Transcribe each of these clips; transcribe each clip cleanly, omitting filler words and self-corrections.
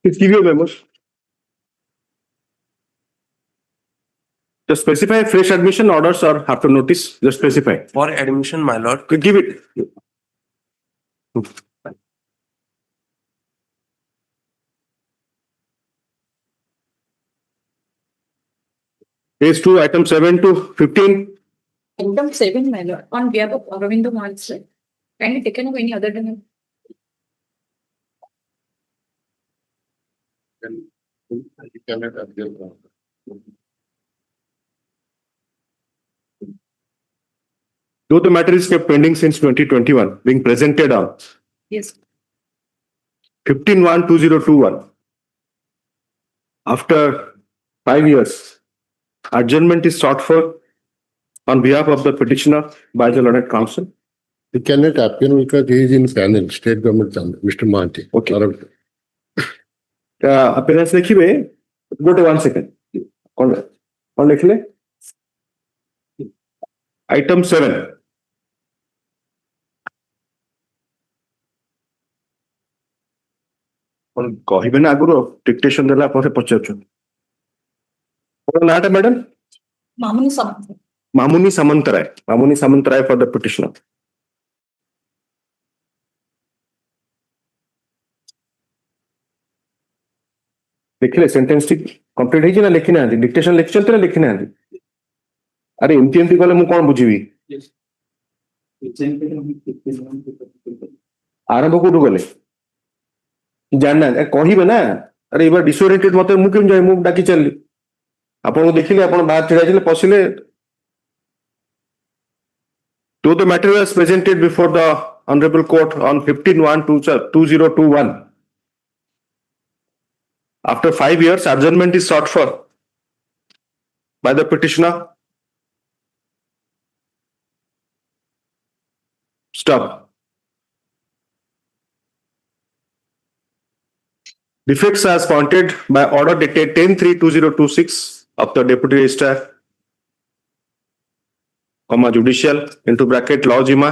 Please give your memos. Just specify fresh admission orders or have to notice. Just specify. For admission, my lord. Give it. Page 2, item 7 to 15. Item 7, my lord, on behalf of Aravindo Mansur, kindly taken up any other than Though the matter is kept pending since 2021, being presented on yes. 15/1/2021. After 5 years, adjournment is sought for on behalf of the petitioner by the learned counsel. He cannot appear because he is in panel, state government channel, Mr. Mahanti. Okay. Appearance लिखिए. Go to 1 second. कौन लिख ले? Item 7. କହିବେ ନା ଆଗରୁ dictation ଦେଲା ପରେ ପଚାରୁଛନ୍ତି. ନାଟା madam? Mamuni Samantha. Mamuni Samantharay. Mamuni Samantharay for the petitioner. लिखिले सेंटेंस टी कंप्लीट है कि ना लिखि ना डिक्टेशन लिखचंत ना लिखि ना अरे एमटी कले मु कोन बुझिबी आरंभ कोठु गले जानना कहिबे ना अरे एबा डिसोरिएंटेड मते मु केम जाय मु डाकी चलली आपण को देखिले आपण बाहर छिड़ा छिले पसिले to the matter was presented before the honorable court on 15/1/2021. After 5 years, adjournment is sought for by the petitioner. Stop. Defects as pointed by order dated 10/3/2026 of the Deputy Registrar, judicial into bracket law jima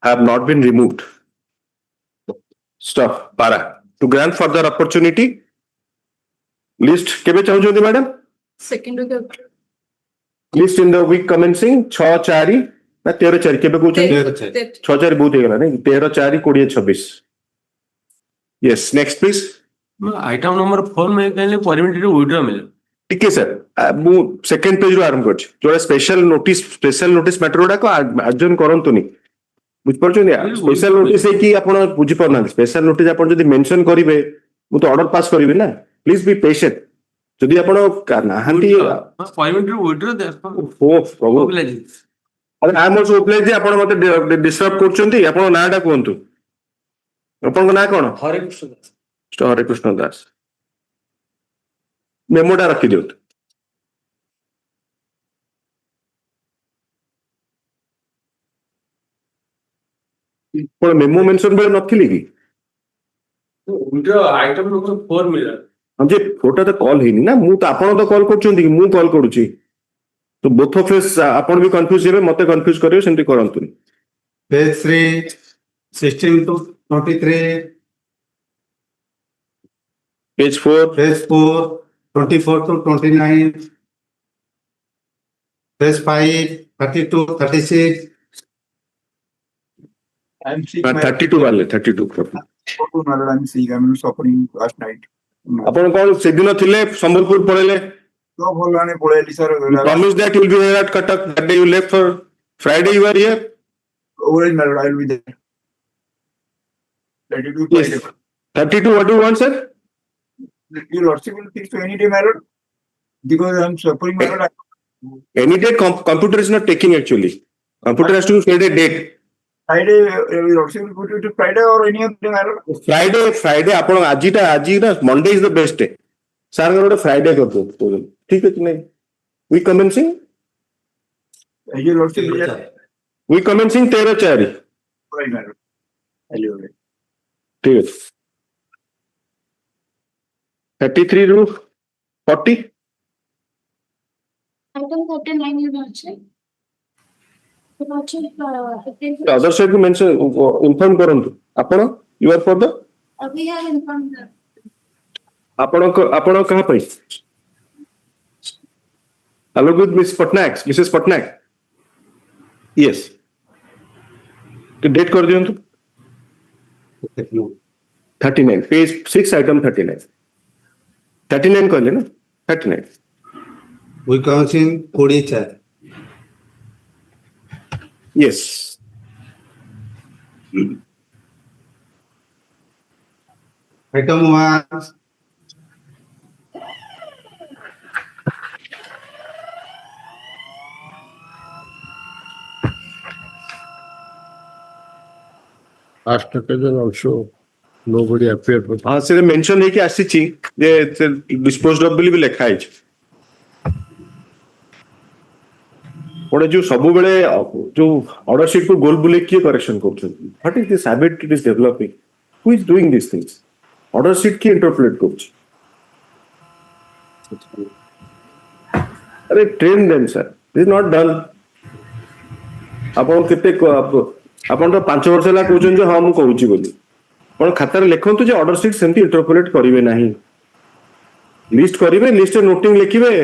have not been removed. Stop. Para. To grant further opportunity, list kebe chahujandi madam? Second week of List in the week commencing 6/4 na 13/4 kebe कहउछन 6/4 बहुत हेगला नहीं 13/4/2026. Yes, next please. Item number 4 में कहले permitted withdraw मिले. ठीक है sir मु second page रो आरंभ करछ जोरा स्पेशल नोटिस मैटर गुडा को अर्जन करंतुनी बुझ परछन या स्पेशल नोटिस है कि आपण बुझ परना स्पेशल नोटिस आपण जदी मेंशन करिवे मु तो ऑर्डर पास करिवे ना प्लीज बी पेशेंट जदी आपण नाहंती परमिटेड विड्रॉ दे ओ प्रभु अरे आई एम आल्सो ओब्लाइज आपण मते डिस्टर्ब करछंती आपण नाटा कोंतु आपण को ना कोन हरे कृष्ण दास. हरे कृष्ण दास मेमोटा रखी दियो पर मेमो मेंशन बेले नथिली की विड्रॉ आइटम नंबर 4 मिला. हम जे फोटो तो कॉल हेनी ना मु तो आपण तो कॉल करछंती कि मु कॉल करूची तो बोथ ऑफ अस आपण भी कंफ्यूज हेबे मते कंफ्यूज करियो सेंती करंतु Page 3, 16 to 23, page 4 page 4, 24 to 29, page 5, 32, 36. I'm sick. 32 वाले 32 I'm sick. I'm suffering last night. आपण कोन से दिन थिले संबलपुर पळेले तो भलाने पळेली sir. promise that you will be here at Cuttack that day you left for Friday you were here. Always my lord, I will be there. 32 Yes. 32 what do you want sir? Your lordship will fix to any day, my lord. Because I'm suffering, my lord. Any date computer is not taking actually. Computer has to set a date. Friday, your lordship will put it to Friday or any other day, my lord. Friday आपण आज ना Monday is the best day. Sir गोटे Friday कर दो ठीक है कि नहीं? We commencing? Your lordship will just. We commencing 13/4. Right, my lord. Hello. ठीक है. 33 ରୁ 40. item 39 you mentioned. Other side को मेंशन इन्फॉर्म करंतु आपण you are for the We have informed the ଆପଣ कहाँ पे along with Miss Patnaik, Mrs. Patnaik, yes, तो डेट कर दियो 39 पेज 6 आइटम 39 कहले ना 39 We counting 24. yes. Item 1. Last occasion also, nobody appeared. But हाँ से मेंशन है कि आसीची जे डिस्पोज्ड ऑफ भी लिखा है ओडे जो सब बेले जो ऑर्डर शीट को गोल बुले किए करेक्शन करछन what is this habit it is developing who is doing this things order sheet की इंटरप्रेट करछ अरे train them sir this is not done आपण केते आपण तो 5 वर्ष ला कहउछन जे हां मु कहउची बोली पण खातार लिखंतु जे ऑर्डर शीट सेंती इंटरप्रेट करिवे नाही लिस्ट करिवे लिस्ट नोटिंग लिखिवे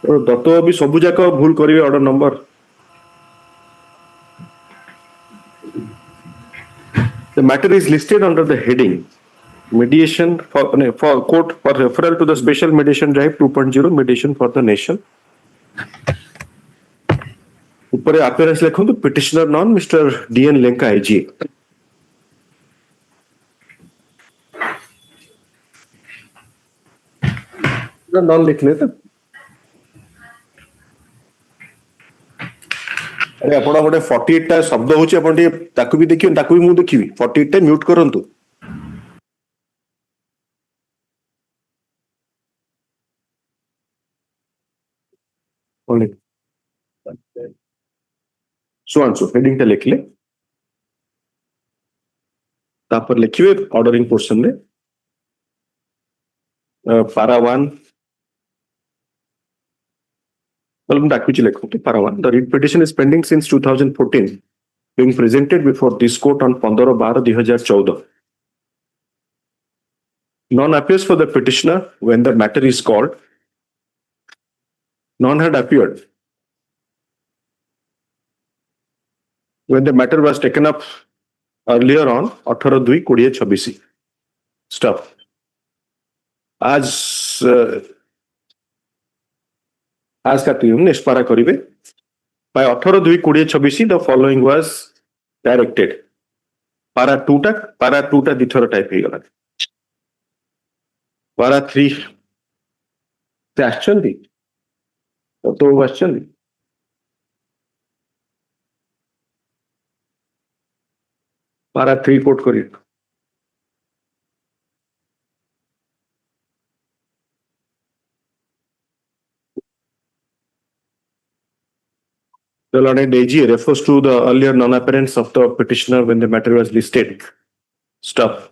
और दत्त भी सबु जाक भूल करिवे order number the matter is listed under the heading mediation for court for referral to the special mediation drive 2.0 mediation for the nation ऊपर appearance लिखो तो petitioner non Mr. DN Lenka IG non लिख लेते अरे आपण गोटे 48 टा शब्द होची आपण टे ताकू भी देखियो ताकू भी मु देखिबी 48 टा म्यूट करंतु ओनली सो हेडिंग टा लिखले तापर लिखिबे ऑर्डरिंग पोर्शन रे पारा 1 Para 1. The writ petition is pending since 2014, being presented before this court on 15/12/2014. None appears for the petitioner when the matter is called. None had appeared when the matter was taken up earlier on 18/2/2026. Stuff. As का team निष्पारा करिवे by 18/2/2026 the following was directed para 2 टा दिथर type हे गला para 3 से action दी तो question दी para 3 coat करी The learned AG refers to the earlier non-appearance of the petitioner when the matter was listed. Stuff.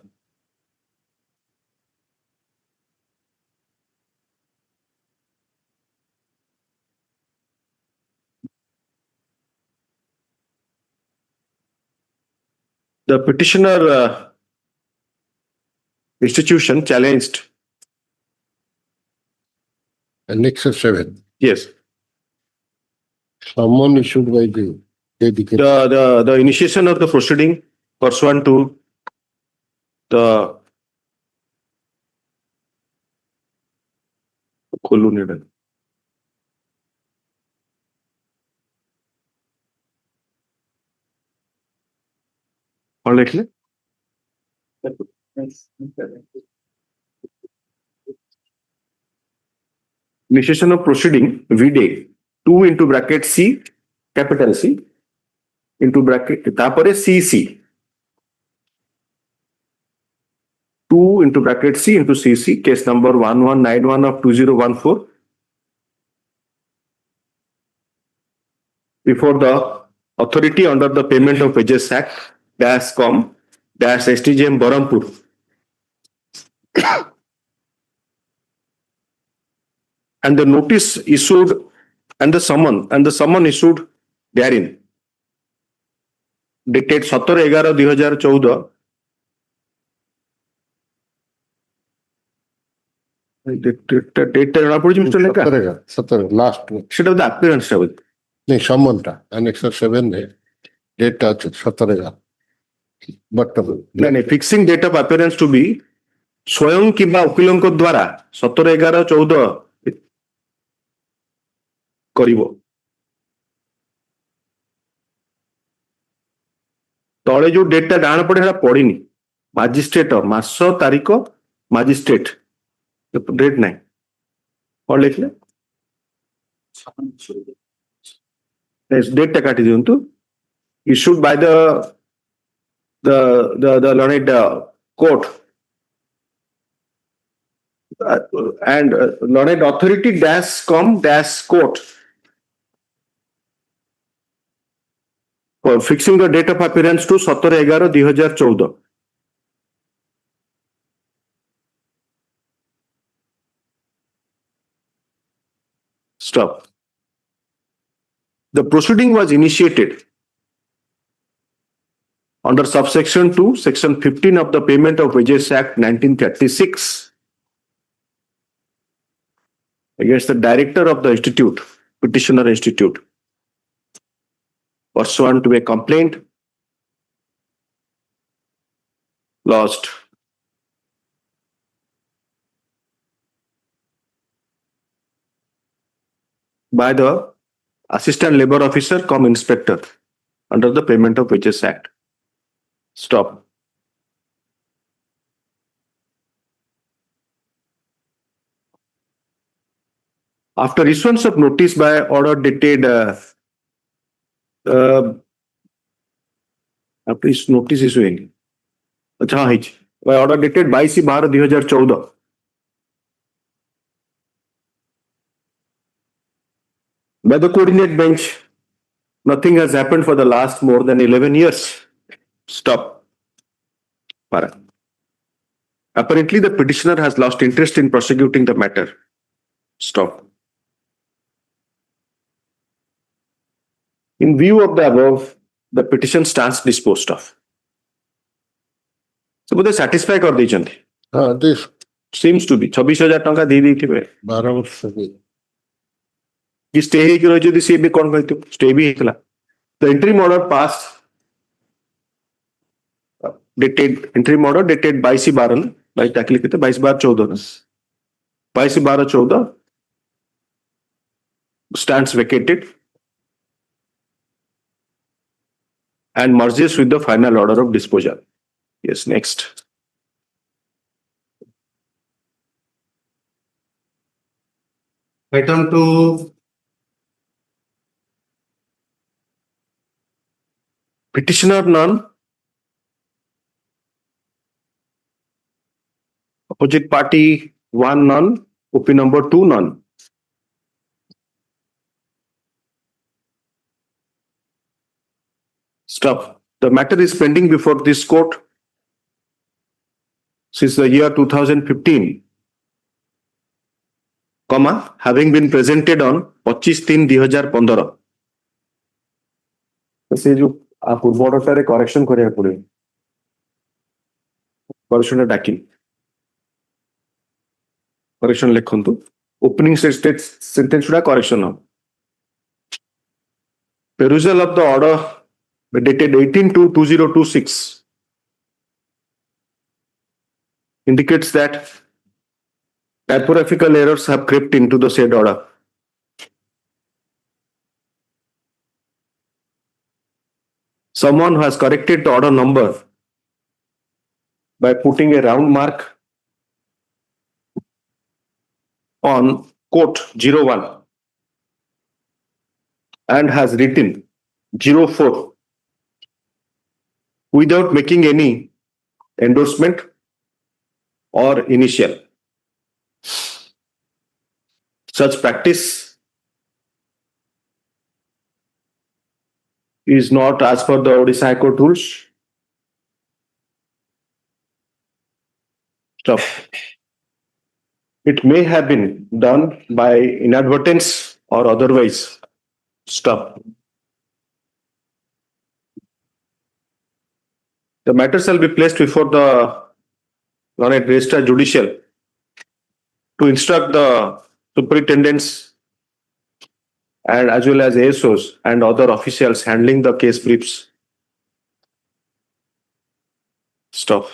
The petitioner institution challenged. Annexure 7. Yes. Someone issued by the dedicated. The initiation of the proceeding pursuant to the colonial. और लिख ले initiation of proceeding VD 2 into bracket C capital C into bracket तापरे CC 2 into bracket C into CC case number 1191 of 2014 before the authority under the Payment of Wages Act -com STGM Barampur and the notice issued and the summon issued therein dated 17/11/2014 date টা জনা পড়ুଛି mister লেখা सतरे last সেটা বোধ appearance টা বোধ नहीं सम्मन टा एनेक्सर 7 है डेट टा 17 का बट ନାଇଁ ନାଇଁ fixing date of appearance to be ସ୍ୱୟଂ କିମ୍ବା ଓକିଲଙ୍କ ଦ୍ୱାରା 17/11/14 କରିବ ତଳେ ଯୋଉ ଡେଟ୍ ଟା ଡାହାଣ ପଡେ ସେଟା ପଡିନି ମାଜିଷ୍ଟ୍ରେଟ ମାସ ତାରିଖ ମାଜିଷ୍ଟ୍ରେଟ ଡେଟ୍ ନାହିଁ କଣ ଲେଖିଲେ ଡେଟ୍ ଟା କାଟି ଦିଅନ୍ତୁ issued by the learned court and learned authority dash com dash court for fixing the date of appearance to 17/11/2014 stop the proceeding was initiated under subsection 2 section 15 of the Payment of Wages Act 1936 against the director of the institute petitioner institute pursuant to a complaint lodged by the assistant labor officer cum inspector under the Payment of Wages Act. Stop. After issuance of notice by order dated after this notice issuing अच्छा हाँ by order dated 22/12/2014 by the coordinate bench nothing has happened for the last more than 11 years. Stop. Para. Apparently, the petitioner has lost interest in prosecuting the matter. Stop. In view of the above, the petition stands disposed of. So, both satisfy कर दीजिए. हाँ this Seems to be 26,000 टंका दे दी थी 12 वर्ष से कि stay ही करो जो सी भी कौन कहते स्टे भी हितला the interim order passed dated interim order dated 22/12 भाई ताकि लिखे थे 22/12 22/12/14 stands vacated and merges with the final order of disposal. Yes, next. Item 2, Petitioner none. Opposite party 1 none. OP number 2 none. Stop. The matter is pending before this court since the year 2015, comma, having been presented on 25/3/2015. से जो आप पूर्व correction करिया पड़े correction डाकी correction लिखंतु opening sentence गुडा correction हो perusal of the order dated 18/2/2026 indicates that typographical errors have crept into the said order. Someone who has corrected the order number by putting a round mark on quote 01 and has written 04 without making any endorsement or initial. Such practice is not as per the Odisha High Court rules. Stop. It may have been done by inadvertence or otherwise. Stop. The matter shall be placed before the Learned Registrar Judicial to instruct the superintendents and as well as ASOs and other officials handling the case briefs. Stop.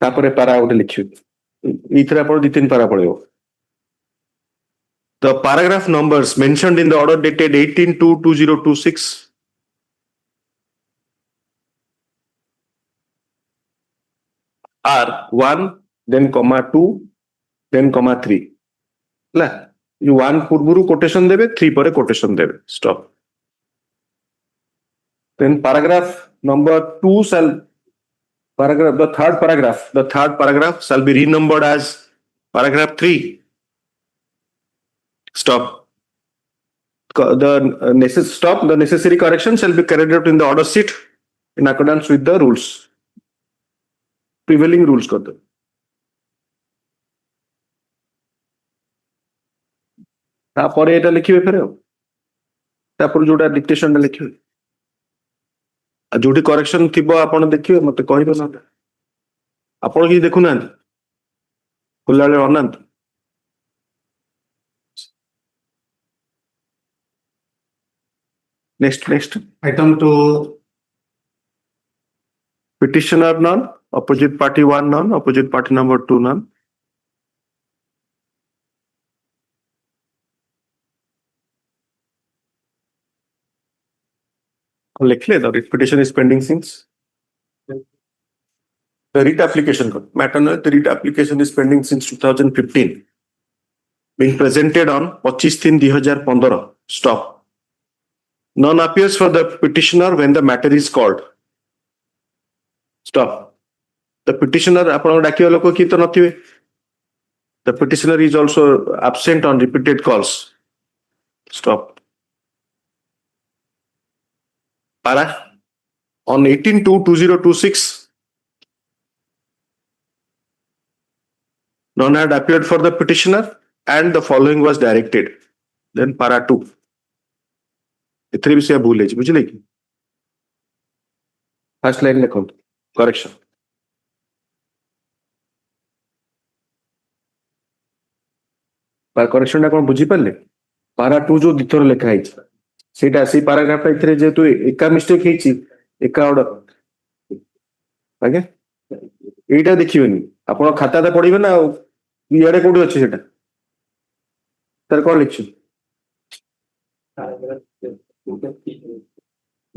तापरे पारा उठे लिखियो इथरे आपण दि तीन पारा पड़ियो. The paragraph numbers mentioned in the order dated 18/2/2026 are 1, then comma 2, then comma 3. La, you 1 पूर्वरु quotation देबे, 3 परे quotation देबे. Stop. Then paragraph number 2 shall the third paragraph shall be renumbered as paragraph 3. Stop. The necessary correction shall be carried out in the order sheet in accordance with the rules. Prevailing rules कर दो. तापर एटा लिखिबे फेर तापर जोटा dictation टा लिखिबे आ जोटी correction थिबो आपण देखिबे मते कहइबो ना आपण की देखु ना खुलाले अनंत. Next. Item 2, Petitioner none, opposite party 1 none, opposite party number 2 none. The writ petition is pending since. The writ application, the writ application is pending since 2015. Being presented on 25/3/2015. Stop. None appears for the petitioner when the matter is called. Stop. The petitioner आपन डाकियो लोक की तो नथिबे. The petitioner is also absent on repeated calls. Stop. Para on 18/2/2026 none had appeared for the petitioner and the following was directed. Then para 2. इतने विषय भूल है बुझले कि फर्स्ट लाइन लिखो करेक्शन पर करेक्शन टा कोन बुझी परले पारा 2 जो दिथर लिखा है सेटा से पैराग्राफ टा इतरे जेतु एका मिस्टेक हेची एका ऑर्डर आगे एटा देखिबेनी आपण खाता ता पढिबे ना इयाडे कोडी अछि सेटा तर कोन लिखछु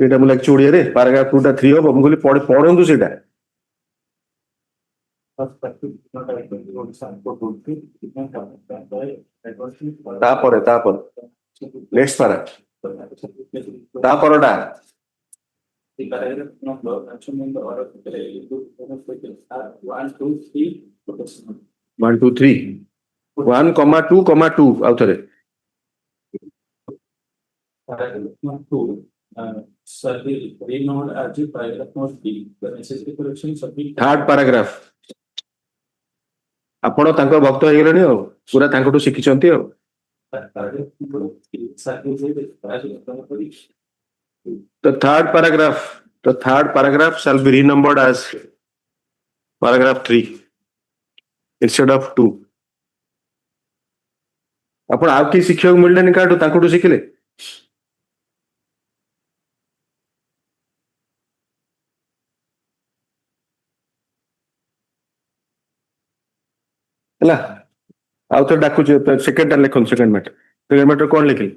एटा मुला चोड़िया रे पैराग्राफ 2 टा 3 हो हम कहली पढंतु सेटा तापर नेक्स्ट पारा तापरटा 1 2 3 1 comma 2 comma 2 आउथरे थर्ड पैराग्राफ आपण तांको भक्त हो गेलनी हो पूरा तांकोटू शिखिचंती हो the third paragraph shall be renumbered as paragraph 3 instead of 2 आपण आप की शिक्षक मिलने काटू तांकोटू शिखिले ହେଲା ଆଉ ଥରେ ଡାକୁଛି ସେକେଣ୍ଡ ଟା ଲେଖନ୍ତୁ ସେକେଣ୍ଡ ମ୍ୟାଟର କଣ ଲେଖିଲି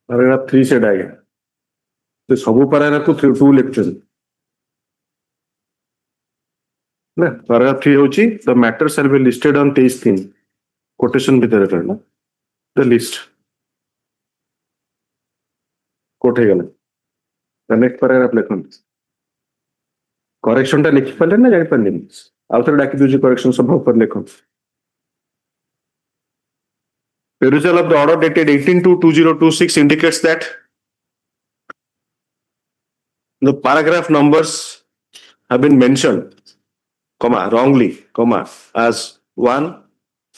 पैराग्राफ 3 सेटा आଜ୍ଞା तो ସବୁ पैराग्राफ को 2 ଲେଖୁଛନ୍ତି ना पैराग्राफ 3 होची the matter shall be listed on 23 quotation भीतर रहना the list कोट गला नेक्स्ट पैराग्राफ लिखन करेक्शन टा लिखि पले ना जानि पले आउ थरे डाकी दूजी करेक्शन सब ऊपर लिखो perusal of the order dated 18/2/2026 indicates that the paragraph numbers have been mentioned, comma, wrongly, comma, as 1,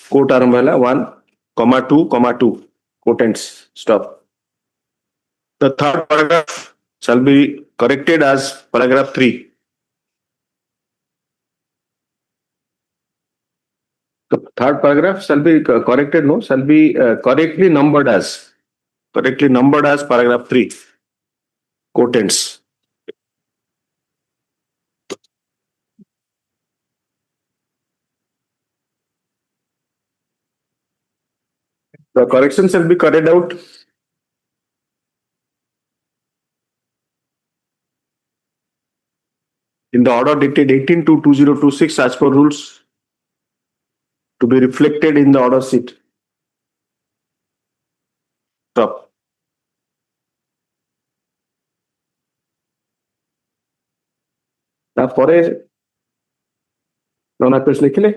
quote arambala 1, comma 2, quote ends, stop. The third paragraph shall be corrected as paragraph 3. The third paragraph shall be corrected, no, shall be correctly numbered as paragraph 3, quote ends. The correction shall be carried out in the order dated 18/2/2026 as per rules to be reflected in the order sheet. Stop. तापरे non-appeals लिखिले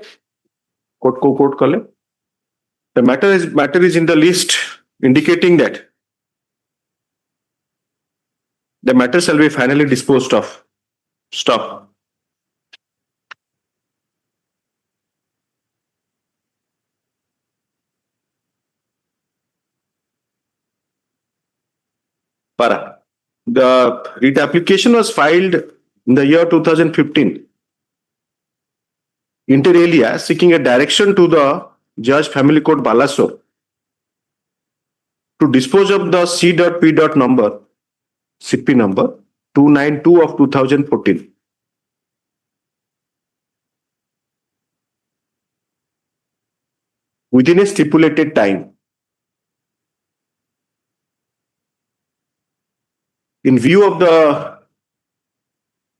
court को court कले. The matter is in the list indicating that the matter shall be finally disposed of. Stop. Para. The writ application was filed in the year 2015. Inter alia, seeking a direction to the Judge Family Court Balasore to dispose of the C.P. number, CP number 292 of 2014. Within a stipulated time. In view of the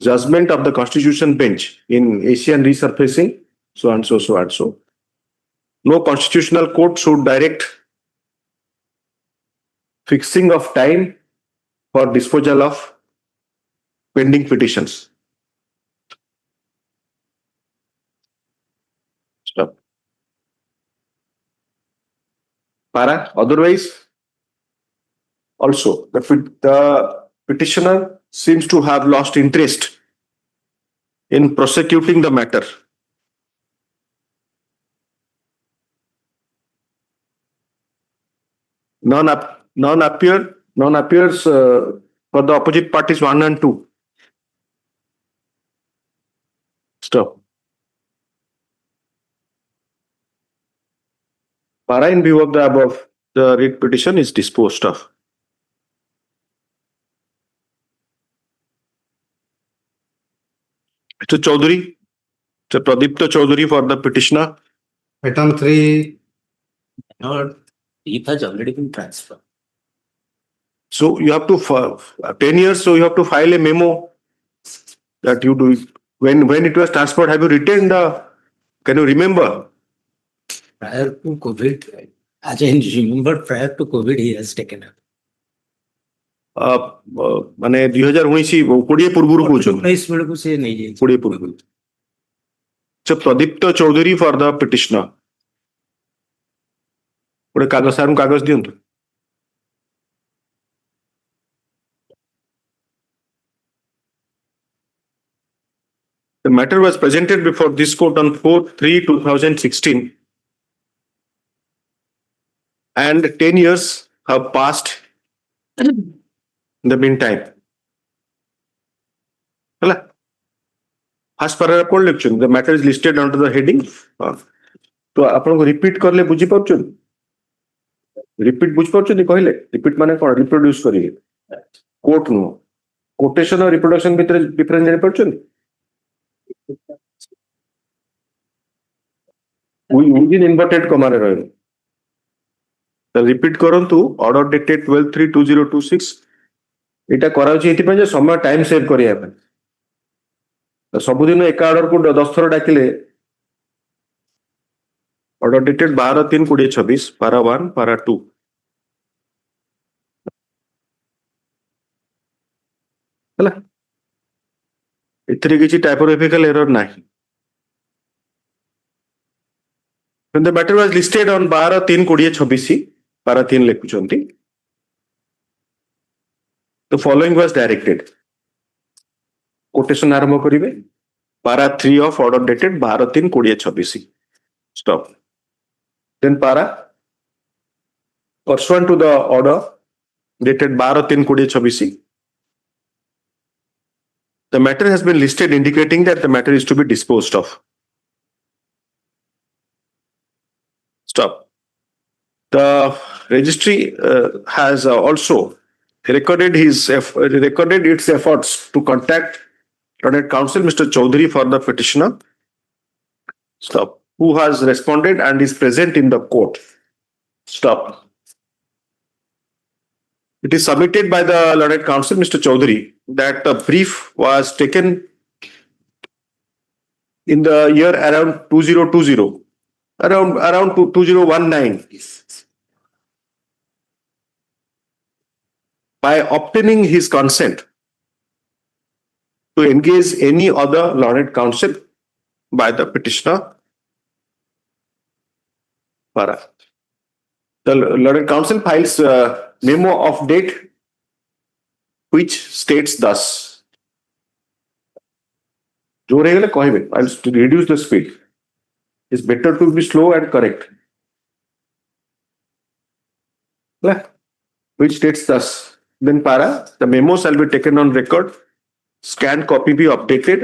judgment of the Constitution Bench in Asian resurfacing, so and so, no constitutional court should direct fixing of time for disposal of pending petitions. Stop. Para, otherwise, also the petitioner seems to have lost interest in prosecuting the matter. None appears for the opposite parties 1 and 2. Stop. Para, in view of the above, the writ petition is disposed of. Mr. Chaudhary, Mr. Pradipta Chaudhary for the petitioner. Item 3, Or it has already been transferred. So you have to 10 years. So you have to file a memo that you do. When it was transferred, have you written the? Can you remember? Prior to COVID, as I remember, prior to COVID, he has taken up. ମାନେ 2019 ପୂର୍ବରୁ କହୁଛନ୍ତି 19 ବେଳକୁ ସେ ନେଇଯାଇଛି 20 ପୂର୍ବରୁ. So Pradipta Chaudhary for the petitioner. ଗୋଟେ କାଗଜ ସାର୍ଙ୍କୁ କାଗଜ ଦିଅନ୍ତୁ. The matter was presented before this court on 4/3/2016 and 10 years have passed in the meantime. Hello. First paragraph कौन लिखछन? The matter is listed under the heading. तो आपन को repeat करले बुझी पाउछन? रिपीट बुझ पाउछन कहले? रिपीट माने कोन? रिप्रोड्यूस करिए. Quote no. कोटेशन और रिप्रोडक्शन भीतर डिफरेंस जानि पाउछन? Within inverted comma रे रहन. तो रिपीट करंतु ऑर्डर डेटेड 12/3/2026 एटा कराउछि एति जे समय टाइम सेव करिया पे. सबुदिन एका ऑर्डर को 10 थर डाकिले ऑर्डर डेटेड 12/3/2026 पारा 1 पारा 2 हला एथरे किछि टाइपोग्राफिकल एरर नाही. When the matter was listed on 12/3/2026 पारा 3 लिखुचंती, the following was directed. Quotation आरंभ करिवे para 3 of order dated 12/3/2026 stop then para pursuant to the order dated 12/3/2026 the matter has been listed indicating that the matter is to be disposed of. Stop. The registry has also recorded its efforts to contact Learned Counsel Mr. Chaudhary for the petitioner. Stop. Who has responded and is present in the court. Stop. It is submitted by the Learned Counsel Mr. Chaudhary that a brief was taken in the year around 2020, around 2019. By obtaining his consent to engage any other learned counsel by the petitioner. Para. The learned counsel files a memo of date which states thus. I'll reduce the speed. It's better to be slow and correct. Which states thus. Then para, the memo shall be taken on record, scanned copy be updated.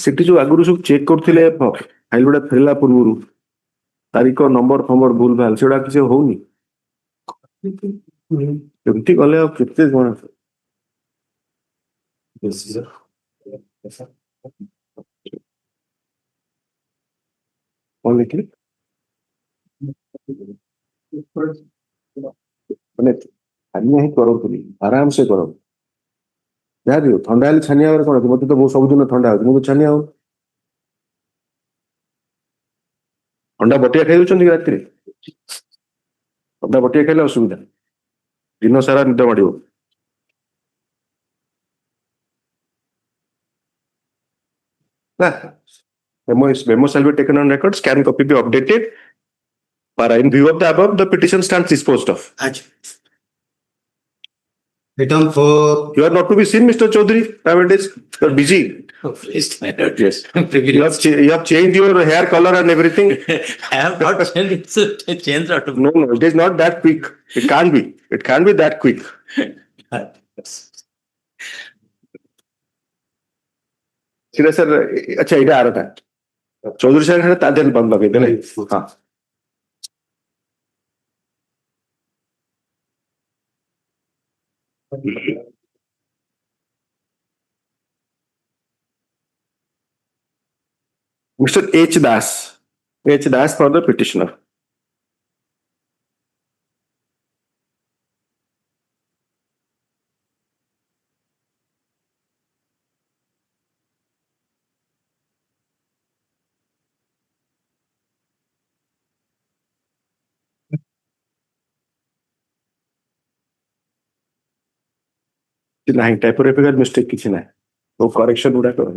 ସେଠି ଯୋଉ ଆଗରୁ ସବୁ check କରୁଥିଲେ file ଗୁଡା ଫେରିଲା ପୂର୍ବରୁ ତାରିଖ number ଫମ୍ବର ଭୁଲ ଭାଲ ସେଗୁଡା କିଛି ହଉନି ଏମିତି ଗଲେ ଆଉ କେତେ କଣ ଲେଖିଲେ ମାନେ ଛାନିଆ ହିଁ କରନ୍ତୁନି ଆରାମ ସେ କର ଯାହା ବି ଥଣ୍ଡା ହେଲେ ଛାନିଆ ହବାର କଣ ଅଛି ମତେ ତ ସବୁଦିନ ଥଣ୍ଡା ହଉଛି ମୁଁ ତ ଛାନିଆ ହଉ ଥଣ୍ଡା ବଟିଆ ଖାଇଦଉଛନ୍ତି କି ରାତିରେ ଥଣ୍ଡା ବଟିଆ ଖାଇଲେ ଅସୁବିଧା ଦିନ ସାରା ନିଦ ମାଡ଼ିବ memo shall be taken on record, scan copy be updated. Para in view of the above, the petition stands disposed of. Item 4, You are not to be seen, Mr. Chaudhary. Nowadays, you are busy. Please, my lord. Yes. Privilege. You have changed your hair color and everything. I have not changed. It's a change out of. No, it is not that quick. It can't be. It can't be that quick. सीधा sir अच्छा इधर आ रहा था चौधरी साहब ने तादेल बंद लगे थे नहीं हाँ Mr. H. Das for the petitioner. नहीं टाइपोग्राफिकल मिस्टेक किसी ना वो करेक्शन उड़ा करो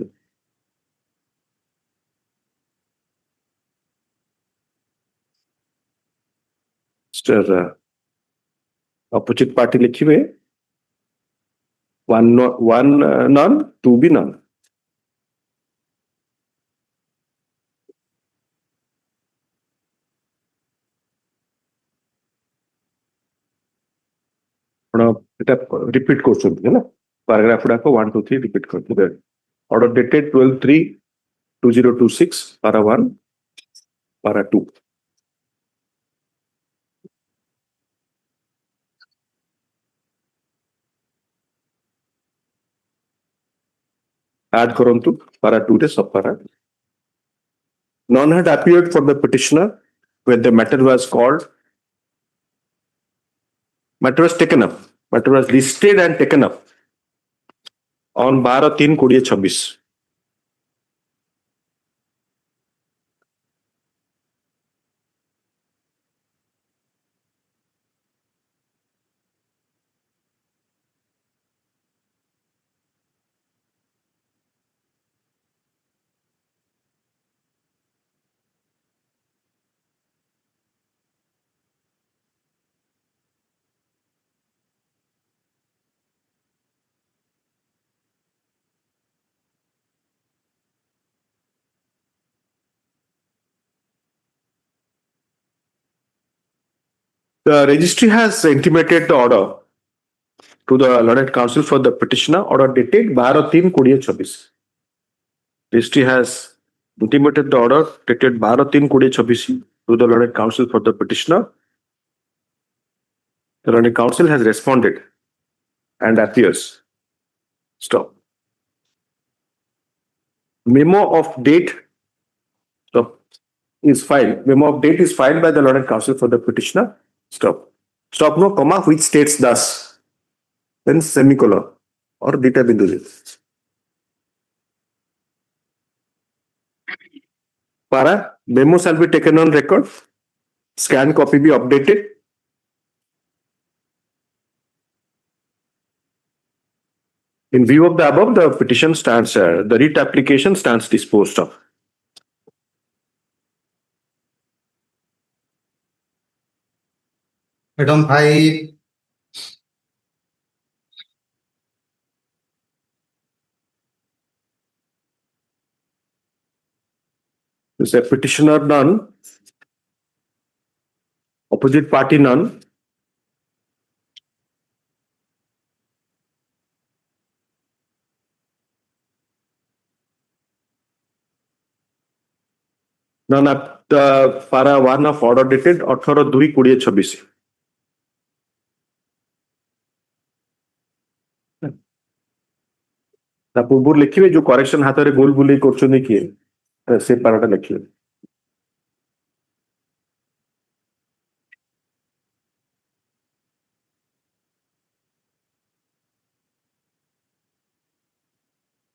मिस्टर अपोजिट पार्टी लिखिए one none two be none এটা রিপিট করছেন না প্যারাগ্রাফ গুড়াক 1 2 3 রিপিট করতে order dated 12/3/2026 para 1 para 2 add କରନ୍ତୁ para 2 ରେ sub para none had appeared for the petitioner when the matter was called matter was taken up matter was listed and taken up on 12/3/2026 The registry has intimated the order to the learned counsel for the petitioner, order dated 12/3/2026. Registry has intimated the order dated 12/3/2026 to the learned counsel for the petitioner. The learned counsel has responded and appears. Stop. Memo of date. Stop. Is filed. Memo of date is filed by the learned counsel for the petitioner. Stop. Stop no comma which states thus. Then semicolon or data bindu. Para, memo shall be taken on record. Scan copy be updated. In view of the above, the petition stands, the writ application stands disposed of. Item 5, Is a petitioner none. Opposite party none. None at the para 1 of order dated 18/2/2026. ତା ପୂର୍ବରୁ ଲେଖିବେ ଯୋଉ correction ହାତରେ ଗୋଲ ବୁଲେଇ କରୁଛନ୍ତି କିଏ ସେ ପାରାଟା ଲେଖିବେ।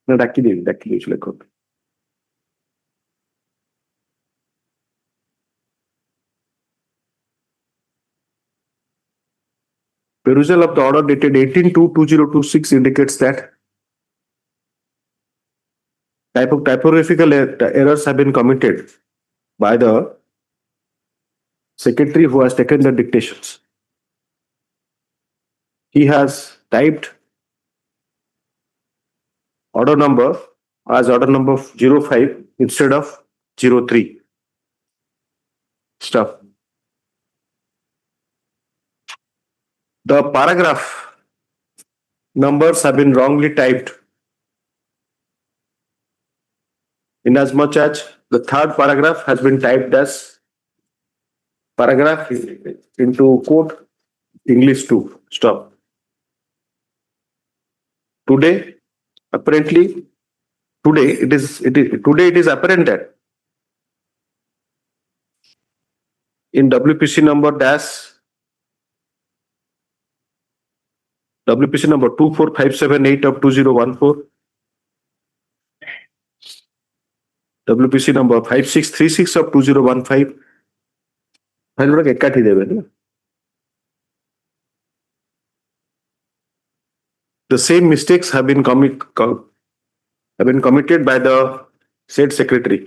ନା ଡାକି ଦେଇଛି ଲେଖନ୍ତୁ। Perusal of the order dated 18/2/2026 indicates that typographical errors have been committed by the secretary who has taken the dictations. He has typed order number as order number 05 instead of 03. Stuff. The paragraph numbers have been wrongly typed. Inasmuch as the third paragraph has been typed as paragraph into quote English 2. Stop. Today it is apparent that in WPC number 24578 of 2014, WPC number 5636 of 2015, file गुड़ा एकाठी देवे ना। The same mistakes have been committed by the said secretary.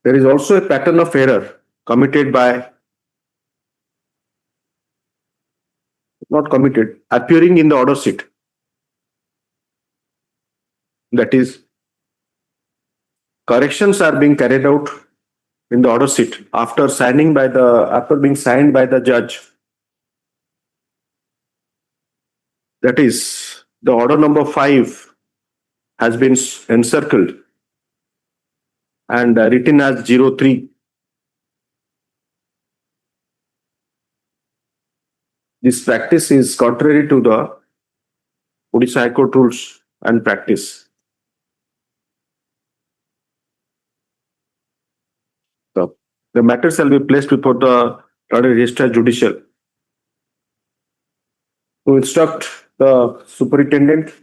There is also a pattern of error committed by, not committed, appearing in the order sheet. That is, corrections are being carried out in the order sheet after being signed by the judge. That is, the order number 5 has been encircled and written as 03. This practice is contrary to the Odisha High Court rules and practice. So, the matter shall be placed before the Registrar Judicial to instruct the Superintendent,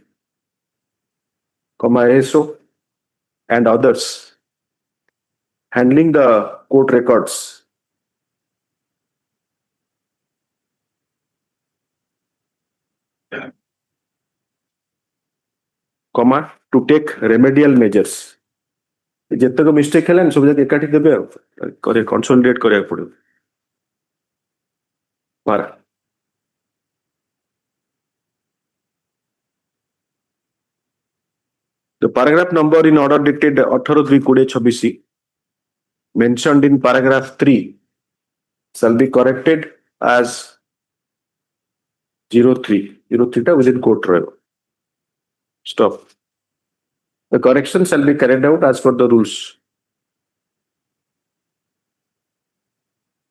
ASO, and others handling the court records to take remedial measures. ଯେତେକ mistake ହେଲାନି ସବୁ ଯାକ ଏକାଠି ଦେବେ ଆଉ consolidated କରିବାକୁ ପଡିବ। ପାରା The paragraph number in order dated 18/3/2026 mentioned in paragraph 3 shall be corrected as 03. 03 ta within quote row. Stop. The correction shall be carried out as per the rules.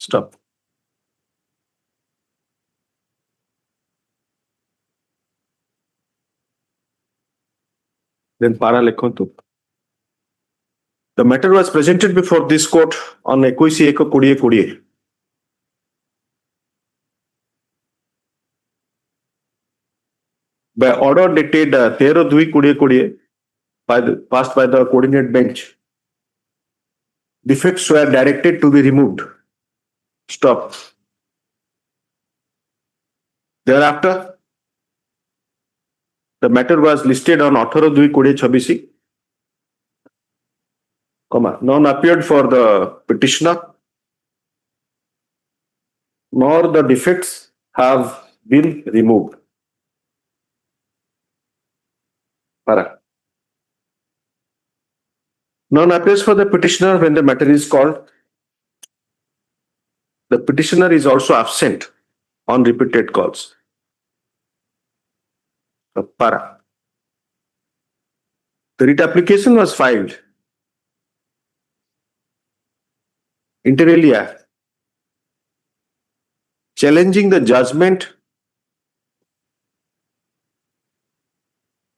Stop. Then para lekhantu. The matter was presented before this court on 21/1/2020. By order dated 13/2/2020 passed by the coordinate bench. Defects were directed to be removed. Stop. Thereafter, the matter was listed on 18/2/2026. None appeared for the petitioner, nor the defects have been removed. Para. None appears for the petitioner when the matter is called. The petitioner is also absent on repeated calls. Para. The writ application was filed inter alia challenging the judgment,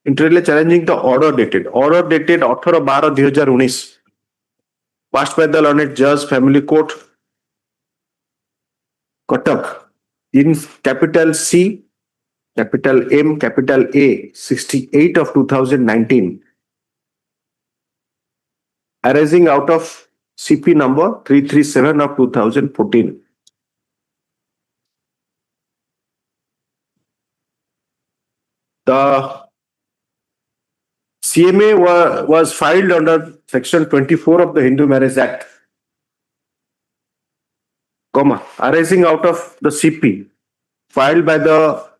inter alia challenging the order dated 18/12/2019 passed by the learned judge family court Cuttack in capital C, capital M, capital A 68 of 2019 arising out of CP number 337 of 2014. The CMA was filed under section 24 of the Hindu Marriage Act, arising out of the CP filed by the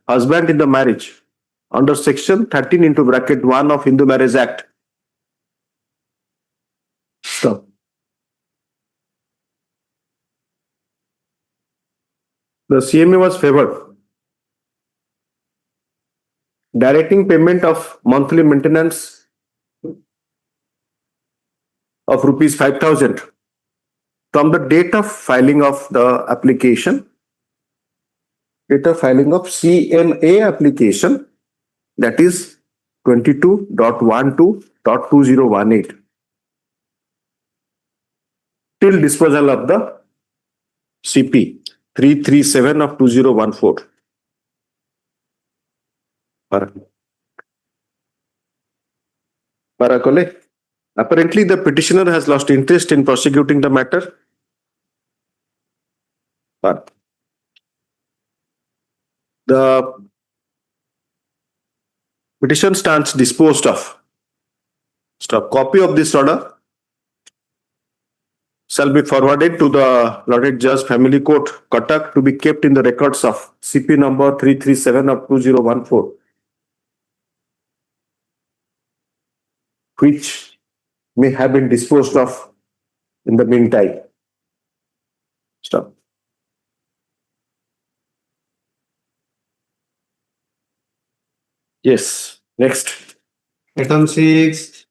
husband in the marriage under section 13(1) of Hindu Marriage Act. Stop. The CMA was favored, directing payment of monthly maintenance of rupees 5,000 from the date of filing of the application, date of filing of CMA application, that is 22.12.2018 till disposal of the CP 337 of 2014. Parakole. Apparently, the petitioner has lost interest in prosecuting the matter. The petition stands disposed of. Stop. Copy of this order shall be forwarded to the Lorded Judge Family Court, Cuttack, to be kept in the records of CP number 337 of 2014, which may have been disposed of in the meantime. Stop. Yes. Next. Item 6.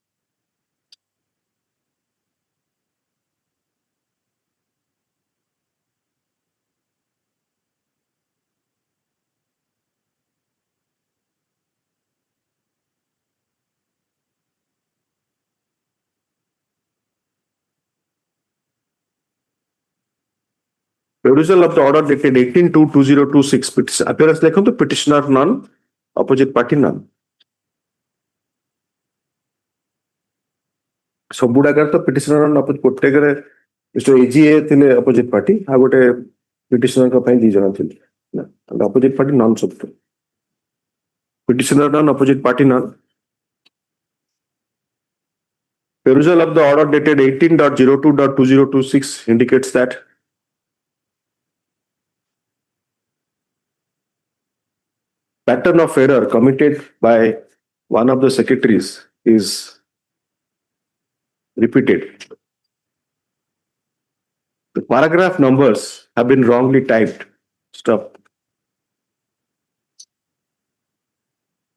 Perusal of the order dated 18/2/2026. Petition appearance lekhan to petitioner none, opposite party none. ସବୁଗୁଡାକରେ ତ ପିଟିସନର ପ୍ରତ୍ୟେକରେ mister AGA ଥିଲେ opposite party, ଆଉ ଗୋଟେ ପିଟିସନରଙ୍କ ପାଇଁ 2 ଜଣ ଥିଲେ ନା, opposite party none ସବୁ petitioner none, opposite party none. Perusal of the order dated 18/02/2026 indicates that pattern of error committed by one of the secretaries is repeated. The paragraph numbers have been wrongly typed. Stop.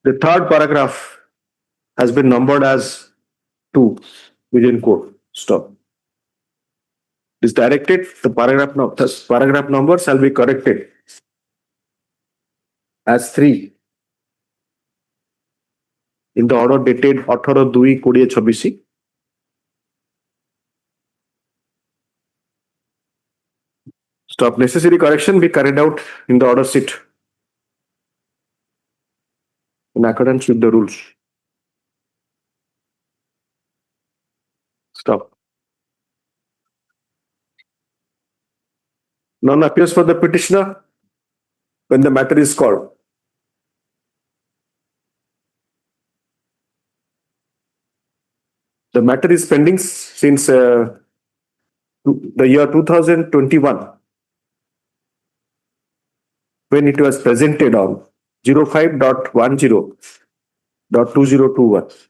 The third paragraph has been numbered as 2 within quote. Stop. Is directed, the paragraph number shall be corrected as 3 in the order dated 18/2/2026. Stop. Necessary correction be carried out in the order sheet in accordance with the rules. Stop. None appears for the petitioner when the matter is called. The matter is pending since the year 2021 when it was presented on 05.10.2021.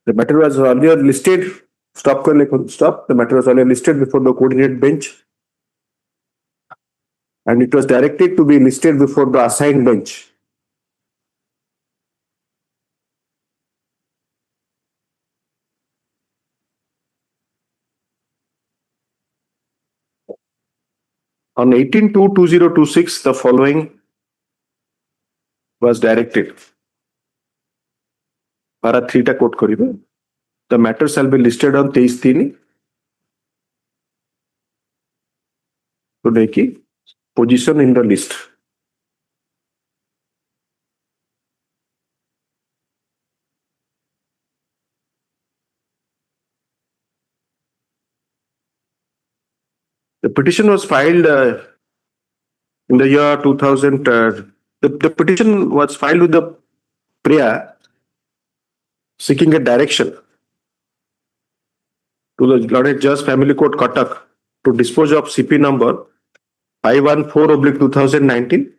The matter was earlier listed. Stop. The matter was earlier listed before the coordinate bench, and it was directed to be listed before the assigned bench. On 18/2/2026, the following was directed. Para 3 ta quote karibe. The matter shall be listed on 23 to make position in the list. The petition was filed in the year 2000. The petition was filed with the prayer seeking a direction to the Lord Judge Family Court Cuttack to dispose of CP number 514/2019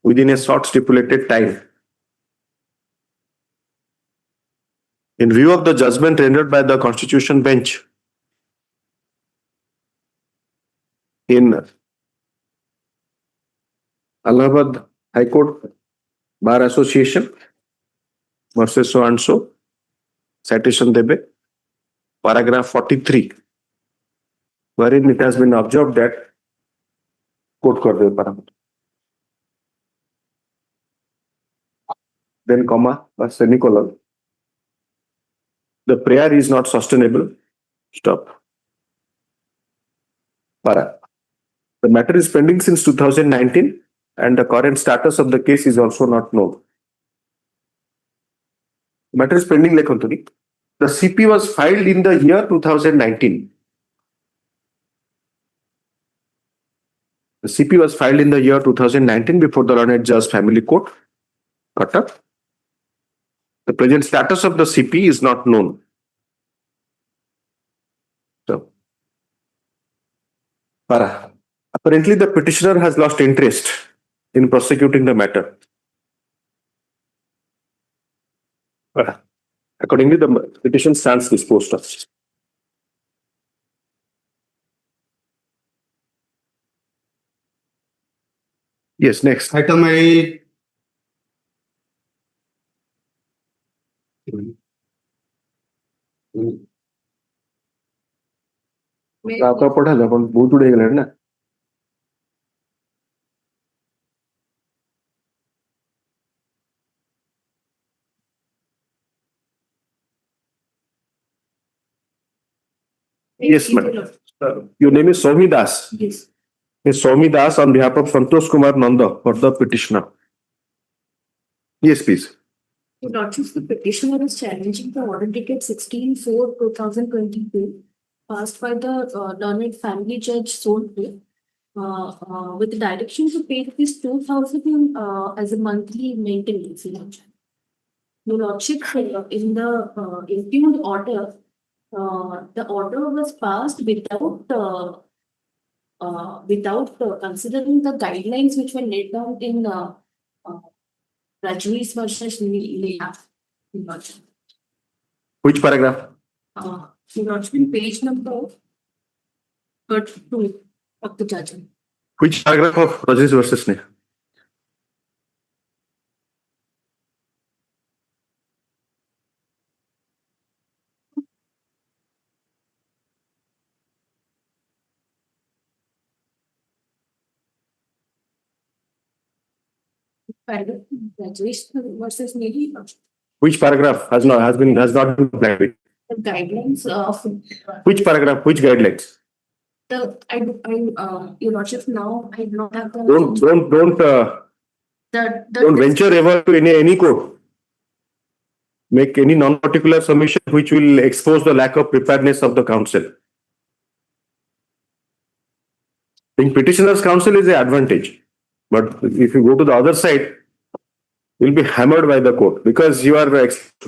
within a short stipulated time. In view of the judgment rendered by the Constitution Bench in Allahabad High Court Bar Association versus so and so, citation debe, paragraph 43, wherein it has been observed that quote kar de paragraph. Then comma or semicolon. The prayer is not sustainable. Stop. Para. The matter is pending since 2019 and the current status of the case is also not known. The matter is pending lekontuni. The CP was filed in the year 2019. The CP was filed in the year 2019 before the Learned Judge Family Court, Cuttack. The present status of the CP is not known. So, para. Apparently, the petitioner has lost interest in prosecuting the matter. Para. Accordingly, the petition stands disposed of. Yes, next. Item I. आपका पढ़ा था अपन बहुत उड़े गए ना. Yes, madam. Your name is Somi Das. Yes. Ms. Somi Das on behalf of Santosh Kumar Nanda for the petitioner. Yes, please. So, Lordship, the petitioner is challenging the order dated 16/4/2022 passed by the learned family judge Hon'Ble with the direction to pay rupees 2,000 as a monthly maintenance. Your Lordship, in the impugned order, the order was passed without considering the guidelines which were laid down in uh, Rajneesh versus Leah. Which paragraph? Page number 32 of the judgment. Which paragraph of Rajneesh versus Neha? Paragraph Rajneesh versus Leah. Which paragraph has not been complied with? The guidelines of Which paragraph? Which guidelines? Your Lordship, now I do not have the. Don't venture ever to any court. Make any non-particular submission which will expose the lack of preparedness of the counsel. Being petitioner's counsel is an advantage, but if you go to the other side, you'll be hammered by the court because you are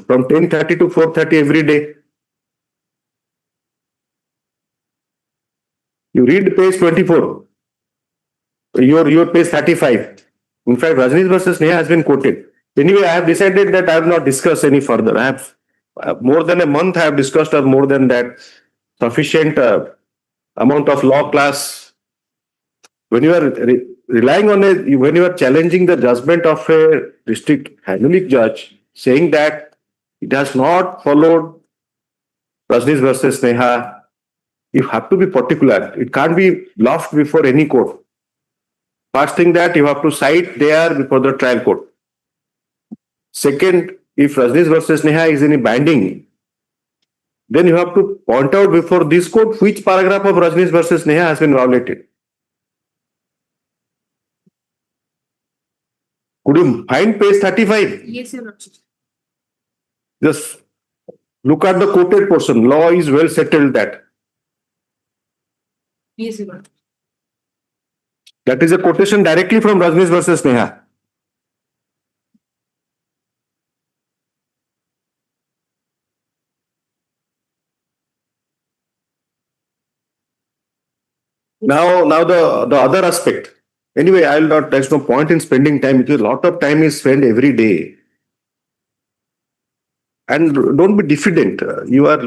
from 10:30 to 4:30 every day. You read page 24. Your page 35. In fact, Rajneesh versus Neha has been quoted. Anyway, I have decided that I will not discuss any further. I have more than a month I have discussed, or more than that, sufficient amount of law class. When you are relying on when you are challenging the judgment of a district handling judge, saying that it has not followed Rajneesh versus Neha, you have to be particular. It can't be bluffed before any court. First thing that you have to cite there before the trial court. Second, if Rajneesh versus Neha is any binding, then you have to point out before this court which paragraph of Rajneesh versus Neha has been violated. Could you find page 35? Yes, Your Lordship. Just look at the quoted portion. Law is well settled that. Yes, Your Lordship. That is a quotation directly from Rajneesh versus Neha. Now the other aspect. Anyway, I'll not. There's no point in spending time because a lot of time is spent every day. And don't be diffident. You are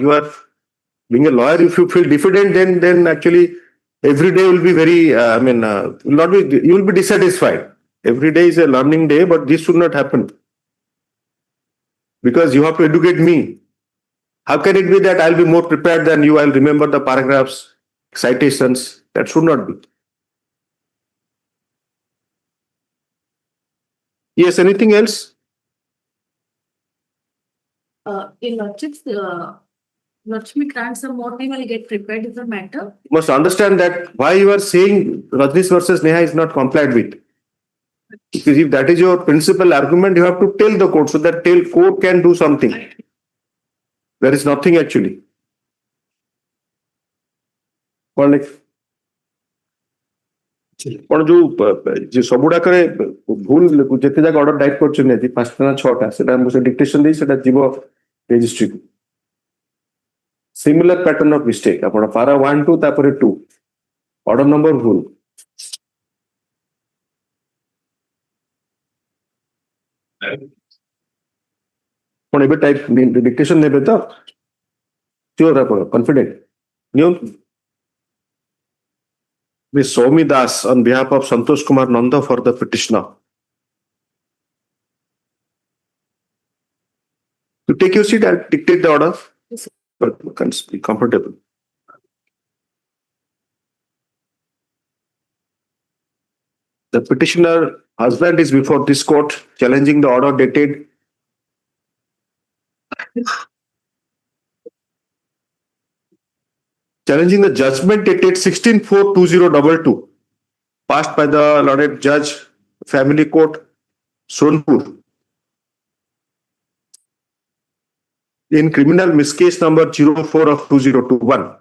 being a lawyer. If you feel diffident, then actually every day will be very. Will not be. You will be dissatisfied. Every day is a learning day, but this should not happen because you have to educate me. How can it be that I'll be more prepared than you? I'll remember the paragraphs, citations. That should not be. Yes, anything else? Your Lordship, Lakshmi grants some more time, I'll get prepared with the matter. You must understand that why you are saying Rajneesh versus Neha is not complied with. Because if that is your principal argument, you have to tell the court so that court can do something. There is nothing actually. जो सबुडाकरे भूल जेते जाक order type करछन नेति 5 ना 6 टा सेटा हम से डिक्टेशन देई सेटा जीव रजिस्ट्री को सिमिलर पैटर्न ऑफ मिस्टेक आपण पारा 1 2 तापर 2 ऑर्डर नंबर भूल पण एबे टाइप डिक्टेशन नेबे तो श्योर आपण कॉन्फिडेंट नियम Ms. Soumi Das on behalf of Santosh Kumar Nanda for the petitioner. You take your seat, I'll dictate the order. Yes, But you can be comfortable. The petitioner husband is before this court challenging the order dated challenging the judgment dated 16/4/2022 passed by the Lord Judge Family Court Sonpur in criminal miscase number 04 of 2021.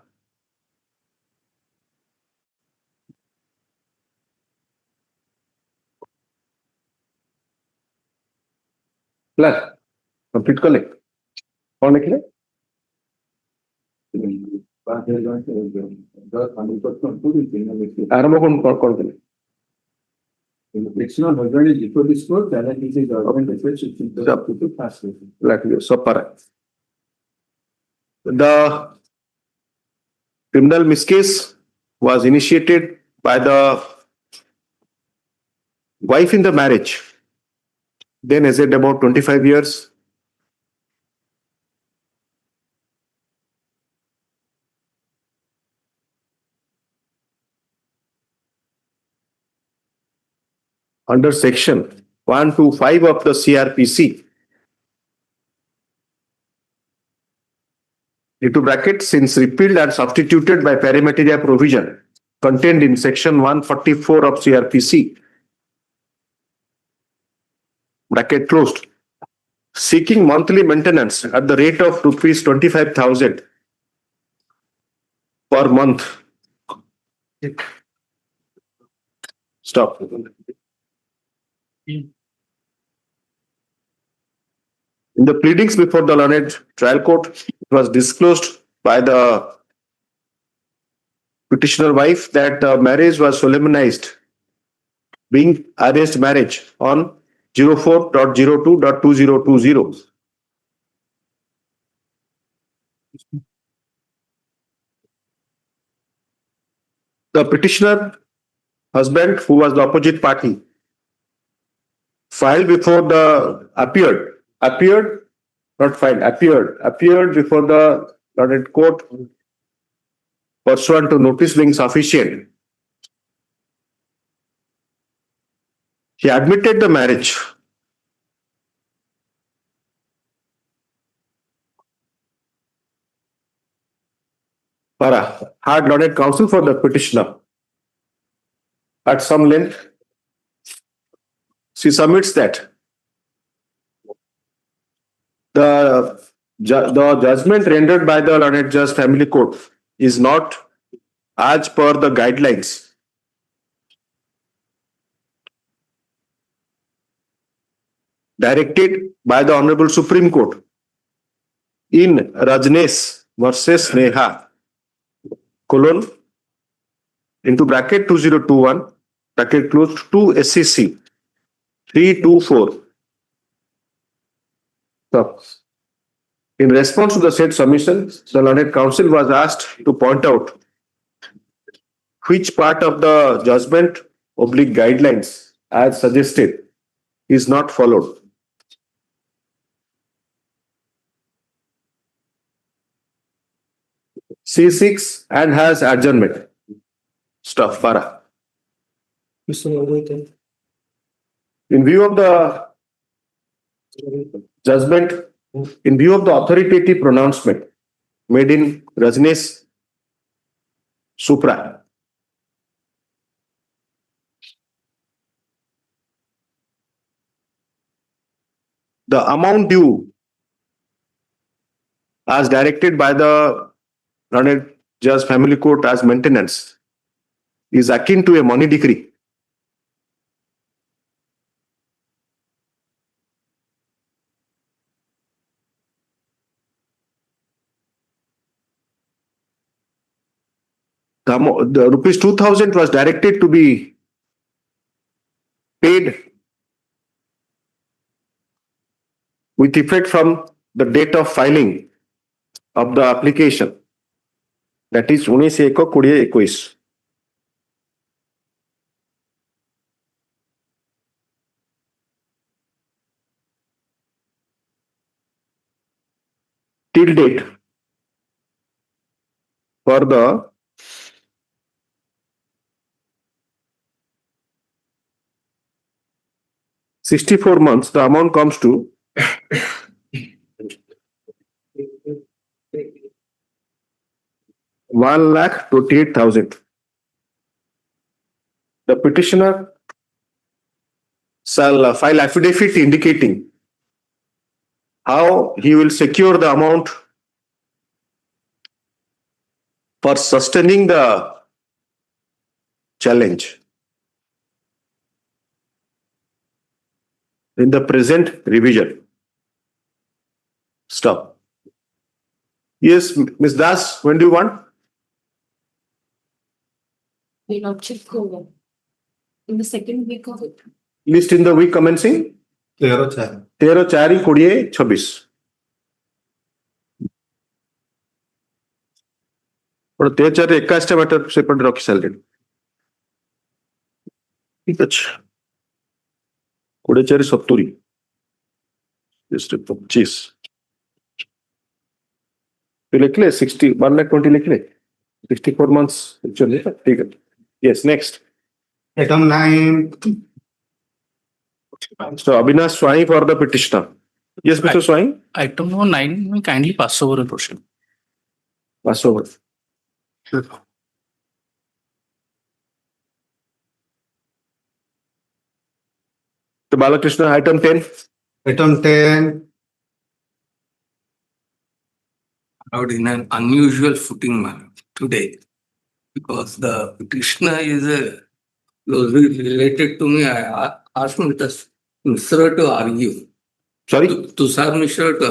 Clerk, complete collect. कौन लिख ले? ଆରମ୍ଭ କରିଦେଲେ। Fictional husband is equal discourse, then it is a government effect which is up to pass. So para. The criminal miscase was initiated by the wife in the marriage, then aged about 25 years. Under section 125 of the CRPC, into bracket, since repealed and substituted by paramateria provision contained in section 144 of CRPC, bracket closed, seeking monthly maintenance at the rate of rupees 25,000 per month. Stop. In the pleadings before the learned trial court, it was disclosed by the petitioner wife that the marriage was solemnized, being arranged marriage on 04.02.2020. The petitioner husband, who was the opposite party, filed before the appeared before the learned court pursuant to notice being sufficient. He admitted the marriage. Para had learned counsel for the petitioner. At some length, she submits that the judgment rendered by the learned judge family court is not as per the guidelines directed by the Honorable Supreme Court in Rajnesh versus Neha, colon, into bracket 2021, bracket closed, 2 SCC 324. So, in response to the said submission, the learned counsel was asked to point out which part of the judgment oblique guidelines as suggested is not followed. C6 and has adjournment. Stuff, para. In view of the judgment, in view of the authoritative pronouncement made in Rajnesh Supra, the amount due as directed by the learned judge family court as maintenance is akin to a money decree. The rupees 2,000 was directed to be paid with effect from the date of filing of the application, that is 19/1/2021. Till date for the (64 months), the amount comes to 1,28,000. The petitioner shall file affidavit indicating how he will secure the amount for sustaining the challenge in the present revision. Stop. Yes, Ms. Das, when do you want? Your lordship, in the second week of it. List in the week commencing 13/4. 13/4/2026. और 13/4 21टा matter सेपटे रखी सारे ठीक अच्छे 24/4/70 just 25 तो लिख ले 60 120 लिख ले 64 months चलिए ठीक है yes next Item 9, so Avinash Swai for the petitioner yes Mr. Swai Item number 9, may kindly pass over and proceed. pass over to Balakrishna item 10 Item 10, Out in an unusual footing manner today because the petitioner is closely related to me. I asked Mr. Mishra to argue. sorry Tushar Mishra to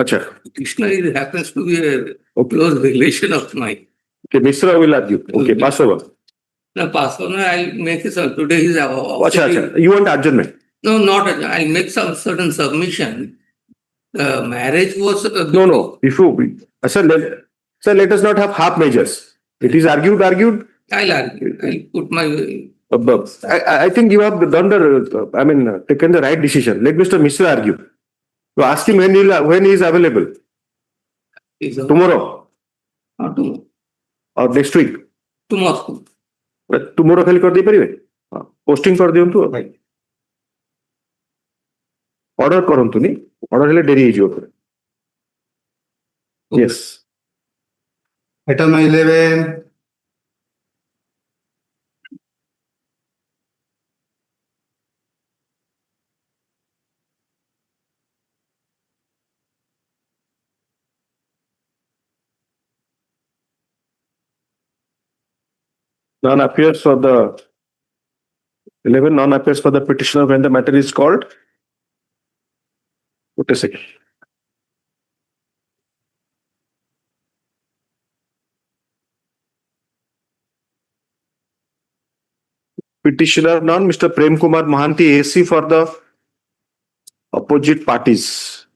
acha petitioner happens to be a Okay. close relation of mine. okay Mishra will argue okay pass over Now, pass on, I'll make it. Today is acha acha you want adjournment No, not. I'll make some certain submission. Marriage was. no if you sir let us not have half measures it is argued I'll argue. I'll put my. I think you have done the I mean taken the right decision let Mr. Mishra argue to ask him when he is available tomorrow Not tomorrow. or next week Tomorrow. tomorrow खाली कर दे परिवे posting कर दियंतु order करंतुनी order हेले dairy हिजो yes item 11, none appears for the 11 none appears for the petitioner when the matter is called wait a second petitioner none Mr. Prem Kumar Mohanty AC for the opposite parties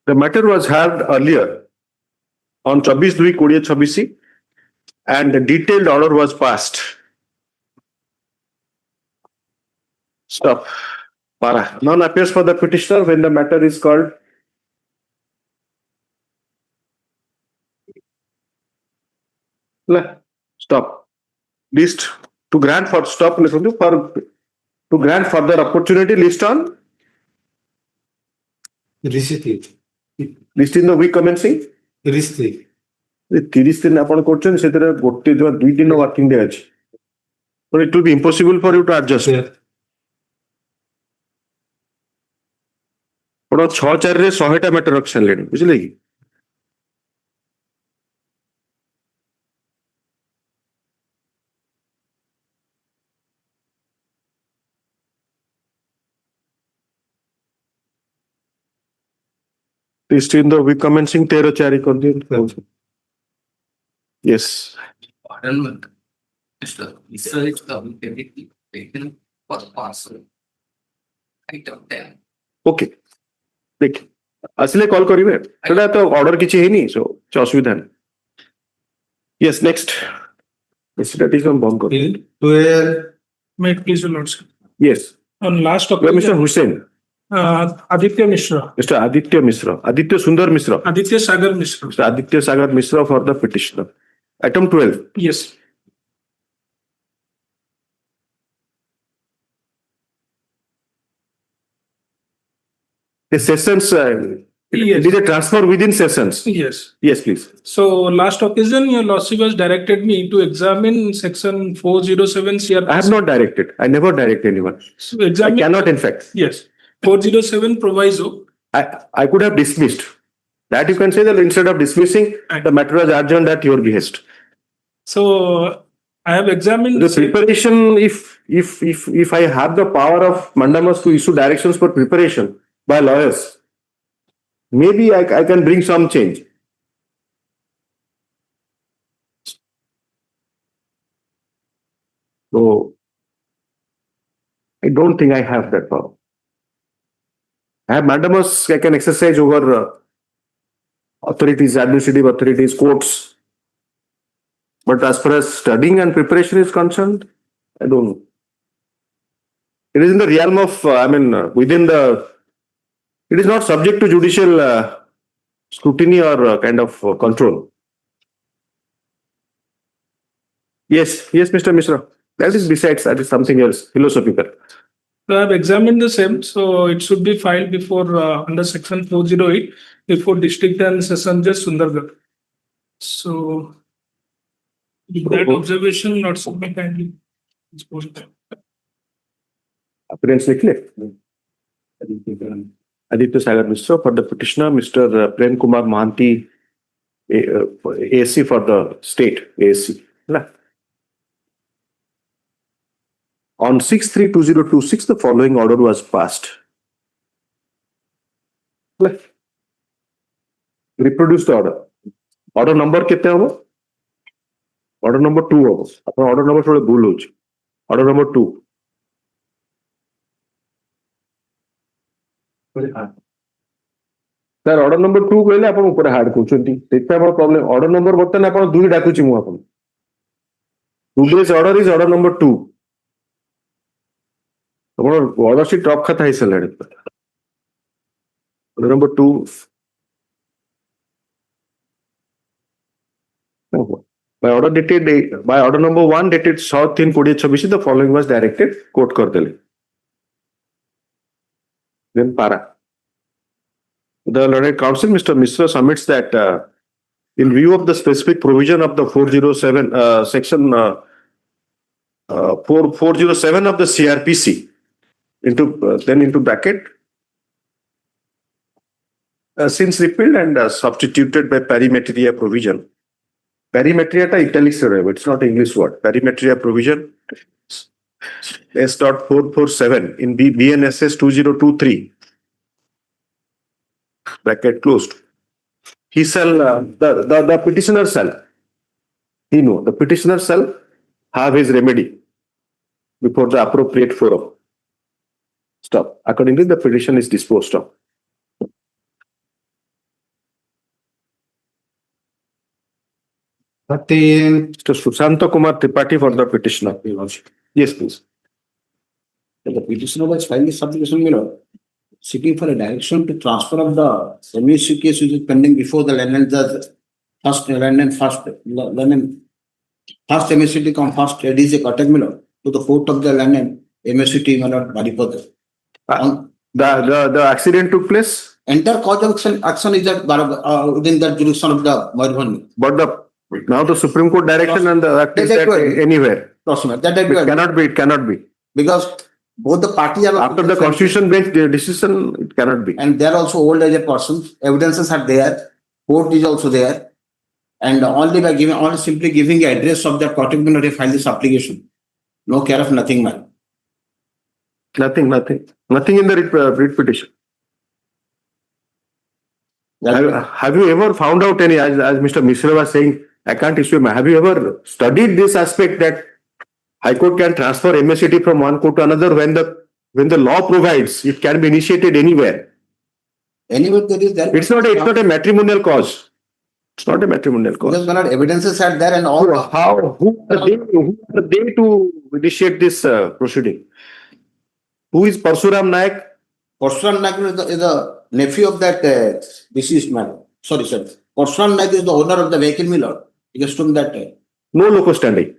the matter was heard earlier on 24/2/2026 and the detailed order was passed. Stop. Para. None appears for the petitioner when the matter is called. Stop. List to grant for stop for to grant further opportunity list on receipt, list in the week commencing. receipt. 30 दिन आपण करछन सेतरे गोटे जो 2 दिन working day अछि but it will be impossible for you to adjust आपण 6/4 रे 100टा matter रख छलेनी बुझले कि list in the week commencing 13/4 कर दियो yes Pardon me. Mr. Mishra is communicating taken for parcel. Item 10. Okay देख असले कॉल करिवे सेटा तो ऑर्डर किछि हेनी सो असुविधा नहीं यस नेक्स्ट स्टैटिस हम बंद कर 12, May it please your lordship. Yes On last mister occasion, Hussain Aditya Mishra, mister Aditya Mishra Aditya Sundar Mishra Aditya Sagar Mishra. Mister Aditya Sagar Mishra for the petitioner item 12 Yes. the sessions Yes. did a transfer within sessions Yes. yes please So last occasion, your lordship has directed me to examine section 407 CRPC. I have not directed I never direct anyone So I examine. cannot in fact Yes. 407 proviso. I could have dismissed that you can say that instead of dismissing the matter was adjourned at your behest So I have examined The preparation, if I have the power of mandamus to issue directions for preparation by lawyers, maybe I can bring some change. So I don't think I have that power. I have mandamus I can exercise over authorities, administrative authorities, courts. But as far as studying and preparation is concerned, I don't know. It is in the realm of, within the, it is not subject to judicial scrutiny or kind of control. Yes, Mr. Mishra. That is besides, that is something else, philosophical. So I have examined the same, so it should be filed before under section 408 before District and Session Judge Sundargarh. So with that observation, not submit kindly. Appearance likely. Aditya Sagar Mishra for the petitioner, Mr. Prem Kumar Mahanti, ASC for the state, ASC. On 6/3/2026, the following order was passed. Reproduce the order. Order number कितने होगा? Order number 2 होगा. अपना order number थोड़े भूल हो जाए. Order number 2. Sir, order number 2 କହିଲେ ଆପଣ ଉପରେ ହାର୍ଡ କରୁଛନ୍ତି. ସେଥିପାଇଁ ଆମର ପ୍ରୋବ୍ଲେମ. Order number ବର୍ତ୍ତମାନ ଆପଣ 2 ଡାକୁଛି ମୁଁ ଆପଣ. Today's order is order number 2. ଆପଣ order sheet drop ଖାତା ହେଇସାରିଲାଣି. Order number 2. By order number 1 dated 7/3/2026, the following was directed. Quote करदेले. Then para. The learned counsel, Mr. Mishra, submits that in view of the specific provision of the 407 section 407 of the CRPC into bracket since repealed and substituted by perimetria provision. Perimetria ta italics hai, it's not English word. Perimetria provision S.447 in BNSS 2023. Bracket closed. He shall, the petitioner shall, the petitioner shall have his remedy before the appropriate forum. Stop. Accordingly, the petition is disposed of. Mr. Sushanta Kumar Tripathi for the petitioner. Yes, please. The petitioner was filing this application, seeking for a direction to transfer of the MSC case which is pending before the London judge, first MSCT come first, it is a Katak to the court of the London MSCT Baripada. The accident took place? Entire cause of action is that within that jurisdiction of the Maribani. But now the Supreme Court direction and the act is that anywhere. It cannot be. Because both the parties are after the constitution bench decision, it cannot be. And they are also old age persons. Evidences are there. Court is also there. And only by simply giving the address of that particular they file this application. No care of nothing, man. Nothing in the writ petition. Have you ever found out any, as Mr. Mishra was saying, I can't issue, have you ever studied this aspect that High Court can transfer MSCT from one court to another when the law provides it can be initiated anywhere? Anywhere there is there. It's not a matrimonial cause. It's not a matrimonial cause. Because when evidences are there and all. Who are they to initiate this proceeding? Who is Parsuram Naik? Parsuram Naik is the nephew of that deceased man. Sorry, sir. Parsuram Naik is the owner of the vehicle, my lord. He just took that. No loco standing.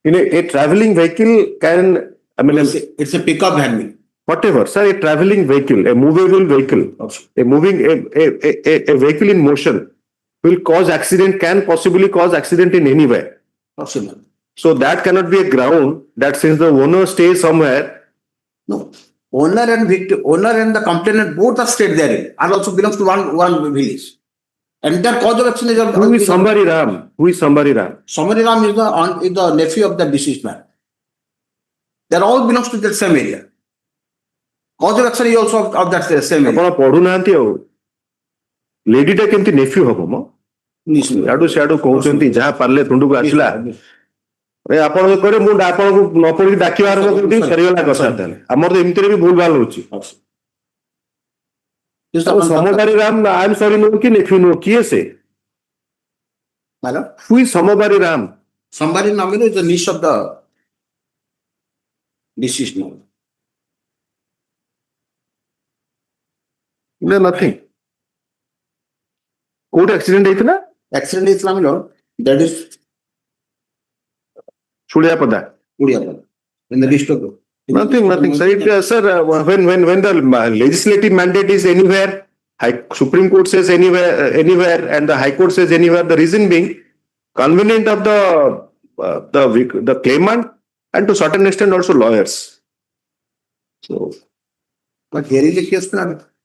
In a traveling vehicle can, it's a pickup van. Whatever, sir, a traveling vehicle, a movable vehicle, a vehicle in motion will cause accident, can possibly cause accident in anywhere. Possible. So that cannot be a ground that since the owner stays somewhere. No. Owner and the complainant both are stayed there and also belongs to one village. And their cause of action is Who is Sambari Ram? Who is Sambari Ram? Somebody Ram is the nephew of the deceased man. They all belongs to the same area. Cause of action is also of that same area. ଆପଣ ପଢୁନାହାନ୍ତି ଆଉ ଲେଡିଟା କେମିତି ନେଫ୍ୟୁ ହବ ମ ଇଆଡୁ ସିଆଡୁ କହୁଛନ୍ତି ଯାହା ପାରିଲେ ତୁଣ୍ଡକୁ ଆସିଲା ଆପଣଙ୍କ କରେ ମୁଁ ଆପଣଙ୍କୁ ନ ପଢିକି ଡାକିବା ଆରମ୍ଭ କରିଦେବି ସରିଗଲା କଥା ତାହେଲେ ଆମର ତ ଏମିତିରେ ବି ଭୁଲ ଭାଲ ହଉଛି Sombari Ram I am sorry ନୁହଁ କି ନେଫ୍ୟୁ ନୁହଁ କିଏ ସେ who is Sombari Ram Somebody Ram is the niece of the deceased man. Nothing କୋଉଠି ଆକ୍ସିଡେଣ୍ଟ ହେଇଥିଲା Accident is my lord. That is Suliapada Udiapal. In the list of nothing sir when the legislative mandate is anywhere Supreme Court says anywhere and the High Court says anywhere, the reason being convenient of the claimant and to certain extent also lawyers. So But here is a case,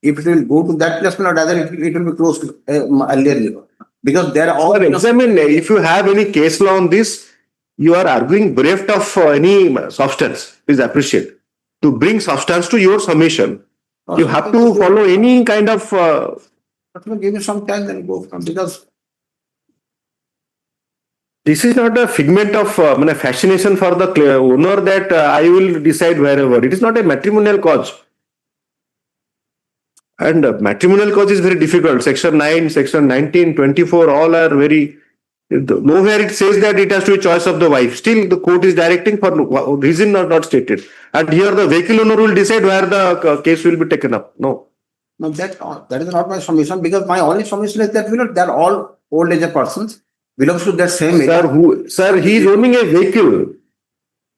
if it will go to that place, rather it will be closed earlier. Because there are all. Sir, examine if you have any case law on this, you are arguing bereft of any substance. Please appreciate. To bring substance to your submission, you have to follow any kind of. Give me some time, then go from because. This is not a figment of fascination for the owner that I will decide wherever. It is not a matrimonial cause. And matrimonial cause is very difficult. Section 9, Section 19, 24, all are very. Nowhere it says that it has to be choice of the wife. Still, the court is directing for reason not stated. And here the vehicle owner will decide where the case will be taken up. No. No, that is not my submission because my only submission is that they are all old age persons belongs to that same area. Sir, he is owning a vehicle.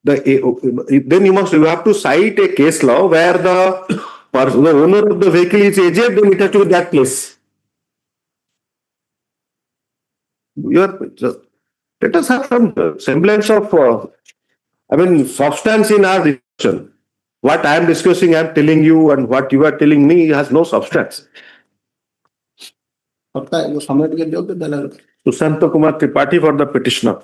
Then you have to cite a case law where the owner of the vehicle is aged, then it has to be that place. Let us have some semblance of, substance in our discussion. What I am discussing, I am telling you, and what you are telling me has no substance. Sushant Kumar Tripathi for the petitioner.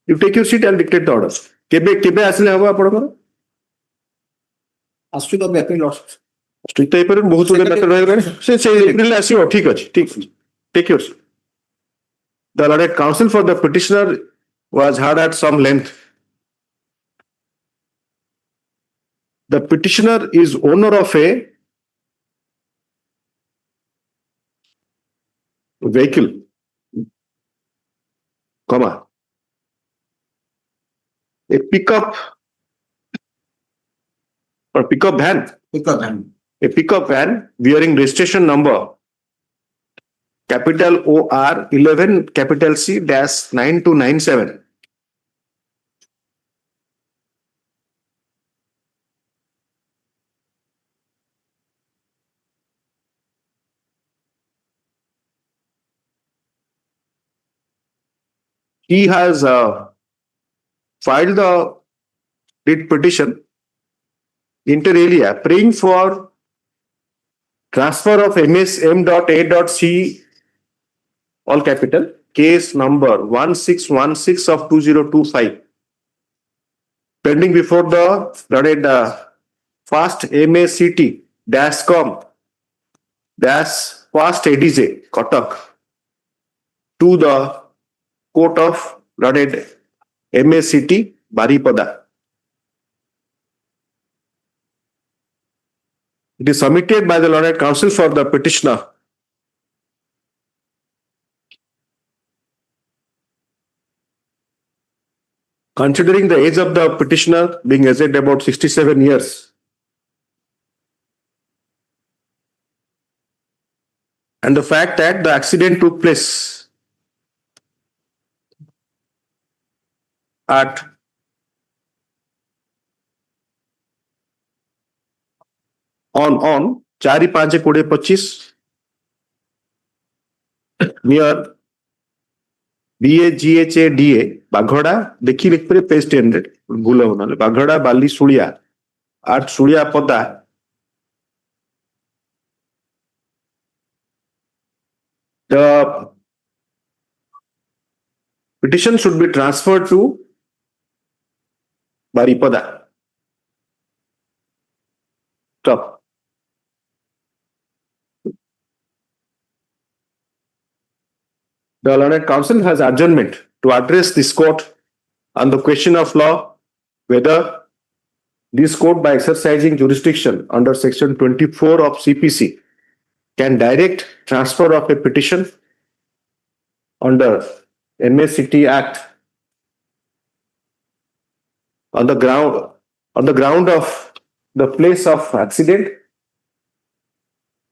You take your seat and dictate the orders. केबे आसले हबो आपनकर Asked to the appeal lost. Strict type बहुत गुडे matter रह गले से April आसीओ ठीक अछि ठीक take your the lord counsel for the petitioner was heard at some length. The petitioner is owner of a vehicle, a pickup or pickup van. A pickup van bearing registration number capital OR 11 capital C dash 9297. He has filed the writ petition inter alia praying for transfer of MS.M.A.C all capital case number 1616 of 2025 pending before the fast MACT -com fast ADJ Kotak to the court of MACT Baripada. It is submitted by the Lord Counsel for the petitioner. Considering the age of the petitioner being aged about 67 years, and the fact that the accident took place at on 4/5/2025 near BAGHADA Baghada ଦେଖି ଲେଖିପାରେ ପେଜ 10 ରେ ଭୁଲ ହବ ନହେଲେ ବାଘଡା ବାଲି ଶୁଳିଆ ଆଠ ଶୁଳିଆ ପଦା the petition should be transferred to Baripada. Stop. The learned counsel has adjournment to address this court on the question of law whether this court, by exercising jurisdiction under section 24 of CPC, can direct transfer of a petition under MACT Act on the ground of the place of accident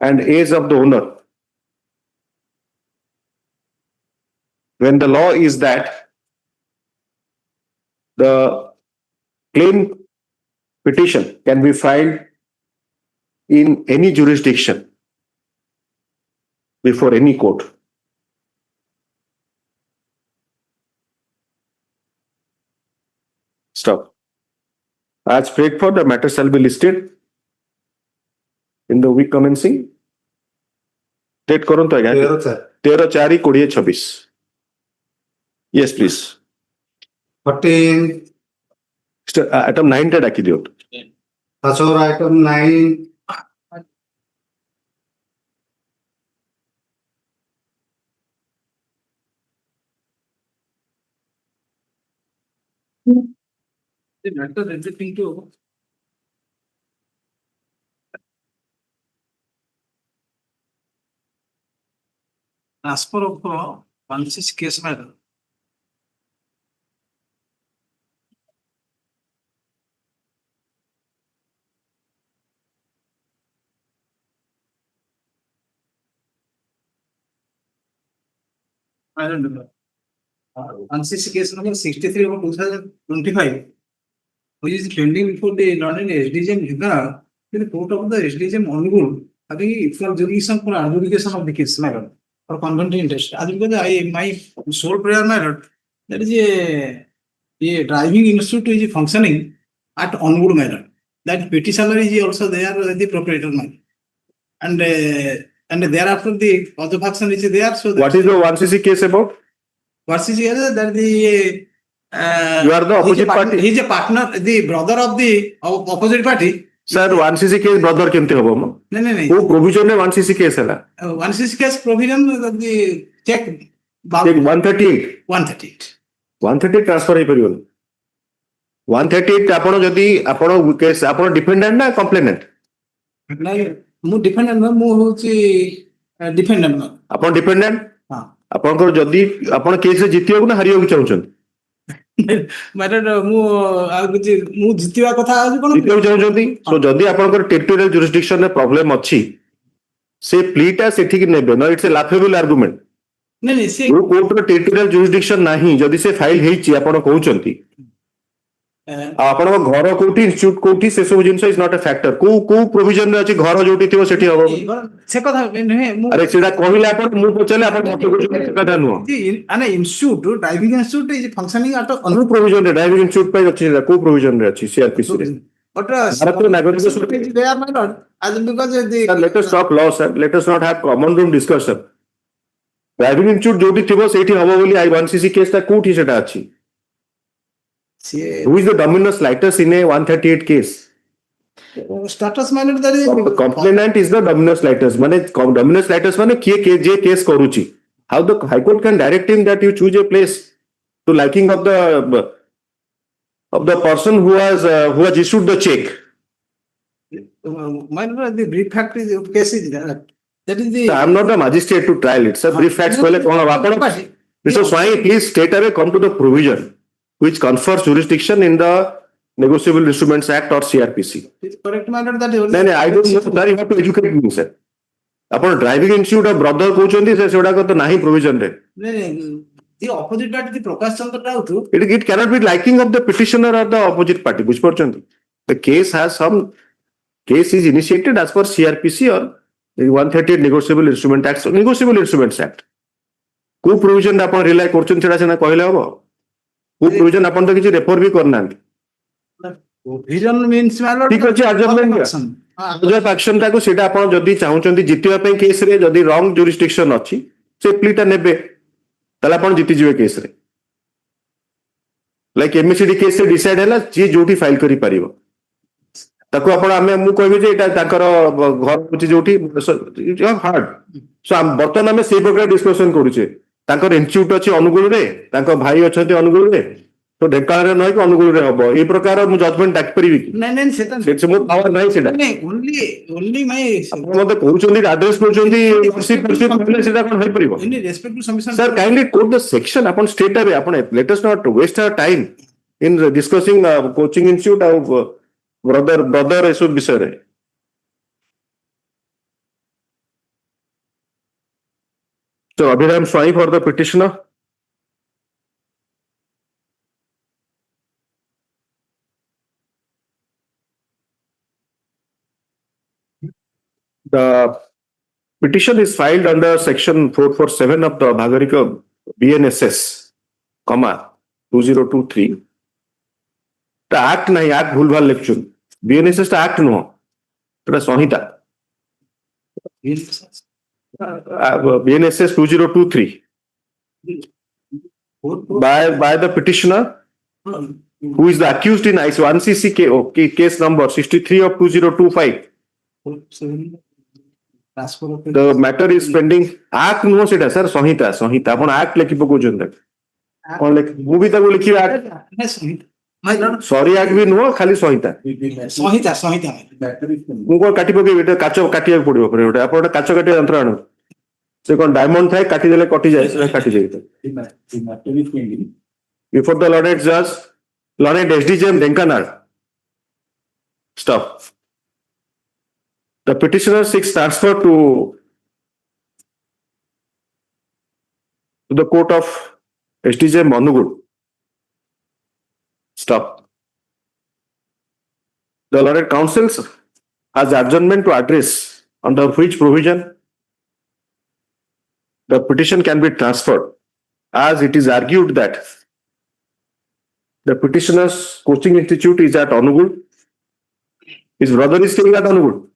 and age of the owner. When the law is that the claim petition can be filed in any jurisdiction before any court. Stop. As prayed for, the matter shall be listed in the week commencing. Date କରନ୍ତୁ ଆଜ୍ଞା 13/4/2026. Yes, please. 14, Item 9 ଟା ଡାକି ଦିଅନ୍ତୁ. Sahoo item 9, The matter relating to transfer of Francis case matter. I don't know. Francis case number 63 of 2025, which is pending before the London SDGM Juna, the court of the SDGM Hon'Ble having equal jurisdiction for adjudication of the case matter or convent interest. As because my sole prayer matter, that is a driving institute is functioning at Hon'Ble matter. That petitioner is also there, the proprietor man. And thereafter the other faction is there. So What is the 1cc case about? what is here that the You are the opposite party. He is a partner, the brother of the opposite party. Sir, 1cc case brother केमती होबो म? No. वो provision में 1cc case है ना? One is case provision the check. Check 138. 138. 138 transfer ହେଇ परिबो. 138 आपण जदी आपण केस आपण डिफेंडेंट ना कंप्लेनेंट? नहीं, मु डिफेंडेंट ना मु होची डिफेंडेंट ना. आपण डिफेंडेंट? हां. आपण को जदी आपण केस जितियो ना हरियो चाहउछन? मैटर मु जितिवा कथा आज कोन जितियो चाहउछंती? सो जदी आपण को टेरिटोरियल जुरिसडिक्शन रे प्रॉब्लम अछि से प्लीटा सेठी कि नेबे ना इट्स ए लाफेबल आर्गुमेंट. नहीं से कोर्ट रो टेरिटोरियल जुरिसडिक्शन नाही जदी से फाइल हेछि आपण कहउछंती. आपण घर कोठी इंस्टीट्यूट कोठी से सब जिंस इज नॉट अ फैक्टर को प्रोविजन रे अछि घर जोटी थिबो सेठी हबो. से कथा नहीं मु अरे सेटा कहिला आपण मु पचले आपण मत को कथा नु an institute driving institute is functioning at Anu provision रे ड्राइविंग इंस्टीट्यूट पे अछि को प्रोविजन रे अछि सीआरपीसी रे. but भारतीय नागरिक is there my lord as because the let us stop law sir, let us not have common room discussion. Driving institute जोटी थिबो सेठी हबो बोली आई 1cc केस ता कोठी सेटा अछि. Who is the dominus litis in a 138 case? status minor that is The complainant is the dominus litis. माने dominus litis माने किए जे केस करूची. How the High Court can direct him that you choose a place to liking of the person who has issued the check. minor the brief fact is case is that is the I am not the magistrate to trial it. Sir, brief facts पहले कौन अपन Mr. Swai, please straight away come to the provision which confers jurisdiction in the Negotiable Instruments Act or CRPC. It's correct matter that नहीं I don't know sir, you have to educate me sir. अपन driving institute of brother कहउचंती से सेडा को तो नाही provision रे. नहीं the opposite party the Prakash Chandra Rao too. It cannot be liking of the petitioner or the opposite party. बुझ परचंती. The case has some case is initiated as per CRPC or the 138 Negotiable Instrument Act or Negotiable Instruments Act. को provision आपण rely करछन सेटा सेना कहले हबो को provision आपण तो किछि रेफर भी करना Provision means my lord. ठीक अछि adjournment अजय एक्शन टाको सेटा आपण जदी चाहुचंती जितिबा पे केस रे जदी रॉन्ग जुरिस्डिक्शन अछि से प्लीटा नेबे तला आपण जिति जिवे केस रे लाइक एमसीडी केस से डिसाइड हैला जे जोठी फाइल करि परिबो ताको आपण आमे मु कहबे जे एटा ताकर घर होची जोठी हार्ड सो हम बर्तन आमे से प्रकार डिस्कशन करूचे ताकर इंस्टीट्यूट अछि अनुगुल रे ताकर भाई अछंती अनुगुल रे तो ढेकाळ रे नय कि अनुगुल रे हबो ए प्रकार मु जजमेंट डाक परिबी कि नहीं सेटा सेट मो पावर नाही सेटा नहीं only my मते कहउचंदी एड्रेस करचंदी वर्षिप कहले सेटा कोन होई परिबो in respect to submission. Sir, kindly quote the section upon state away. Upon let us not waste our time in discussing coaching institute of brother issue bisare. So Abhiram Swami for the petitioner. The petition is filed under section 447 of the Bhagarika BNSS, comma 2023. The act nahi act भूल भाल लिखचुन BNSS ता act no तो संहिता BNSS 2023 by the petitioner who is the accused in ICE 1cc case number 63 of 2025. The matter is pending. Act no सेटा sir संहिता संहिता आपण act लिखि पकोजन तक कोन लिख मु भी ताको लिखि act My lord. Sorry act भी नो खाली संहिता मु को काटी पके बेटा काचो काटिया पड़िबो पर बेटा आपण काचो काटिया यंत्र आनो से कोन डायमंड थाए काटी देले कटि जाय से काटि जाय before the Lord Judge Lord SDJM Denkanal stop. The petitioner seeks transfer to the court of SDJ Manugud. Stop. The Lord counsels has adjournment to address under which provision the petition can be transferred, as it is argued that the petitioner's coaching institute is at Anugul. His brother is staying at Anugul.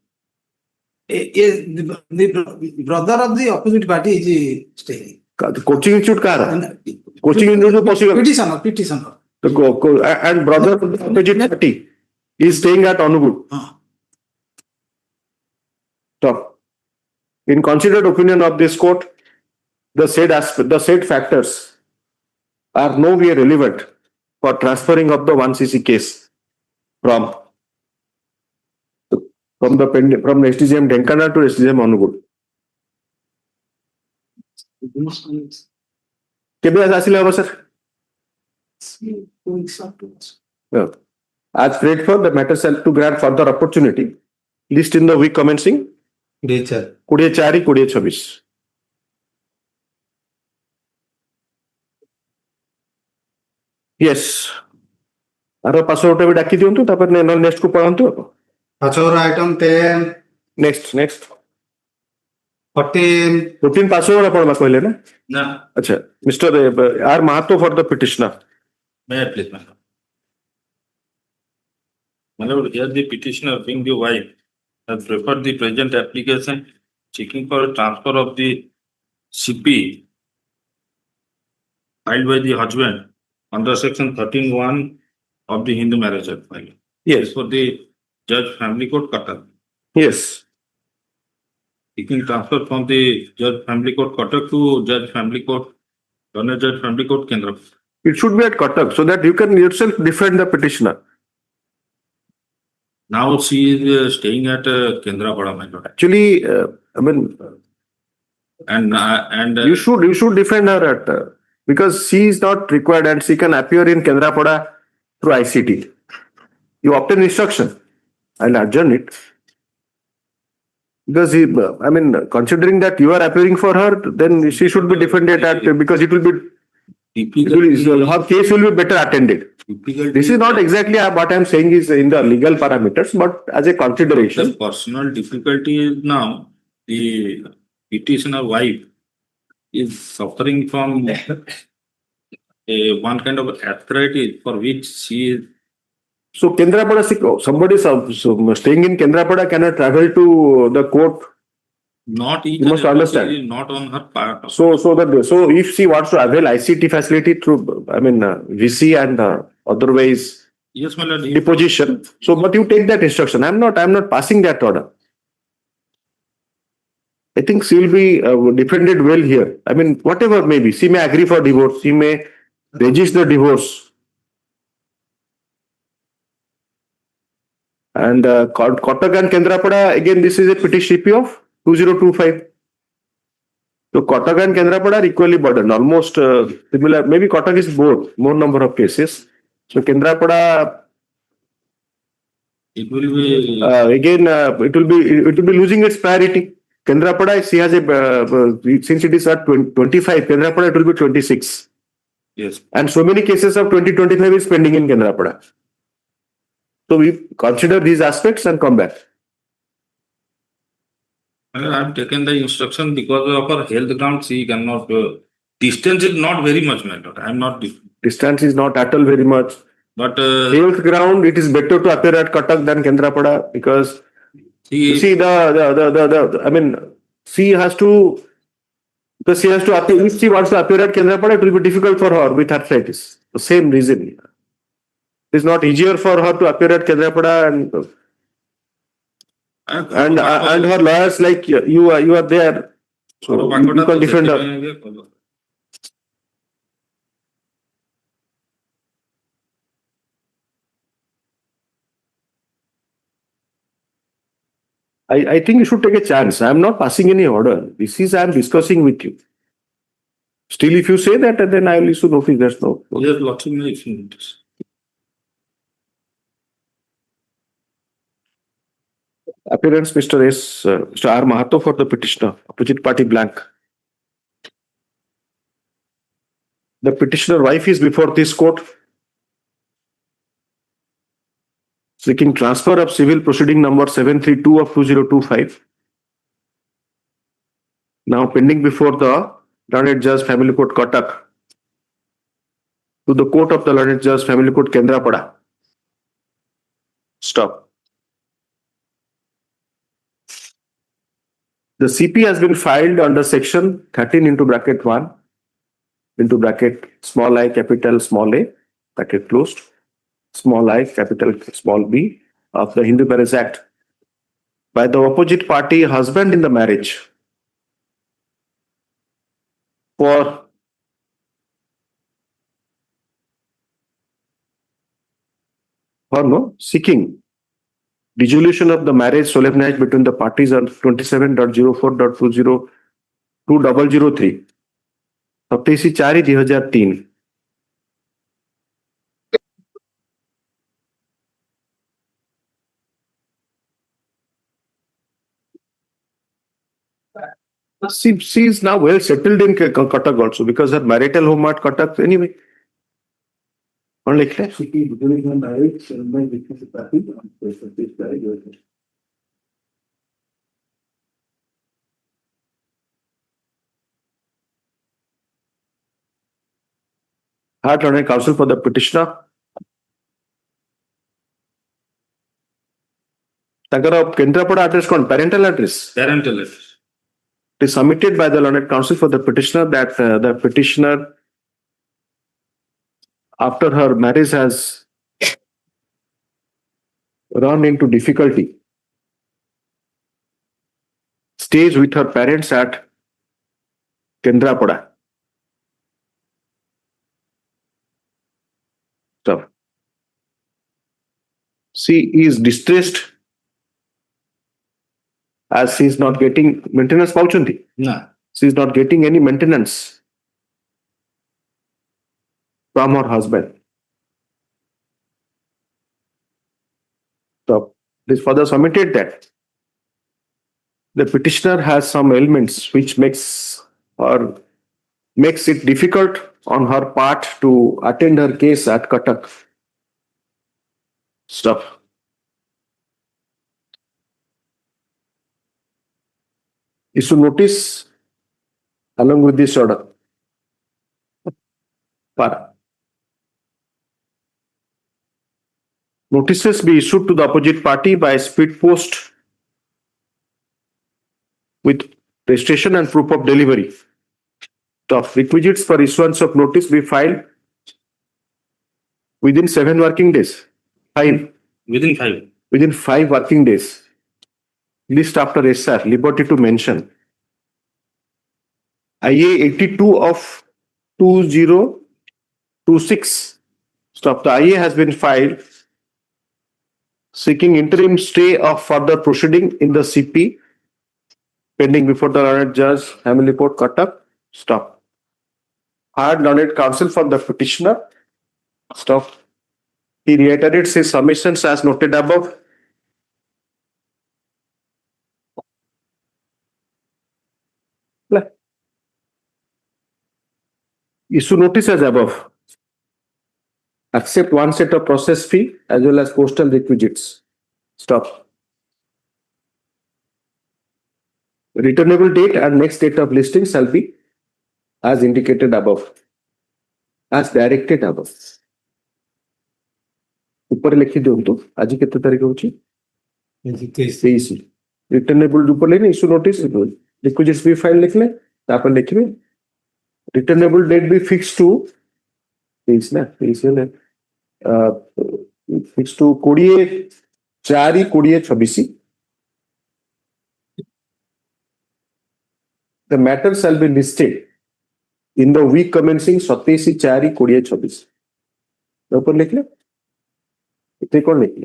The brother of the opposite party is staying. Coaching institute car coaching institute possible Petitioner. and brother of the opposite party is staying at Anugul. Stop. In considered opinion of this court, the said factors are no way relevant for transferring of the 1cc case from SDJM Denkana to SDJM Anugul. केबे आसिले हबो sir as prayed for the matter shall to grant further opportunity list in the week commencing 24/4/26 yes आरो password भी डाकी दियंतु तापर next को पढंतु Pachora item 10, next 14, password आपण कहले ना ना अच्छा mister R Mahato for the petitioner may I please madam. Madam, here the petitioner being the wife has preferred the present application seeking for a transfer of the CP filed by the husband under section 13(1) of the Hindu Marriage Act file. yes For the Judge Family Court Cuttack. yes Seeking transfer from the Judge Family Court Cuttack to Judge Family Court, Honorable Judge Family Court Kendra. it should be at Cuttack so that you can yourself defend the petitioner. Now she is staying at Kendrapada, my lord. Actually I mean And you should defend her at because she is not required and she can appear in Kendrapada through ICT. You obtain instruction and adjourn it because I mean considering that you are appearing for her, then she should be defended at because it will be her case will be better attended. This is not exactly what I am saying is in the legal parameters, but as a consideration. The personal difficulty is now the petitioner wife is suffering from a one kind of arthritis for which she is So Kendrapada, somebody staying in Kendrapada cannot travel to the court. not each You must and understand. every, not on her part. So if she wants to avail ICT facility through, VC and otherwise Yes, my lord. deposition. So, but you take that instruction. I'm not passing that order. I think she will be defended well here. I mean, whatever may be, she may agree for divorce. She may register the divorce. And Kotak and Kendrapada, again, this is a petition CP of 2025. So Kotak and Kendrapada are equally burdened, almost similar. Maybe Kotak is more number of cases. So Kendrapada, It will be again, it will be losing its priority. Kendrapada, she has since it is at 25, Kendrapada it will be 26. yes. And so many cases of 2025 is pending in Kendrapada. So we consider these aspects and come back. I have taken the instruction because of her health grounds. She cannot. Distance is not very much, my lord. I am not. Distance is not at all very much. But Health ground, it is better to appear at Cuttack than Kendrapada because you see she has to, because she has to appear, if she wants to appear at Kendrapada, it will be difficult for her with arthritis. The same reason. It is not easier for her to appear at Kendrapada and her lawyers like you are there. So you can defend her. I think you should take a chance. I am not passing any order. This is I am discussing with you. Still, if you say that, then I will issue notice. That's no. Yes, lots of notice. Appearance, Mr. R. Mahato for the petitioner. Opposite party blank. The petitioner wife is before this court seeking transfer of civil proceeding number 732 of 2025. Now pending before the Learned Judge Family Court Cuttack to the court of the Learned Judge Family Court Kendrapada. Stop. The CP has been filed under section 13 into bracket 1 into bracket small I capital small a bracket closed small I capital small b of the Hindu Marriage Act by the opposite party husband in the marriage for seeking dissolution of the marriage solemnized between the parties on 27.04.202003 27/4/2003. She is now well settled in Cuttack also because her marital home at Cuttack anyway. कौन लिख रहा है? Hard Learned Counsel for the petitioner. ତାଙ୍କର Kendrapara address କଣ? Parental address. Parental address. It is submitted by the Learned Counsel for the petitioner that the petitioner, after her marriage has run into difficulty, stays with her parents at Kendrapada. So, she is distressed as she is not getting maintenance pauchunti. No. She is not getting any maintenance from her husband. So, it is further submitted that the petitioner has some ailments which makes it difficult on her part to attend her case at Cuttack. Stuff. Issue notice along with this order. Para. Notices be issued to the opposite party by speed post with registration and proof of delivery. The requisites for issuance of notice be filed within 7 working days. 5. Within 5. Within 5 working days. List after SR, liberty to mention. IA 82 of 2026. Stop. The IA has been filed seeking interim stay of further proceeding in the CP pending before the learned judge, family court, Cuttack. Stop. Hired learned counsel for the petitioner. Stop. He reiterates his submissions as noted above. Issue notice as above. Accept one set of process fee as well as postal requisites. Stop. Returnable date and next date of listing shall be as indicated above. As directed above. ऊपर लिखी दियंतु आज केते तारिख होची 23 returnable ऊपर लेने issue notice requisites भी file लिखले तापर लिखबे रिटर्नेबल डेट भी फिक्स टू 23 ना 23 ने fix to 24/4/26 the matter shall be listed in the week commencing 27/4/26 ऊपर लिख ले Take on it.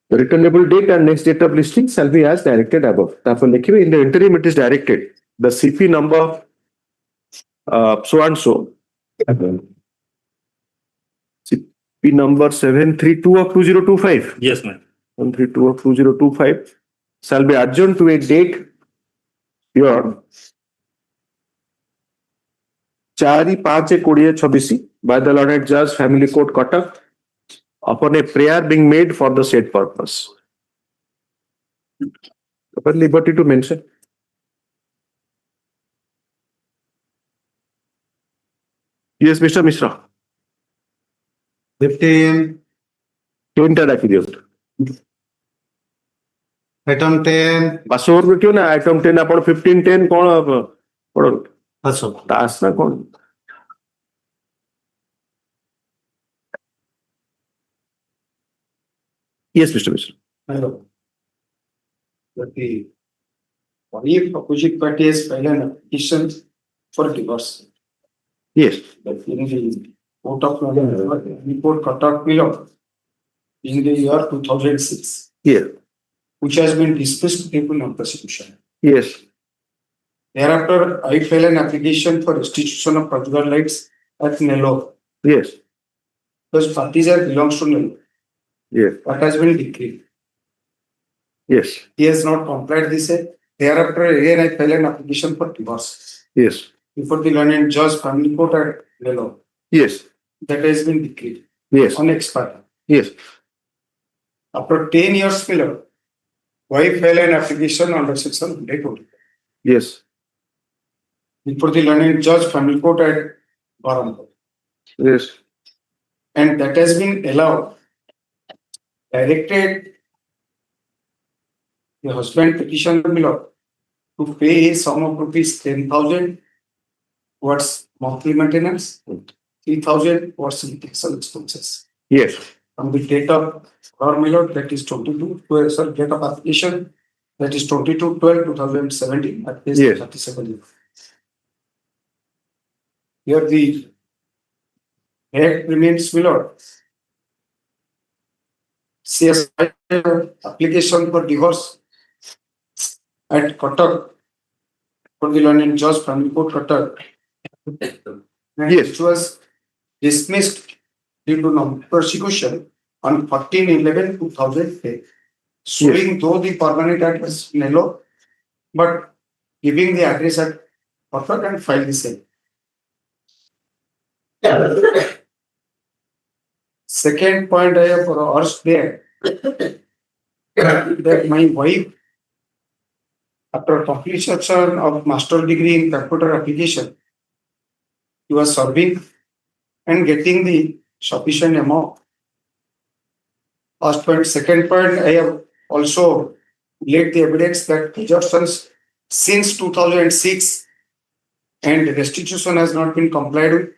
The returnable date and next date of listing shall be as directed above. Therefore, in the interim, it is directed. The CP number so and so. CP number 732 of 2025. Yes, ma'am. 132 of 2025 shall be adjourned to a date your 4/5/26 by the learned judge, family court, Cuttack, upon a prayer being made for the said purpose. Upon liberty to mention. Yes, Mr. Mishra. 15, Don't डाकी दियो. item 10, बासोर में क्यों ना item 10 अपन 15-10 कौन पढ़ो also. दास ना कौन Yes, Mr. Mishra. Hello. But the if opposite party has filed an application for divorce, Yes. but in the court of report Cuttack below in the year 2006, Yes. which has been dismissed people on prosecution. Yes. Thereafter, I filed an application for restitution of particular rights at Nellore. Yes. Those parties are belongs to Nellore. Yes. What has been decreed? Yes. He has not complied this. Thereafter, again I filed an application for divorce Yes. before the learned judge, family court at Nellore. Yes. That has been decreed Yes. on expiry. Yes. After 10 years failure, wife filed an application under section 120 Yes. before the learned judge, family court at CORAM. Yes. And that has been allowed, directed the husband petitioner below to pay a sum of rupees 10,000 towards monthly maintenance, 3,000 towards litigation expenses. Yes. From the date of our Milord, that is 22, date of application, that is 22/12/2017, at least Yes. 37. Here the head remains Milord. She has filed an application for divorce at Cuttack for the learned judge, family court, Cuttack. And Yes. which was dismissed due to non-prosecution on 14/11/2008, showing though the permanent address Nellore, but giving the address at Cuttack and file the same. Second point I have for urged there that my wife after completion of master degree in computer application, you are serving and getting the sufficient amount. First point. Second point, I have also laid the evidence that exhaustions since 2006 and restitution has not been complied with.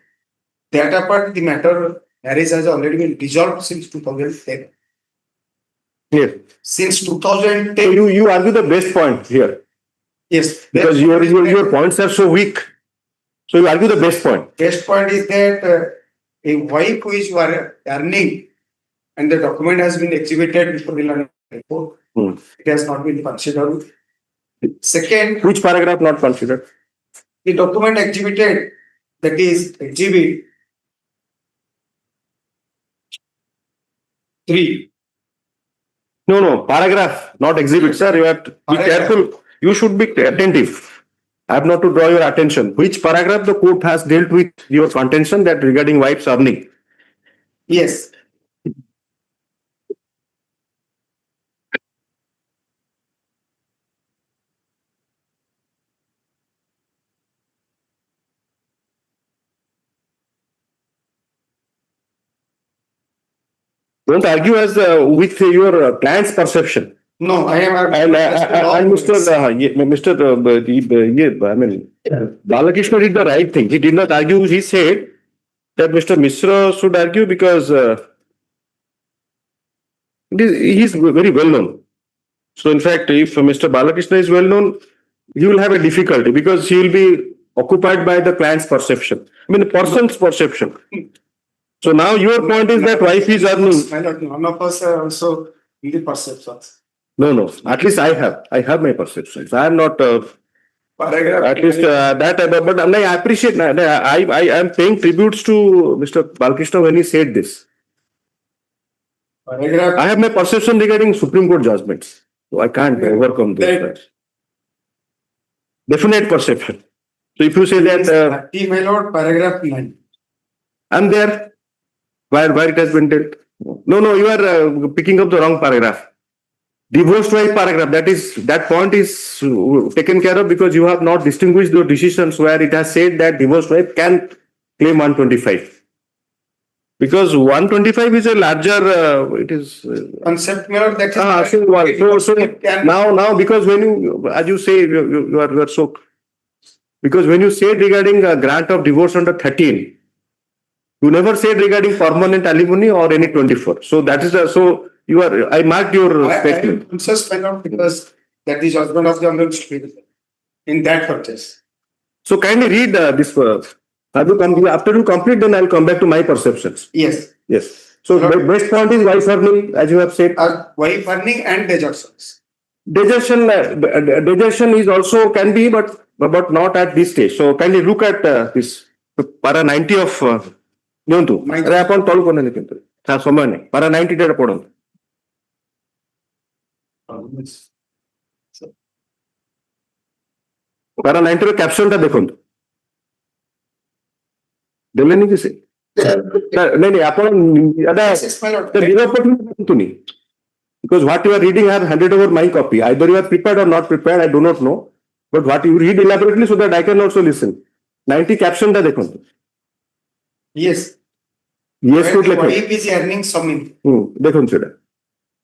That apart, the matter marriage has already been dissolved since 2010. Yes. Since So 2010, you argue the best point here yes, because your points are so weak. So you argue the best point. best point is that a wife who is earning and the document has been exhibited before the London High Court, it has not been considered. Second, Which paragraph not considered? the document exhibited, that is exhibit 3. No, paragraph, not exhibit, sir. You have to be Paragraph. careful. You should be attentive. I have not to draw your attention. Which paragraph the court has dealt with your contention that regarding wife's earning? Yes. Don't argue as with your client's perception. No, I am. And Mr. I mean, Balakrishna did the right thing. He did not argue. He said that Mr. Mishra should argue because he is very well known. So, in fact, if Mr. Balakrishna is well known, he will have a difficulty because he will be occupied by the client's perception. I mean, the person's perception. So now your point is that wife is earning. My lord, none of us are also in the perceptions. No. At least I have my perceptions. I am not. Paragraph. At least that. But I appreciate. I am paying tributes to Mr. Balkrishna when he said this. Paragraph. I have my perception regarding Supreme Court judgments, so I can't overcome this. That- Definite perception. So if you say that my lord, paragraph 9. I'm there, where it has been dealt. No, you are picking up the wrong paragraph. Divorced wife paragraph. That point is taken care of because you have not distinguished your decisions where it has said that divorced wife can claim 125. Because 125 is a larger. It is. Concept, my lord, that is. So now because when you, as you say, you are so. Because when you said regarding a grant of divorce under 13, you never said regarding permanent alimony or any 24. So that is so you are. I marked your I statement. am conscious, my lord, because that is judgment of the honorable Supreme Court in that purchase. So kindly read this. After you complete, then I will come back to my perceptions. Yes. Yes. So the best point is wife earning, as you have said. Wife earning and desertions. Desertion is also can be, but not at this stage. So kindly look at this para 90 of ନିଅନ୍ତୁ ଆରେ ଆପଣ ତଳକୁ ଅନେଇଲେ କିନ୍ତୁ ସମୟ ନାହିଁ para 90 ଟା ପଢନ୍ତୁ para 90 ର କ୍ୟାପସନ ଟା ଦେଖନ୍ତୁ ଦେଲେନି କି ସେ ନାଇଁ ଆପଣ ଦେଖନ୍ତୁନି because what you are reading I have handed over my copy. Either you are prepared or not prepared, I do not know. But what you read elaborately so that I can also listen. 90 caption টা দেখুন Yes. Yes, good লেখা wife is earning something. দেখুন সেটা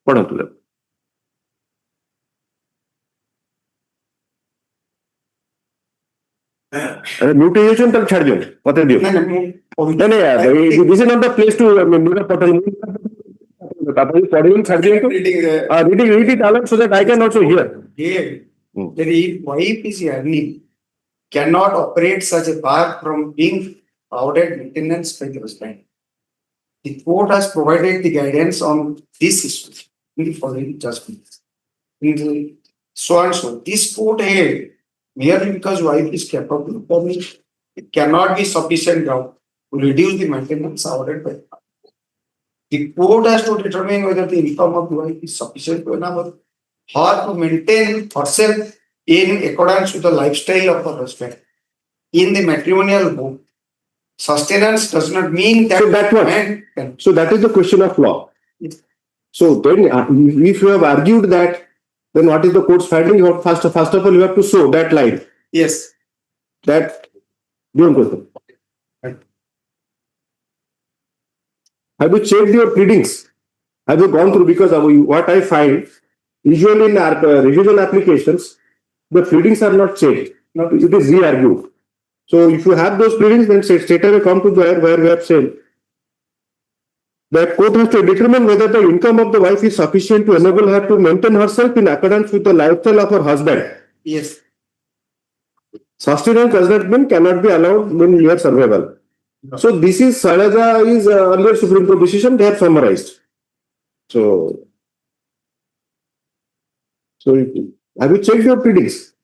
পড়ନ୍ତୁ mute ହେଇଯାଇଛନ୍ତି ତାହେଲେ ଛାଡି ଦିଅନ୍ତୁ ମତେ ଦିଅ No, ନାଇଁ this is not the place to ଆପଣ ପଢିବେନି ଛାଡି ଦିଅନ୍ତୁ read it aloud so that I can also hear. Here, the wife is earning cannot operate such a bar from being awarded maintenance by the husband. The court has provided the guidance on this issue in the following judgments. So and so. This court held merely because wife is capable of earning, it cannot be sufficient ground to reduce the maintenance awarded by the husband. The court has to determine whether the income of the wife is sufficient to enable her to maintain herself in accordance with the lifestyle of her husband. In the matrimonial home, sustenance does not mean that So that what? man can. So that is the question of law. So then if you have argued that then what is the court's finding? You have first of all, you have to show that line. Yes. That, don't go. Have you checked your pleadings? Have you gone through? Because what I find, usually in our revision applications, the pleadings are not checked. It is re-argued. So if you have those pleadings, then straight away come to where we have said that court has to determine whether the income of the wife is sufficient to enable her to maintain herself in accordance with the lifestyle of her husband. Yes. Sustenance husband cannot be allowed when you are survival. No. So this is Salaja is earlier Supreme Court decision. They have summarized. So have you checked your pleadings?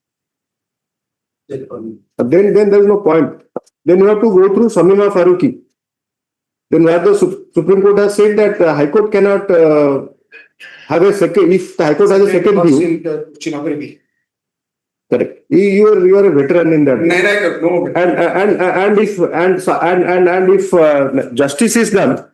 Then there is no point. Then you have to go through Samima Faruqi. Then where the Supreme Court has said that High Court cannot have a second, if the High Court has a second view. Correct. You are a veteran in that. No. And if justice is done,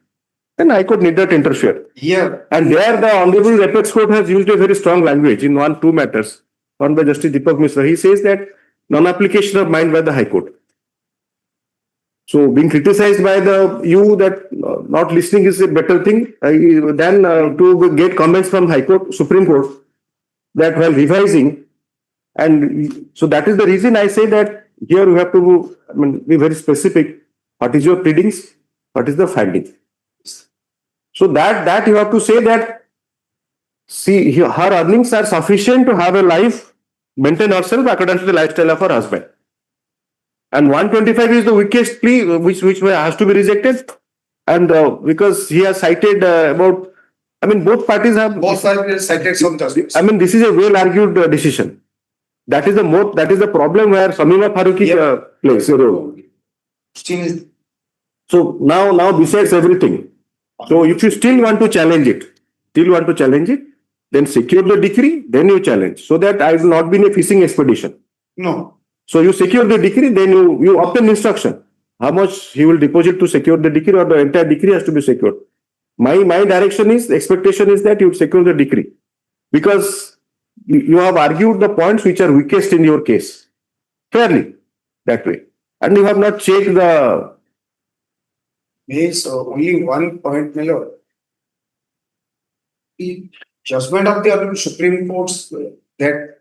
then High Court need not interfere. Yeah. And there the Honorable Apex Court has used a very strong language in two matters. One by Justice Deepak Misra. He says that non-application of mind by the High Court. So being criticized by you that not listening is a better thing than to get comments from High Court, Supreme Court, that while revising. And so that is the reason I say that here we have to be very specific. What is your pleadings? What is the finding? So that you have to say that, see, her earnings are sufficient to have a life, maintain herself according to the lifestyle of her husband. And 125 is the weakest plea which has to be rejected. And because he has cited about, both parties have cited some justice. This is a well argued decision. That is the problem where Samima Faruqi plays a role. So now besides everything, so if you still want to challenge it, then secure the decree, then you challenge. So that I will not be in a fishing expedition. No. So you secure the decree, then you obtain instruction. How much he will deposit to secure the decree, or the entire decree has to be secured. My expectation is that you secure the decree. Because you have argued the points which are weakest in your case. Fairly, that way. And you have not checked the... Means only one point, my lord. The judgment of the Honorable Supreme Court that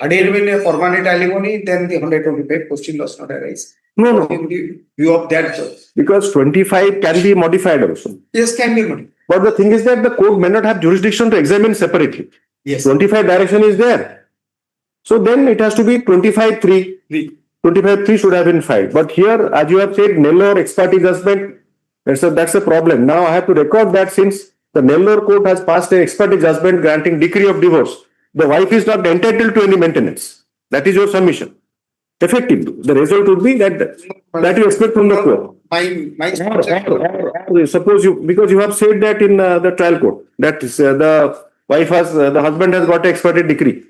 had it been a permanent alimony, then the 125 question does not arise. No. In the view of that judge. Because 25 can be modified also. Yes, can be modified. But the thing is that the court may not have jurisdiction to examine separately. Yes. 25 direction is there. So then it has to be 25-3. 25-3 should have been filed. But here, as you have said, Nellore Expeditious judgment, that's a problem. Now I have to record that since the Nellore court has passed an Expeditious judgment granting decree of divorce, the wife is not entitled to any maintenance. That is your submission. Effectively, the result would be that you expect from the court. Suppose because you have said that in the trial court, that is, the husband has got an expedited decree.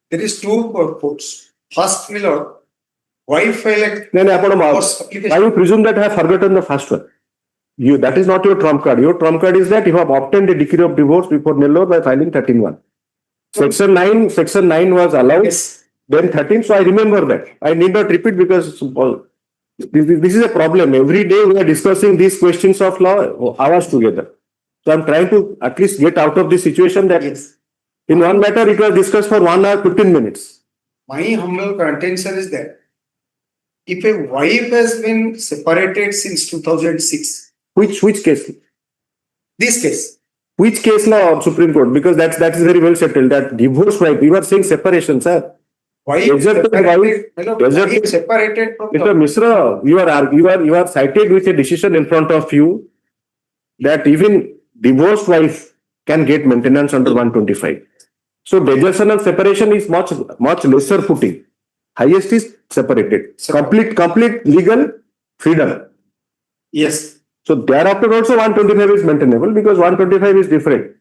There is two courts. First, my lord, wife filed I will presume that I have forgotten the first one. That is not your trump card. Your trump card is that you have obtained a decree of divorce before Nellore by filing 13(1). Section 9 was allowed. Yes. Then 13. So I remember that. I need not repeat because this is a problem. Every day we are discussing these questions of law hours together. So I'm trying to at least get out of this situation that in one matter it was discussed for 1 hour 15 minutes. My humble contention is that if a wife has been separated since 2006, which case? This case. Which case law of Supreme Court? Because that is very well settled. That divorce wife, you are saying separation, sir. Wife separated from Mr. Misra, you are cited with a decision in front of you that even divorced wife can get maintenance under 125. So desertion and separation is much lesser footing. Highest is separated. Complete legal freedom. Yes. So thereafter also 125 is maintainable because 125 is different.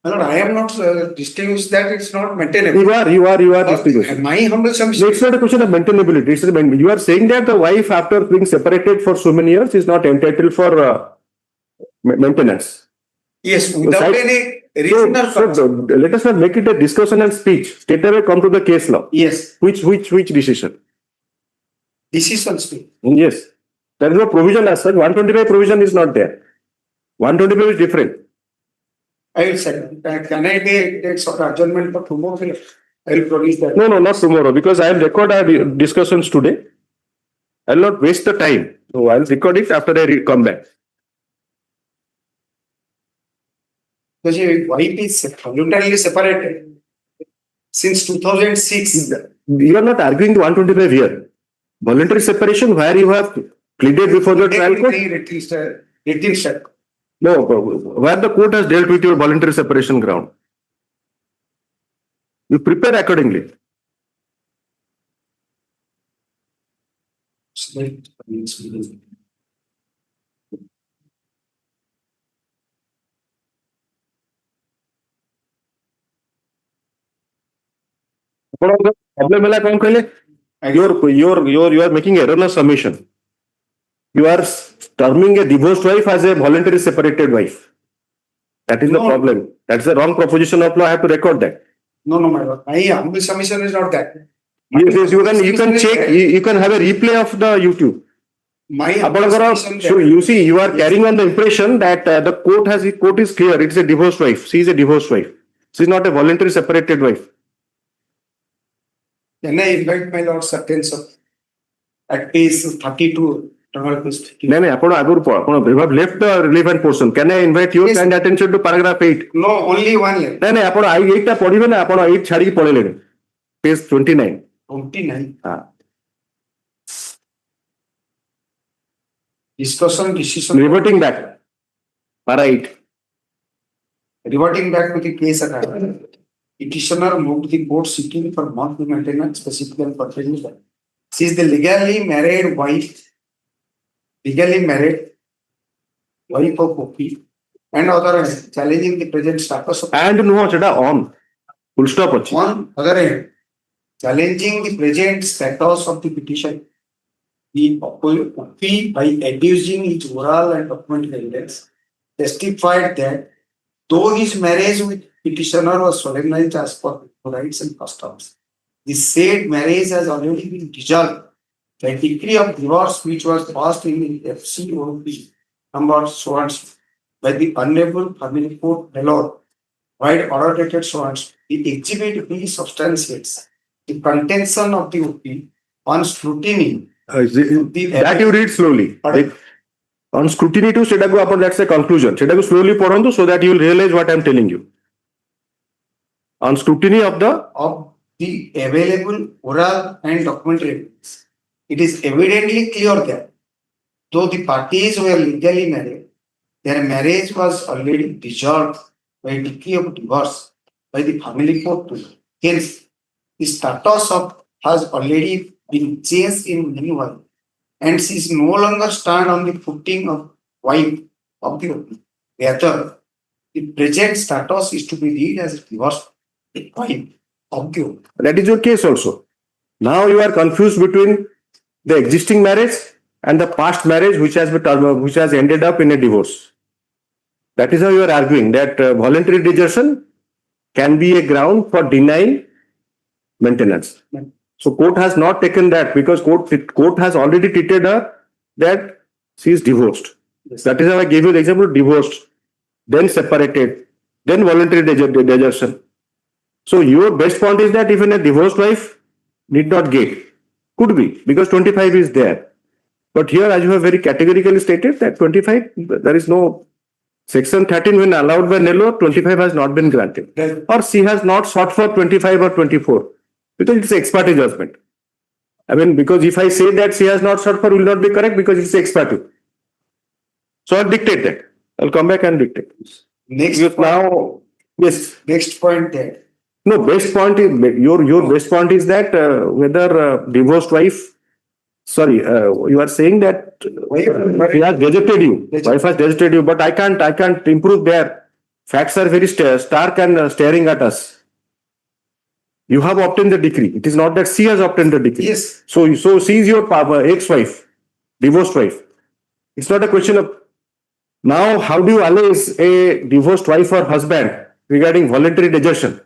No, I am not distinguished that it's not maintainable. You are distinguished. My humble submission. It's not a question of maintainability. You are saying that the wife, after being separated for so many years, is not entitled for maintenance. Yes, without Side- any reasonable So, cause. let us not make it a discussion and speech. Straight away come to the case law. Yes, Which decision? decisions. Yes. There is no provision as such. 125 provision is not there. 125 is different. I will say, can I take sort of adjournment for tomorrow? I will produce that. No, not tomorrow, because I will record our discussions today. I will not waste the time. So I will record it after I come back. Because your wife is voluntarily separated since 2006. You are not arguing the 125 here. Voluntary separation where you have pleaded before the trial court. Retention. No, where the court has dealt with your voluntary separation ground. You prepare accordingly. ଆପଣଙ୍କର problem ହେଲା କଣ କହିଲେ? You are making erroneous submission. You are terming a divorced wife as a voluntary separated wife. That is the No. problem. That's the wrong proposition of law. I have to record that. No, my lord. My humble submission is not that. Yes, you can check. You can have a replay of the YouTube. My humble ଆପଣଙ୍କର submission so that- you see, you are carrying on the impression that the court is clear. It's a divorced wife. She is a divorced wife. She is not a voluntary separated wife. Can I invite my lord sentence of at page 32? ନାଇଁ ନାଇଁ ଆପଣ ଆଗରୁ ଆପଣ you have left the relevant portion. Can I invite your Yes. kind attention to paragraph 8? No, only one year. ନାଇଁ ନାଇଁ ଆପଣ 8 ଟା ପଢିବେ ନା ଆପଣ 8 ଛାଡିକି ପଳେଇଲେଣି. Page 29. 29. ହଁ. Discussion, decision. Reverting back. Para 8. Reverting back to the case at hand. Petitioner moved to the court seeking for monthly maintenance specifically for pregnancy. She is the legally married wife of OP and other hand, challenging the present status of And ନୁହଁ ସେଟା on. Full stop ଅଛି. on other hand, challenging the present status of the petition. The OP by abusing his oral and documented evidence testified that though his marriage with petitioner was solemnized as per rights and customs, the said marriage has already been dissolved. The decree of divorce which was passed in the FCOP number so and so by the Honorable Family Court Nellore, while order dated so and so, the exhibit B substantiates the contention of the OP on scrutiny. That you read slowly. Pardon? On scrutiny to ସେଟାକୁ ଆପଣ that's a conclusion. ସେଟାକୁ slowly ପଢନ୍ତୁ so that you will realize what I am telling you. On scrutiny of the The available oral and documentary evidence, it is evidently clear that though the parties were legally married, their marriage was already dissolved by decree of divorce by the family court. Hence, the status of has already been changed in many ways, and she is no longer stand on the footing of wife of the OP. Rather, the present status is to be read as divorced wife of the OP. that is your case also. Now you are confused between the existing marriage and the past marriage which has ended up in a divorce. That is how you are arguing that voluntary desertion can be a ground for denying maintenance. So court has not taken that because court has already treated her that she is divorced. That is how I gave you the example: divorced, then separated, then voluntary desertion. So your best point is that even a divorced wife need not get. Could be because 25 is there. But here, as you have very categorically stated, that 25, there is no section 13 when allowed by Nellore, 25 has not been granted. Right. Or she has not sought for 25 or 24 because it's ex parte judgment. I mean, because if I say that she has not sought for, will not be correct because it's ex parte. So I'll dictate that. I'll come back and dictate. Next Because point, now, yes. next point there. No, best point is your best point is that whether divorced wife, sorry, you are saying that he has gazetted you, wife has gazetted you, but I can't improve there. Facts are very stark and staring at us. You have obtained the decree. It is not that she has obtained the decree. Yes. So she is your ex-wife, divorced wife. It's not a question of Now, how do you allege a divorced wife or husband regarding voluntary desertion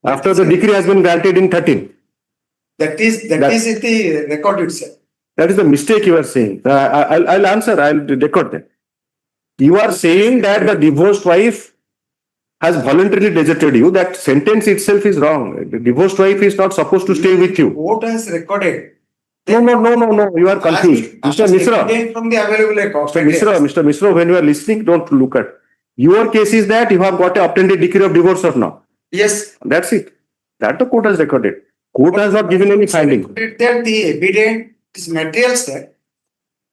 after the decree has been granted in 13? That is in the record itself. That is the mistake you are saying. I'll answer. I'll record that. You are saying that the divorced wife has voluntarily deserted you. That sentence itself is wrong. The divorced wife is not supposed to stay with you. Court has recorded. No. You are confused. Mr. Misra. Evident from the available records. Mr. Misra, when you are listening, don't look at. Your case is that you have got a obtained a decree of divorce or not. Yes. That's it. That the court has recorded. Court has not given any finding. That the evident is materials that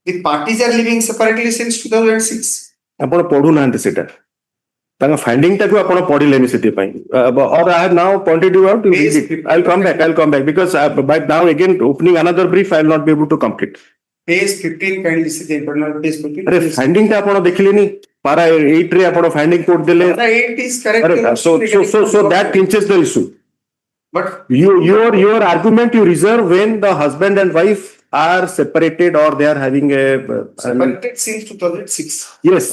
the parties are living separately since 2006. ଆପଣ ପଢୁନାହାନ୍ତି ସେଟା ତାଙ୍କ finding ଟାକୁ ଆପଣ ପଢିଲେନି ସେଥିପାଇଁ or I have now pointed you out. I'll come back because by now again opening another brief I will not be able to complete. Page 15 kindly see the internal page 15. अरे finding ଟା ଆପଣ ଦେଖିଲେନି ପାରା 8 ରେ ଆପଣ ଫାइंडिंग କୋड ଦେଲେ. Para 8 is correct. So that clinches the issue. But your argument you reserve when the husband and wife are separated or they are having a separated since 2006. Yes.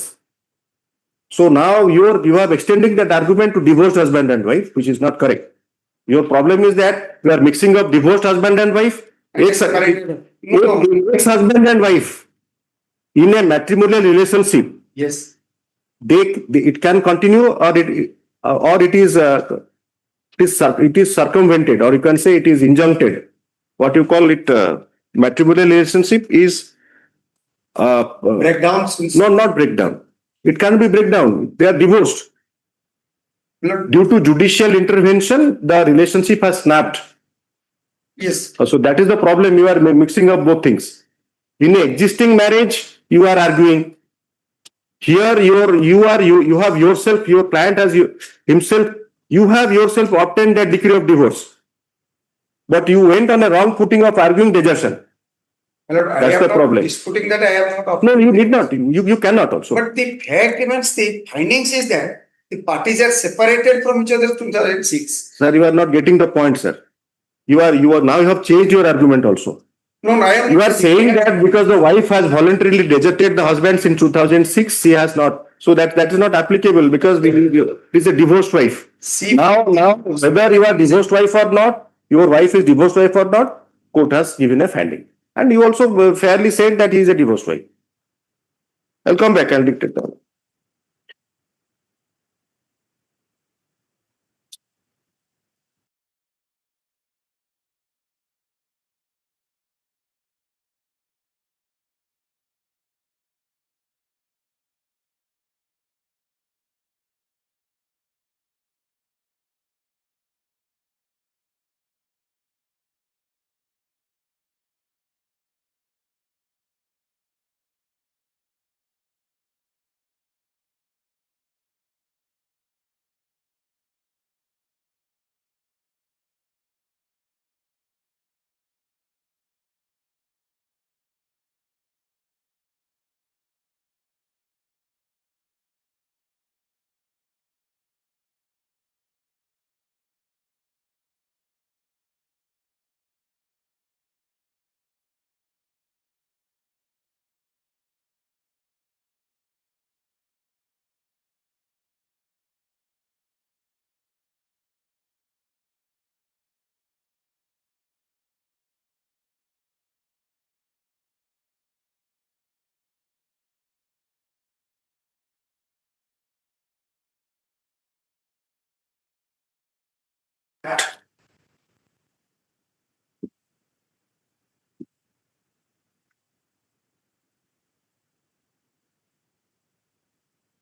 So now you are extending that argument to divorced husband and wife, which is not correct. Your problem is that you are mixing up divorced husband and wife, ex-husband and wife in a matrimonial relationship. Yes. It can continue or it is circumvented, or you can say it is injuncted. What you call it matrimonial relationship is Breakdown. no, not breakdown. It can be breakdown. They are divorced. Due to judicial intervention, the relationship has snapped. Yes. So that is the problem. You are mixing up both things. In an existing marriage, you are arguing. Here, you have yourself, your client has himself, you have yourself obtained that decree of divorce. But you went on a wrong footing of arguing desertion. That's the problem. Disputing that I have not. No, you need not. You cannot also. But the fact remains, the findings is that the parties are separated from each other 2006. Sir, you are not getting the point, sir. You are now you have changed your argument also. No, I am. You are saying that because the wife has voluntarily deserted the husband since 2006, she has not. So that is not applicable because it is a divorced wife. See, Now whether you are divorced wife or not, your wife is divorced wife or not, court has given a finding. And you also fairly said that he is a divorced wife. I'll come back. I'll dictate down.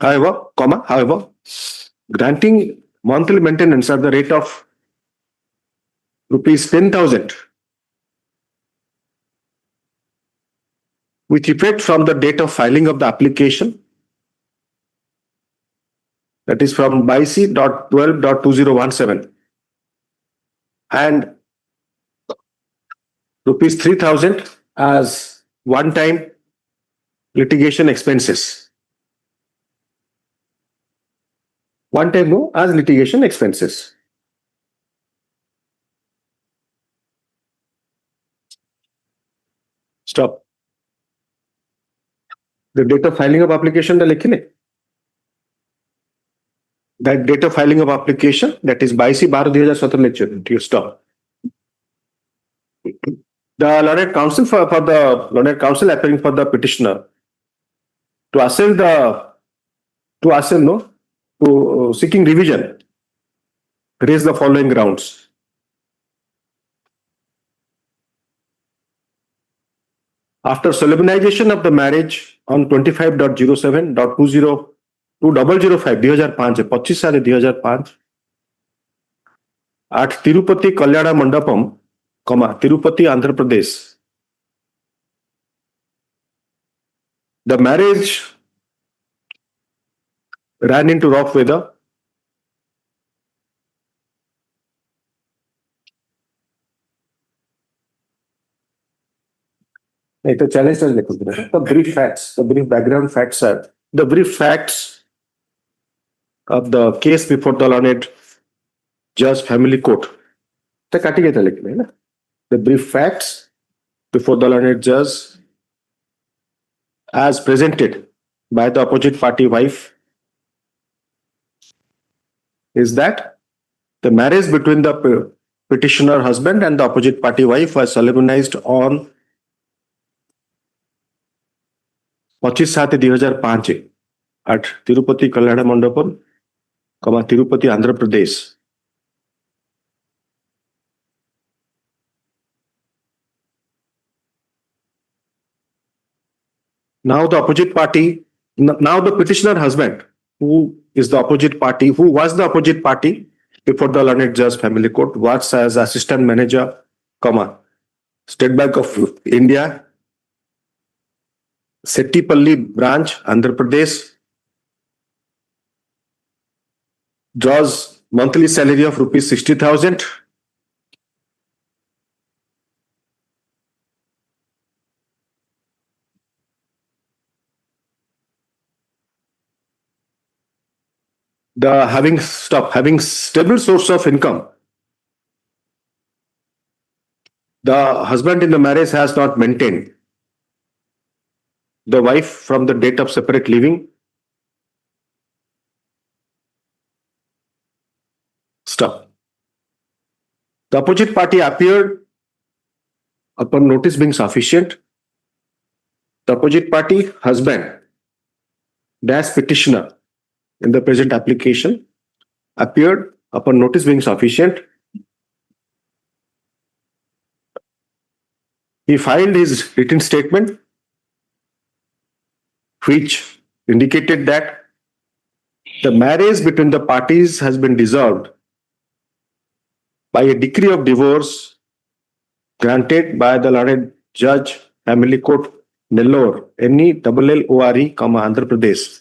However, granting monthly maintenance at the rate of rupees 10,000 with effect from the date of filing of the application, that is from BIC.12.2017, and rupees 3,000 as one-time litigation expenses. One-time no, as litigation expenses. Stop. The date of filing of application টা লিখিলে? That date of filing of application, that is 22/12/2017 lecture. You stop. The learned counsel for the learned counsel appearing for the petitioner to seeking revision, raise the following grounds. After solemnization of the marriage on 25.07.2005 2005 at Tirupati Kalyana Mandapam, Tirupati, Andhra Pradesh. The marriage ran into rough weather. The challenge is the brief facts, the brief background facts are the brief facts of the case before the learned judge family court. The brief facts before the learned judge as presented by the opposite party wife is that the marriage between the petitioner husband and the opposite party wife was solemnized on 25/7/2005 at Tirupati Kalyana Mandapam, Tirupati, Andhra Pradesh. Now the opposite party, now the petitioner husband, who is the opposite party, who was the opposite party before the learned judge family court, works as assistant manager, State Bank of India, Settipalli branch, Andhra Pradesh, draws monthly salary of rupees 60,000. Having stable source of income. The husband in the marriage has not maintained the wife from the date of separate living. Stop. The opposite party appeared upon notice being sufficient. The opposite party husband dash petitioner in the present application appeared upon notice being sufficient. He filed his written statement, which indicated that the marriage between the parties has been dissolved by a decree of divorce granted by the learned judge, family court, Nellore, NELLORE, Andhra Pradesh.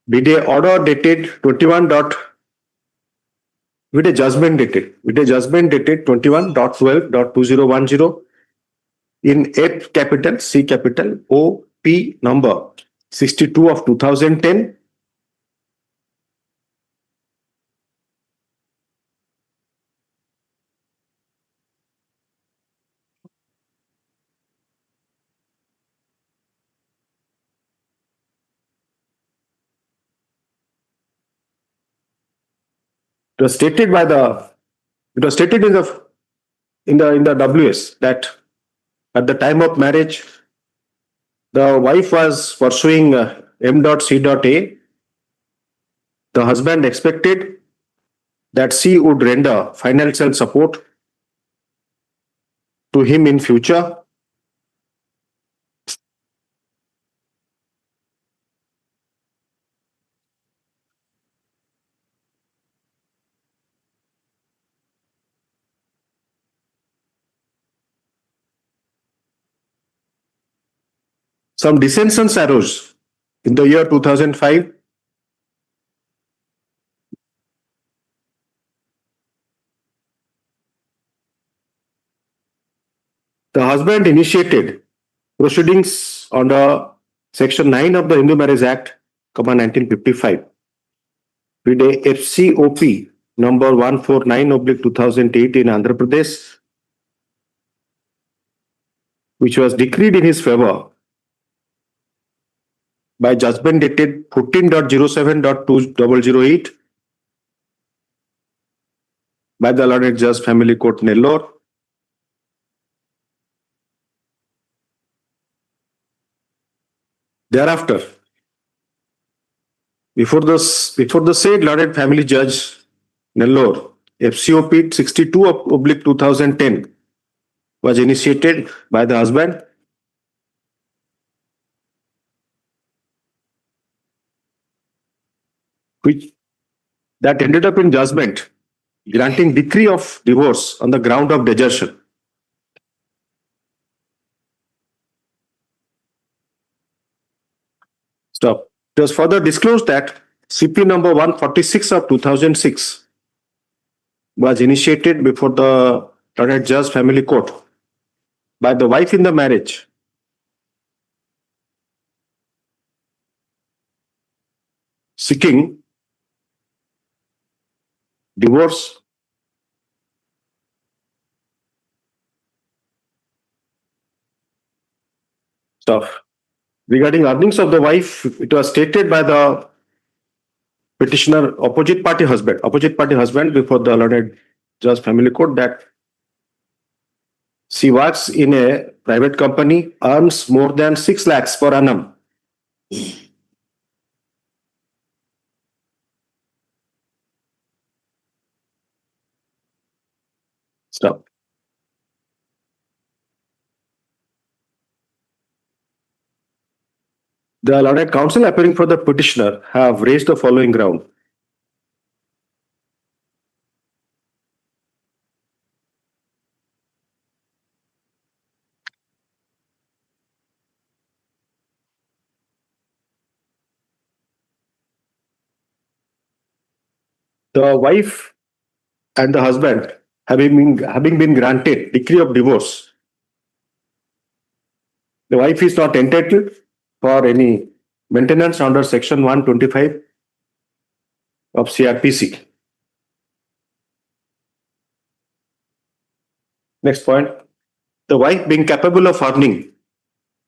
With a order dated with a judgment dated 21.12.2010 in F capital, C capital, OP number 62 of 2010. It was stated in the WS that at the time of marriage, the wife was pursuing M.C.A. The husband expected that she would render financial support to him in future. Some dissensions arose in the year 2005. The husband initiated proceedings under Section 9 of the Hindu Marriage Act, 1955, with a FCOP number 149/2008 in Andhra Pradesh, which was decreed in his favor by judgment dated 14.07.2008 by the Learned Judge Family Court, Nellore. Thereafter, before the said Learned Family Judge, Nellore, FCOP 62/2010 was initiated by the husband, which that ended up in judgment granting decree of divorce on the ground of desertion. Stop. It was further disclosed that CP number 146/2006 was initiated before the Learned Judge Family Court by the wife in the marriage seeking divorce stuff. Regarding earnings of the wife, it was stated by the petitioner opposite party husband before the Learned Judge Family Court that she works in a private company, earns more than 6 lakhs per annum. Stop. The Learned Counsel appearing for the petitioner have raised the following ground. The wife and the husband having been granted decree of divorce, the wife is not entitled for any maintenance under section 125 of CRPC. Next point, the wife being capable of earning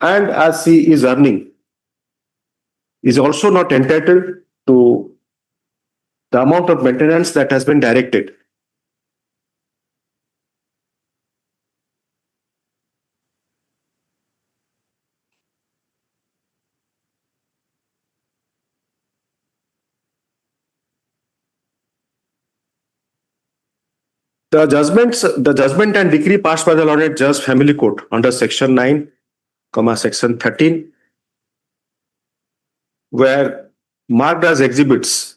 and as she is earning is also not entitled to the amount of maintenance that has been directed. The judgment and decree passed by the Learned Judge Family Court under section 9, section 13 were marked as exhibits,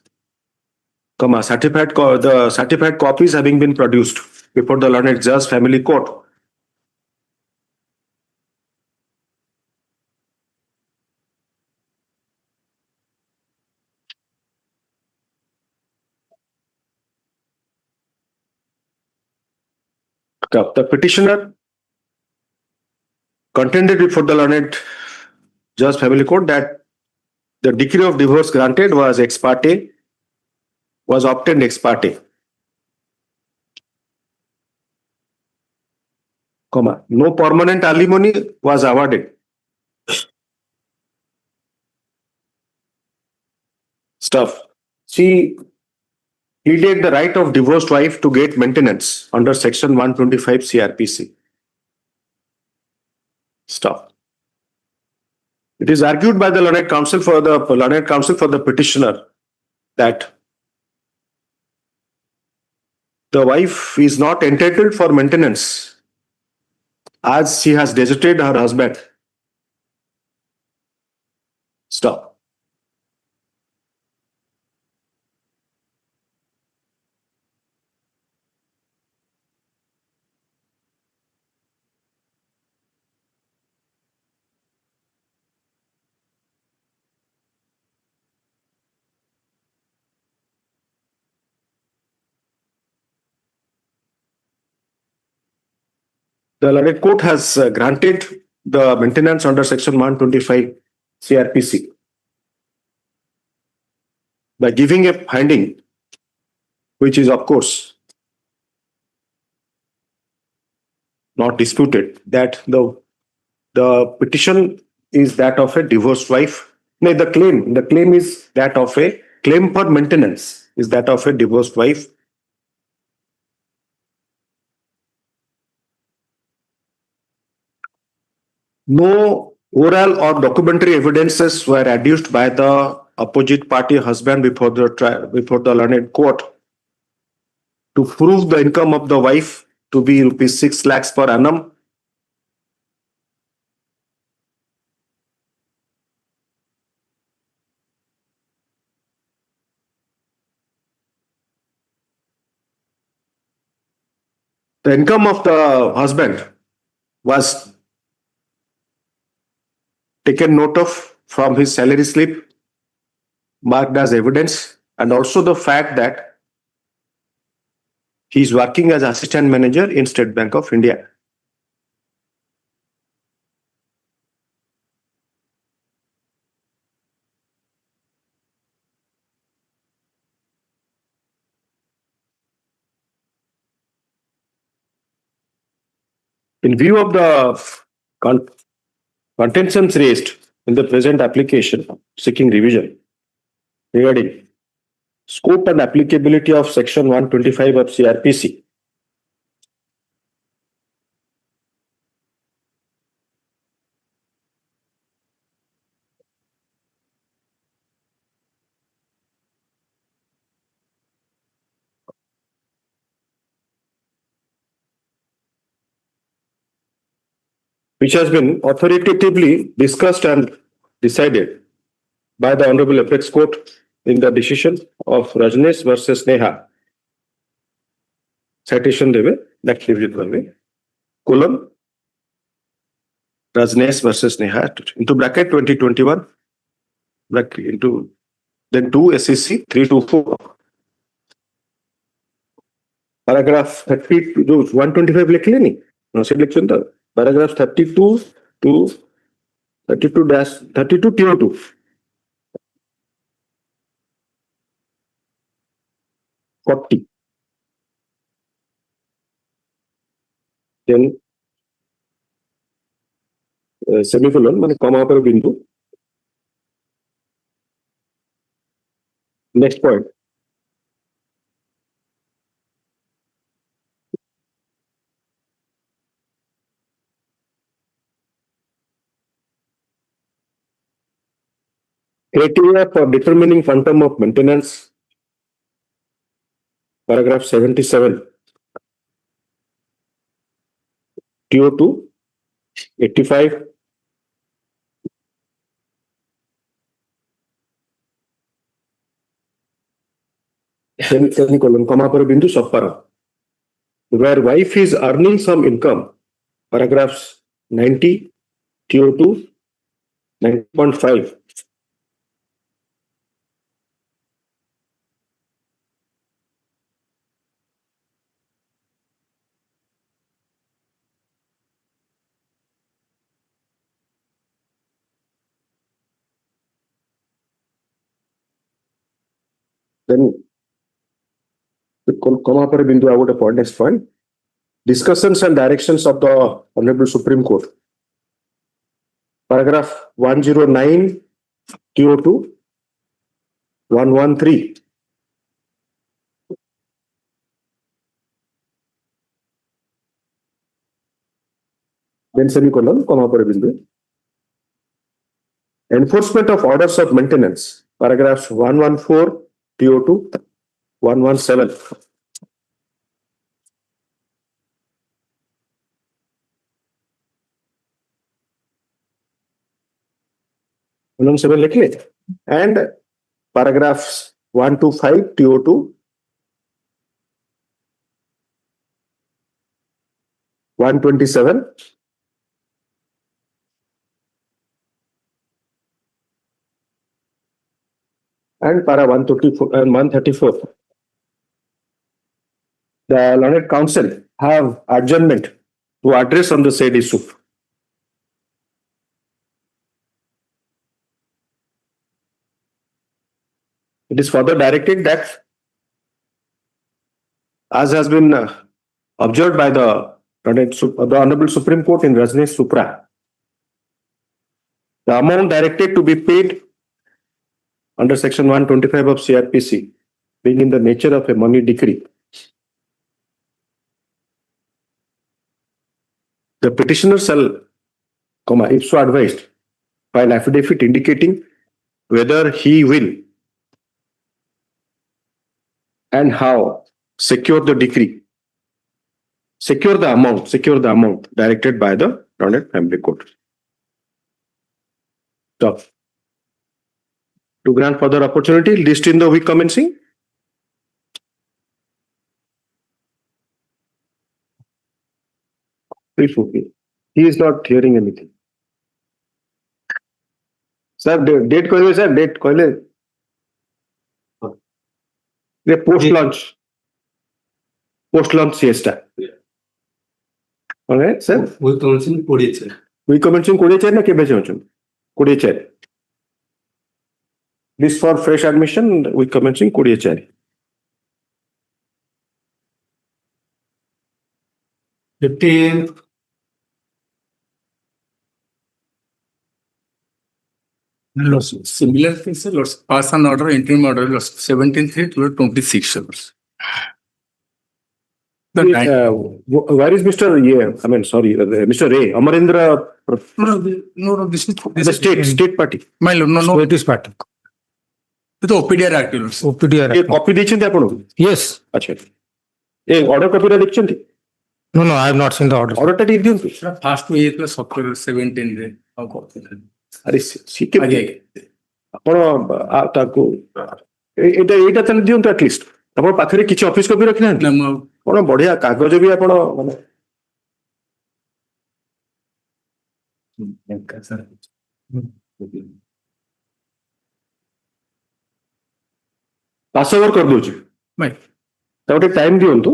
the certified copies having been produced before the Learned Judge Family Court. The petitioner contended before the Learned Judge Family Court that the decree of divorce granted was obtained ex parte, no permanent alimony was awarded. Stuff. She pleaded the right of divorced wife to get maintenance under section 125 CRPC. Stop. It is argued by the Learned Counsel for the petitioner that the wife is not entitled for maintenance as she has deserted her husband. Stop. The Learned Court has granted the maintenance under section 125 CRPC by giving a finding, which is of course not disputed, that the petition is that of a divorced wife No, the claim is that of a claim for maintenance is that of a divorced wife. No oral or documentary evidences were adduced by the opposite party husband before the learned court to prove the income of the wife to be rupees 6 lakhs per annum. The income of the husband was taken note of from his salary slip, marked as evidence, and also the fact that he is working as assistant manager in State Bank of India. In view of the contentions raised in the present application seeking revision regarding scope and applicability of Section 125 of CRPC, which has been authoritatively discussed and decided by the Honorable Apex Court in the decision of Rajneesh versus Neha. Citation देवे next review करवे colon Rajneesh versus Neha into bracket 2021 bracket into then 2 SEC 324 paragraph 30 जो 125 लिख लेनी selection था paragraph 32 to 32 tier 2 40 then semicolon माने comma पर बिंदु next point criteria for determining quantum of maintenance, paragraph 77, TO2, 85, semicolon, comma पर बिंदु subpara, where wife is earning some income, paragraphs 90, TO2, 9.5. Then the comma पर बिंदु I would have next point. Discussions and directions of the Honorable Supreme Court. Paragraph 109, TO2, 113. Then semicolon, comma पर बिंदु. Enforcement of orders of maintenance. Paragraphs 114, TO2, 117. 117 लिख ले and paragraphs 125 TO2 127 and para 134 and 134. The learned counsel have adjournment to address on the said issue. It is further directed that, as has been observed by the Honorable Supreme Court in Rajneesh Supra, the amount directed to be paid under section 125 of CRPC, being in the nature of a money decree, the petitioner shall, if so advised, file affidavit indicating whether he will and how secure the decree, secure the amount directed by the London Family Court. So, to grant further opportunity, list in the week commencing. Please, okay. He is not hearing anything. Sir, date कहले sir, date कहले. ये post launch siesta. Alright, sir. We commencing 20. We commencing 20 ना केबे जाउछन? 20. List for fresh admission, we commencing 20. 15. Similar things, sir. Let's pass an order, interim order, 17th to 26. Where is Mr. A? I mean, sorry, Mr. A. Amarendra. No, this is The state party. My lord, no. It is part. It's OPDR activities. OPDR. ये copy देखछन्ते आपण? Yes. अच्छा. ए order copy रा देखछन्ते? No, I have not seen the order. Order टा ठीक दियंतु. First we plus October 17 रे. अरे C K आगे आपण ताको एटा तने दियंतु एट लीस्ट. आपण पाखरे किछि ऑफिस कॉपी रखिना? कोन बढ़िया कागज भी आपण माने पास ओवर कर दोछि. भाई ताउटे time दियंतु.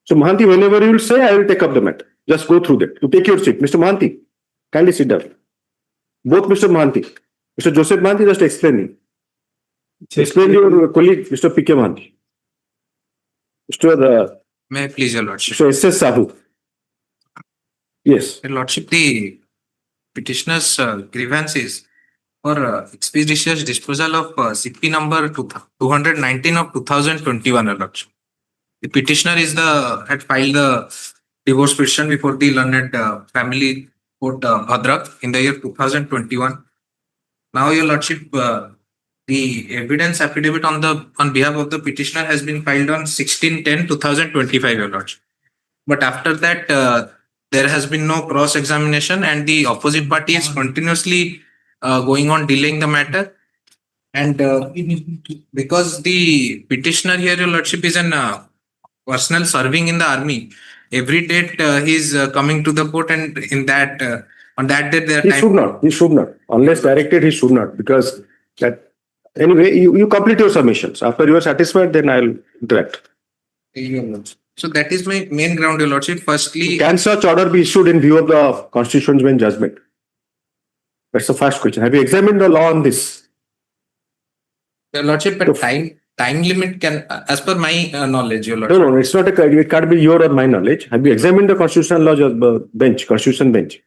So Mahanti, whenever you will say, I will take up the matter. Just go through that. You take your seat. Mr. Mahanti, kindly sit down. Both Mr. Mahanti. Mr. Joseph Mahanti, just explaining. Explain your colleague, Mr. P.K. Mahanti. Mr. May I please, Your Lordship? Mr. S.S. Sahoo. Yes. Your Lordship, the petitioner's grievances for expeditious disposal of CP number 219 of 2021, Your Lordship. The petitioner had filed the divorce petition before the learned family court Bhadrak in the year 2021. Now, Your Lordship, the evidence affidavit on behalf of the petitioner has been filed on 16/10/2025, Your Lordship. But after that, there has been no cross-examination, and the opposite party is continuously going on delaying the matter. And because the petitioner here, Your Lordship, is an personnel serving in the army, every date he is coming to the court, and in that on that date there. He should not. Unless directed, he should not, because that. Anyway, you complete your submissions. After you are satisfied, then I'll interact. So that is my main ground, Your Lordship. Firstly, can such order be issued in view of the Constitution's main judgment? That's the first question. Have you examined the law on this? Your Lordship, but time limit can, as per my knowledge, Your Lordship. No, it's not it can't be your or my knowledge. Have you examined the constitutional law bench, constitution bench?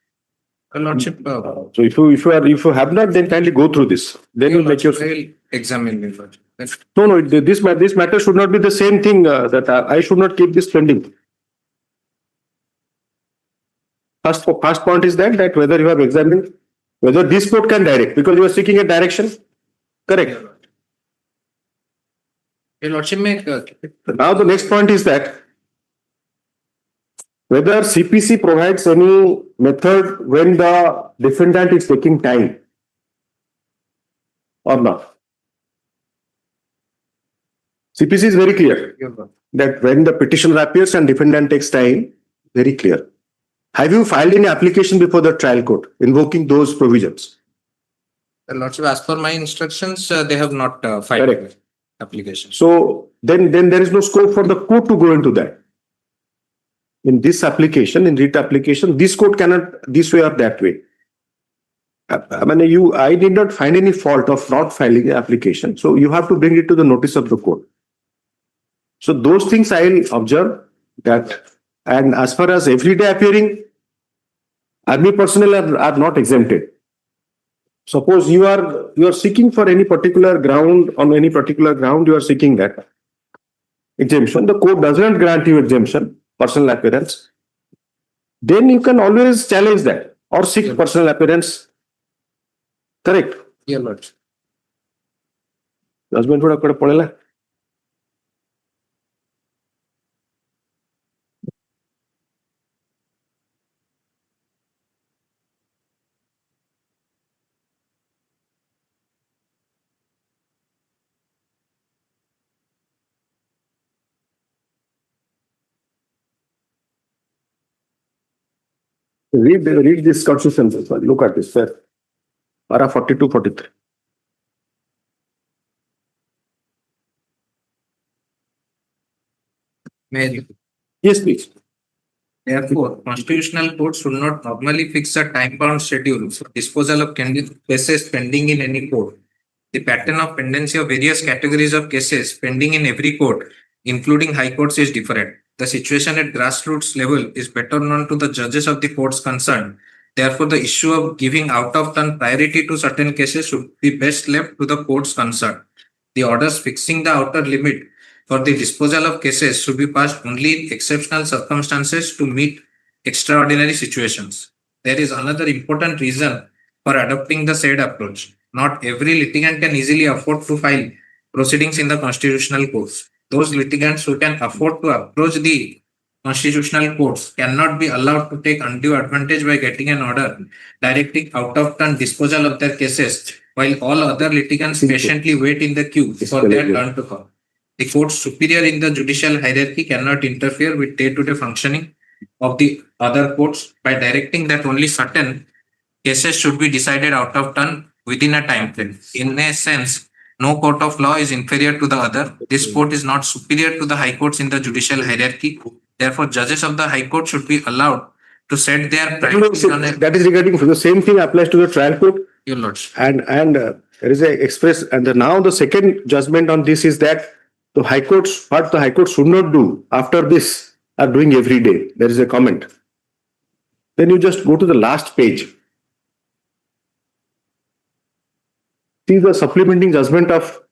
Your Lordship. So if you have not, then kindly go through this. Then you'll make your. I will examine, Your Lordship. No, this matter should not be the same thing that I should not keep this pending. First point is that whether you have examined, whether this court can direct, because you are seeking a direction. Correct. Your Lordship, now the next point is that whether CPC provides any method when the defendant is taking time or not. CPC is very clear that when the petitioner appears and defendant takes time, very clear. Have you filed any application before the trial court invoking those provisions? Your Lordship, as per my instructions, they have not filed. Correct. Application. So then there is no scope for the court to go into that. In this application, in writ application, this court cannot this way or that way. I mean, I did not find any fault of not filing the application. So you have to bring it to the notice of the court. So those things I will observe that. And as far as everyday appearing, army personnel are not exempted. Suppose you are seeking for any particular ground, on any particular ground you are seeking that exemption. The court doesn't grant you exemption, personal appearance. Then you can always challenge that or seek personal appearance. Correct? Your lordship. Judgment would have put Read this constitution. Look at this, sir. Para 42, 43. May I? Yes, please. Therefore, constitutional courts should not normally fix a time-bound schedule for disposal of cases pending in any court. The pattern of pendency of various categories of cases pending in every court, including high courts, is different. The situation at grassroots level is better known to the judges of the courts concerned. Therefore, the issue of giving out-of-turn priority to certain cases should be best left to the courts concerned. The orders fixing the outer limit for the disposal of cases should be passed only in exceptional circumstances to meet extraordinary situations. There is another important reason for adopting the said approach. Not every litigant can easily afford to file proceedings in the constitutional courts. Those litigants who can afford to approach the constitutional courts cannot be allowed to take undue advantage by getting an order directing out-of-turn disposal of their cases, while all other litigants patiently wait in the queue for their turn to come. The court's superior in the judicial hierarchy cannot interfere with day-to-day functioning of the other courts by directing that only certain cases should be decided out of turn within a time frame. In a sense, no court of law is inferior to the other. This court is not superior to the high courts in the judicial hierarchy. Therefore, judges of the high court should be allowed to set their priorities on a... That is regarding the same thing applies to the trial court. Your lordship. And there is a express, and now the second judgment on this is that the high courts, what the high court should not do after this are doing every day. There is a comment. Then you just go to the last page. See the supplementing judgment of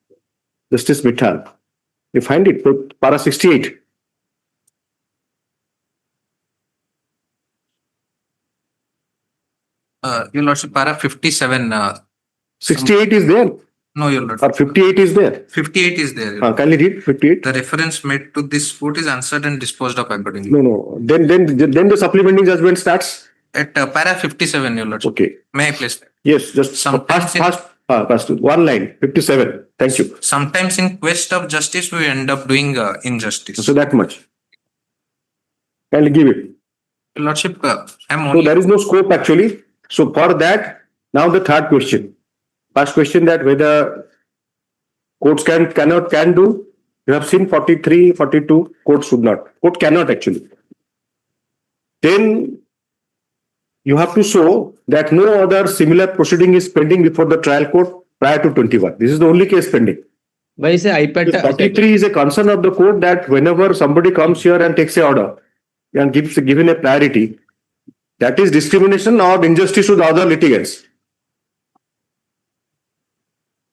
Justice Mittal. You find it, para 68. Your lordship, para 57. 68 is there. No, your lordship. Or 58 is there. 58 is there. Kindly read 58. The reference made to this court is answered and disposed of accordingly. No. Then the supplementing judgment starts. At para 57, your lordship. Okay. May I place that? Yes, just Sometimes fast. One line, 57. Thank you. Sometimes in quest of justice, we end up doing injustice. So that much. Kindly give it. Your lordship, I'm So only... there is no scope actually. So for that, now the third question. First question that whether courts can do. You have seen 43, 42, court should not. Court cannot actually. Then you have to show that no other similar proceeding is pending before the trial court prior to 21. This is the only case pending. Why is iPad? 43 is a concern of the court that whenever somebody comes here and takes a order and given a priority, that is discrimination or injustice to the other litigants.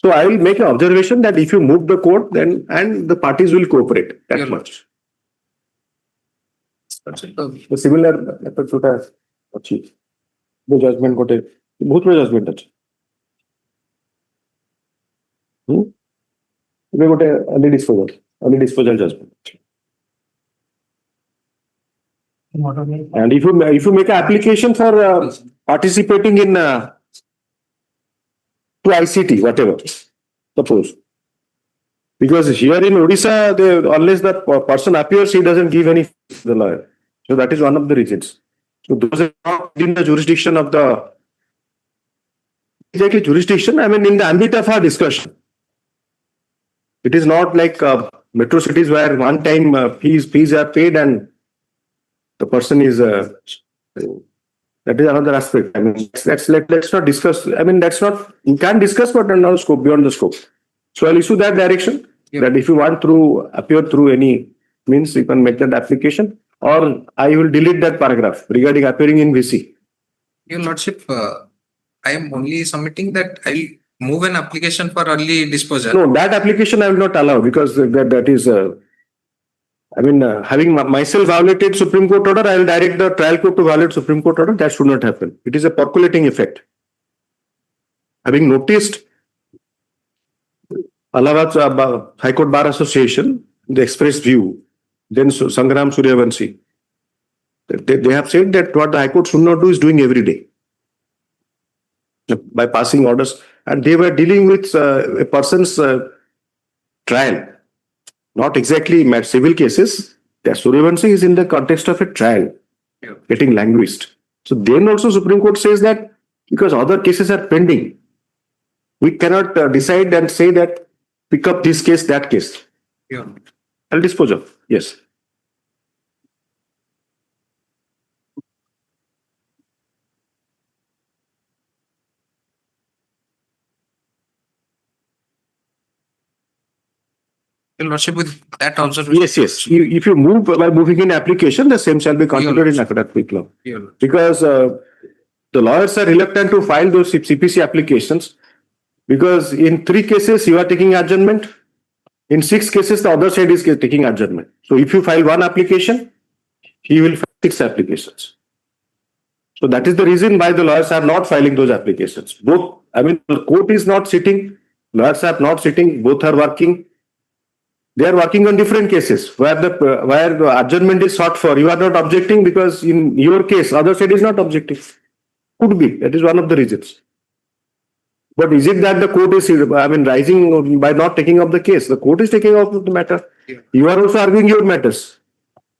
So I will make an observation that if you move the court, then and the parties will cooperate. That much. The similar method should have achieved. The judgment got a both judgment. We got a early disposal judgment. And if you make an application for participating in to ICT, whatever, suppose. Because here in Odisha, unless the person appears, he doesn't give any fees to the lawyer. So that is one of the reasons. So those are not in the jurisdiction of the exactly jurisdiction, I mean in the ambit of our discussion. It is not like metro cities where one time fees are paid and the person is that is another aspect. I mean, let's not discuss. I mean, that's not, you can discuss, but not scope, beyond the scope. So I'll issue that direction that if you want to appear through any means, you can make that application, or I will delete that paragraph regarding appearing in VC. Your lordship, I am only submitting that I'll move an application for early disposal. No, that application I will not allow because that is, having myself violated Supreme Court order, I will direct the trial court to violate Supreme Court order. That should not happen. It is a percolating effect. Having noticed Allahabad High Court Bar Association, the expressed view, then Sangram Suryavanshi, they have said that what the High Court should not do is doing every day by passing orders, and they were dealing with a person's trial, not exactly civil cases. That Suryavanshi is in the context of a trial, getting languished. So then also Supreme Court says that because other cases are pending, we cannot decide and say that pick up this case, that case. Yeah. I'll dispose of. Yes. Your Lordship, with that observation. Yes. If you move by moving in application, the same shall be considered in academic law. Yeah. Because the lawyers are reluctant to file those CPC applications because in 3 cases you are taking adjournment. In 6 cases, the other side is taking adjournment. So if you file 1 application, he will file 6 applications. So that is the reason why the lawyers are not filing those applications. The court is not sitting, lawyers are not sitting, both are working. They are working on different cases where the adjournment is sought for. You are not objecting because in your case, other side is not objecting. Could be. That is one of the reasons. But is it that the court is, rising by not taking up the case? The court is taking up the matter. Yeah. You are also arguing your matters.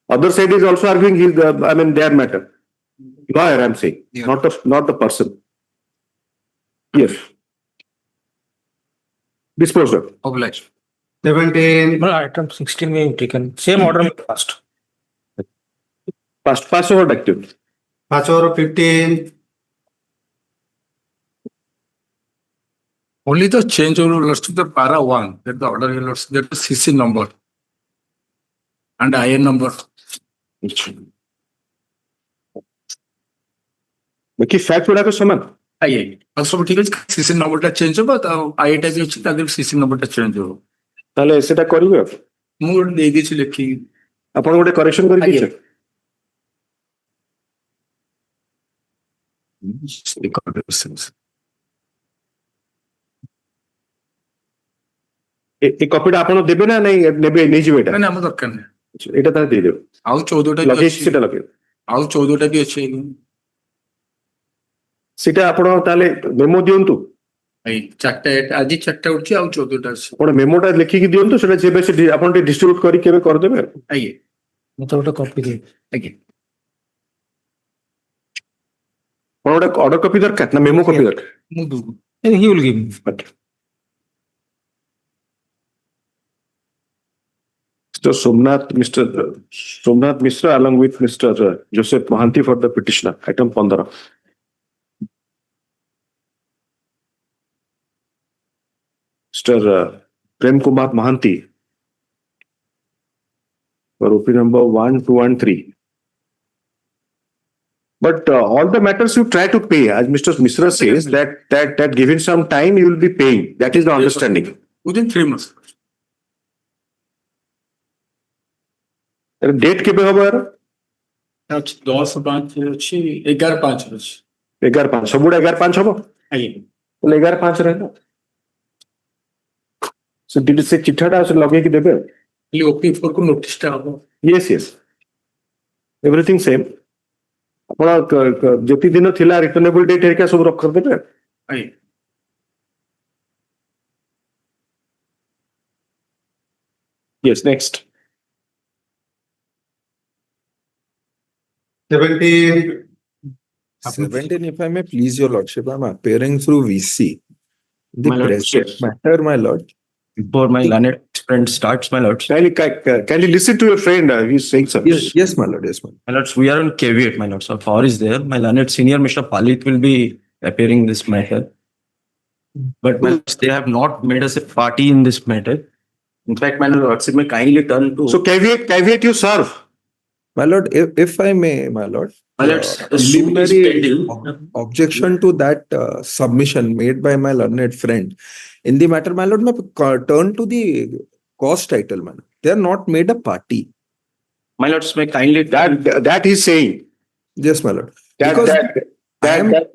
Other side is also arguing their matter. Lawyer, I'm saying, Yeah. not the person. Yes. Disposed of. Obliged. 17. No, item 16 may be taken. Same order may passed. Pass over active. Pass over 15. Only the change order lost to the para 1, that the order he lost, that the CC number and IN number. बाकी fact गुड़ाक समान आई और सब ठीक है CC नंबरটা change হবে তো আইটা যে আছে তাদের সিসি নম্বরটা চেঞ্জ হবে তাহলে সেটা করিবে ମୁଁ ଗୋଟେ ଦେଇ ଦେଇଛି ଲେଖି ଆପଣ ଗୋଟେ କରେକ୍ସନ କରି ଆଜ୍ଞା। ଦେଇଛ ଏ କପିଟା ଆପଣ ଦେବେ ନା ନାଇଁ ନେବେ ନେଇଯିବେ ଏଟା ମାନେ ଆମ ଦରକାର ନାହିଁ ଏଟା ତାହେଲେ ଦେଇଦେବେ ଆଉ 14ଟା ବି ଲଗେଇ ଅଛି ସେଟା ଲଗେଇବେ ଆଉ 14ଟା ବି ଅଛି ସେଟା ଆପଣ ତାହେଲେ ମେମୋ ଦିଅନ୍ତୁ ଆଇ ଚାରଟା ଆଜି ଚାରଟା ଉঠଛି ଆଉ 14ଟା ଅଛି ଆପଣ ମେମୋଟା ଲେଖିକି ଦିଅନ୍ତୁ ସେଟା ଯେବେ ସେ ଆପଣ ଟିକେ ଡିଷ୍ଟ୍ରିବ୍ୟୁଟ କରି କେବେ କରିଦେବେ ଆଜ୍ଞା ମତେ ଗୋଟେ କପି ଦେଇ ଆଜ୍ଞା ଆପଣ ଗୋଟେ ଅର୍ଡର କପି ଦରକାର ନା ମେମୋ କପି ଦରକାର ମୁଁ ଦଉଁ he will give me. Okay. Mr. Somnath Mishra along with Mr. Joseph Mohanty for the petitioner. Item 15. Mr. Prem Kumar Mohanty for OP number 1213. But all the matters you try to pay, as Mr. Mishra says, that given some time you will be paying. That is the understanding. within 3 months Date केबे हबो यार 10/5 ଅଛି 11/5 ଅଛି 11/5 ସବୁଡା 11/5 हबो ଆଜ୍ଞା बोले 11/5 रहना से डिड से चिट्ठाटा से लगे कि देबे ଖାଲି OP4 କୁ ନୋଟିସ ଟା ହବ yes everything same आपण जेति दिन थिला रिटर्नेबल डेट हेरिका सब रख कर देबे ଆଜ୍ଞା yes next 17. 17, if I may please your lordship, I'm appearing through VC. The My lord, present yes. matter, my lord. Before my learned friend starts, my lords. kindly listen to your friend he's saying something Yes, my lord, yes, my lord. My lords, we are on caveat, my lords. Our power is there. My learned senior, Mr. Palit, will be appearing in this matter. But my lords, they have not made us a party in this matter. In fact, my lords, it may kindly turn to. so caveat you serve My lord, if I may, my lord. My lord, the suit is preliminary pending. objection to that submission made by my learned friend. In the matter, my lord, turn to the cause title, man. They are not made a party. My lords, may kindly That he's saying. Yes, my lord. That, Because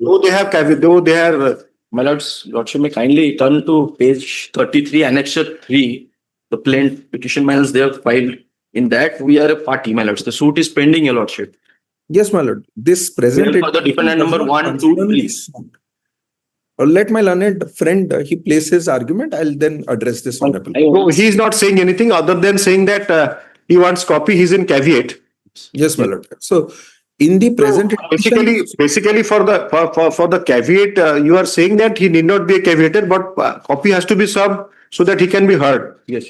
though they have caveat, though they are, my lords, lordship may kindly turn to page 33, annexure 3, the plain petition, my lords, they have filed. In that, we are a party, my lords. The suit is pending, your lordship. yes, my lord. This present For the defendant number 1, 2, 3. Let my learned friend he place his argument. I'll then address this honorable. no, he's not saying anything other than saying that he wants copy. He's in caveat. Yes, my lord. So, in the present, Basically, for the caveat, you are saying that he need not be a caveator, but copy has to be served so that he can be heard. Yes.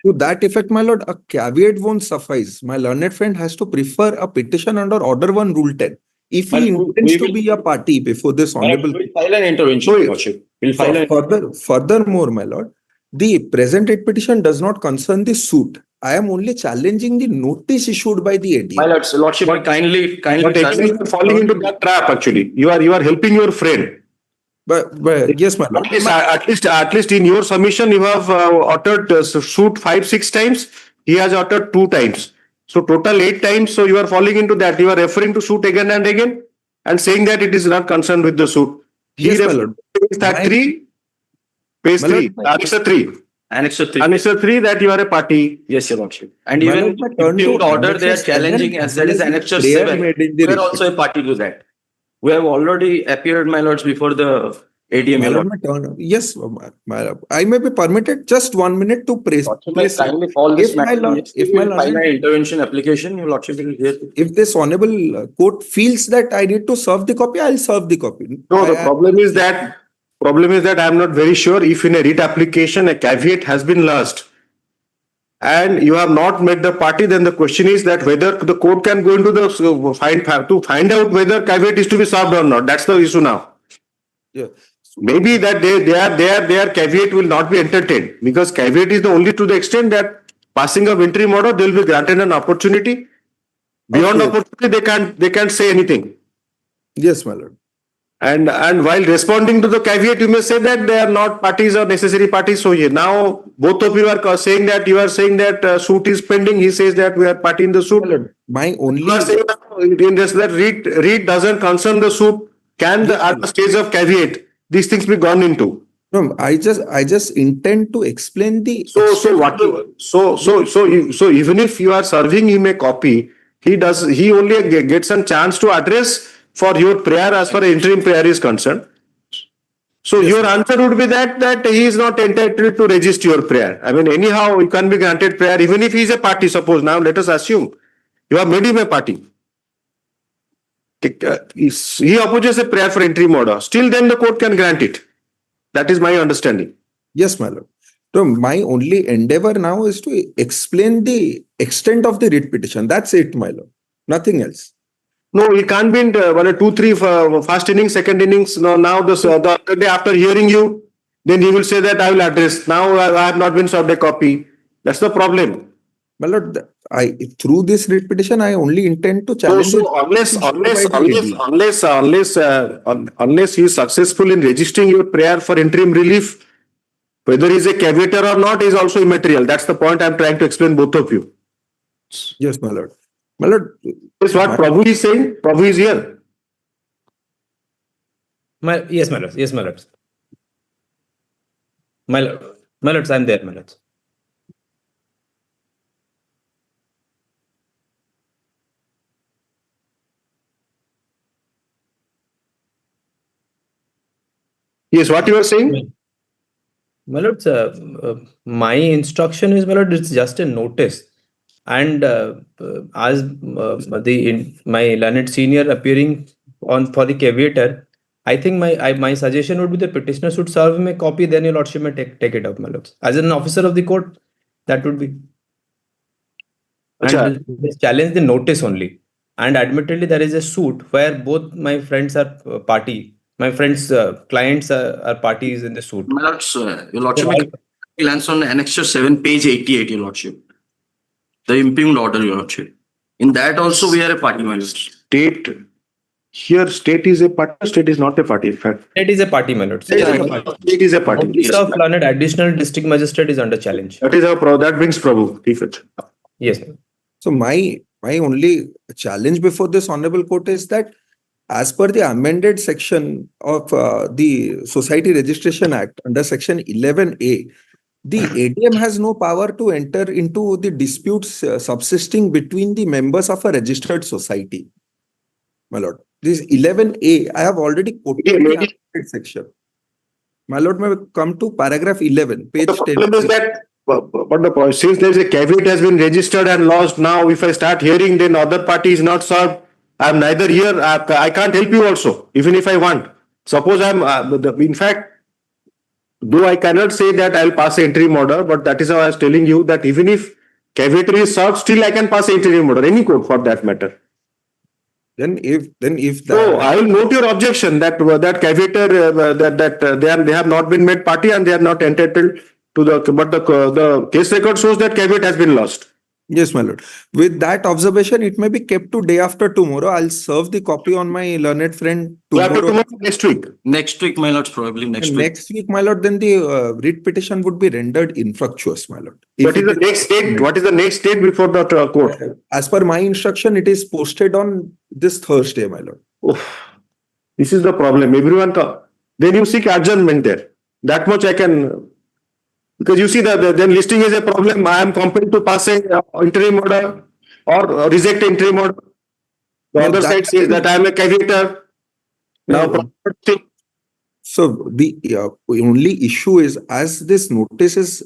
To that effect, my lord, a caveat won't suffice. My learned friend has to prefer a petition under Order 1, Rule 10. If he intends to be a party before this honorable. We'll file an intervention, your lordship. We'll file an Furthermore, my lord, the present writ petition does not concern the suit. I am only challenging the notice issued by the ADM. My lord's lordship, kindly. But again, you are falling into that trap. Actually, you are helping your friend. But yes, my lord. At least in your submission, you have uttered suit 5-6 times. He has uttered 2 times. So total 8 times. So you are falling into that. You are referring to suit again and again and saying that it is not concerned with the suit. Yes, my lord. Page 3, Annexure 3. Annexure 3 that you are a party. Yes, your lordship. And even in order they are challenging as that is Annexure 7. We are also a party to that. We have already appeared, my lords, before the ADM. Yes, my lord. I may be permitted just 1 minute to praise. If my lord, intervention application, your lordship will hear. If this honorable court feels that I need to serve the copy, I'll serve the copy. No, the problem is that I am not very sure if in a writ application a caveat has been lodged and you have not met the party, then the question is that whether the court can go into the find out whether caveat is to be served or not. That's the issue now. Yeah. Maybe that their caveat will not be entertained because caveat is the only to the extent that passing of interim order they will be granted an opportunity. Beyond opportunity, they can't say anything. Yes, my lord. And while responding to the caveat, you may say that they are not parties or necessary parties. So here now both of you are saying that suit is pending. He says that we are party in the suit. My only you are saying that read doesn't concern the suit. Can the at the stage of caveat these things be gone into? No, I just intend to explain the. So even if you are serving him a copy, he only gets a chance to address for your prayer as far as interim prayer is concerned. So your answer would be that he is not entitled to register your prayer. I mean, anyhow, you can be granted prayer even if he is a party. Suppose now let us assume you have made him a party. He opposes a prayer for interim order. Still then the court can grant it. That is my understanding. Yes, my lord. So my only endeavor now is to explain the extent of the writ petition. That's it, my lord. Nothing else. No, it can't be in 2, 3 first innings, second innings. No, now the other day after hearing you, then he will say that I will address. Now I have not been served a copy. That's the problem. My lord, through this writ petition, I only intend to challenge. So unless he is successful in registering your prayer for interim relief, whether he is a caveator or not is also immaterial. That's the point I am trying to explain both of you. Yes, my lord. My lord, is what Prabhu is saying. Prabhu is here. Yes, my lord. Yes, my lord. My lords, I'm there, my lords. Yes, what you are saying? My lords, my instruction is, my lord, it's just a notice. And as my learned senior appearing for the caveator, I think my suggestion would be the petitioner should serve him a copy, then your lordship may take it up, my lords. As an officer of the court, that would be. And challenge the notice only. And admittedly, there is a suit where both my friends are party. My friends' clients are parties in the suit. My lords, your lordship, glance on Annexure 7, page 88, your lordship. The impugned order, your lordship. In that also we are a party, my lord. State, here state is a party, state is not a party, in fact. It is a party, my lord. State is a party. Notice of learned additional district magistrate is under challenge. That is how, that brings Prabhu. Keep it. Yes, ma'am. So my only challenge before this honorable court is that as per the amended section of the Society Registration Act under section 11A, the ADM has no power to enter into the disputes subsisting between the members of a registered society. My lord, this 11A, I have already quoted the amended section. My lord, may we come to paragraph 11, page The 10. problem is that, but the point, since there is a caveat has been registered and lost, now if I start hearing, then other party is not served. I'm neither here, I can't help you also, even if I want. Suppose I'm, in fact, though I cannot say that I'll pass an interim order, but that is how I was telling you that even if caveat is served, still I can pass an interim order, any court for that matter. Then if So I will note your objection that caveat they have not been made party and they are not entitled to but the case record shows that caveat has been lost. Yes, my lord. With that observation, it may be kept to day after tomorrow. I'll serve the copy on my learned friend tomorrow. Next week. Next week, my lord, probably next And week. next week, my lord, then the writ petition would be rendered infructuous, my lord. What is the next date? What is the next date before the court? As per my instruction, it is posted on this Thursday, my lord. This is the problem. Everyone, then you seek adjournment there. That much I can, because you see that then listing is a problem. I am compelled to pass an interim order or reject interim order. The other side says that I am a caveator. Now, so the only issue is as this notice is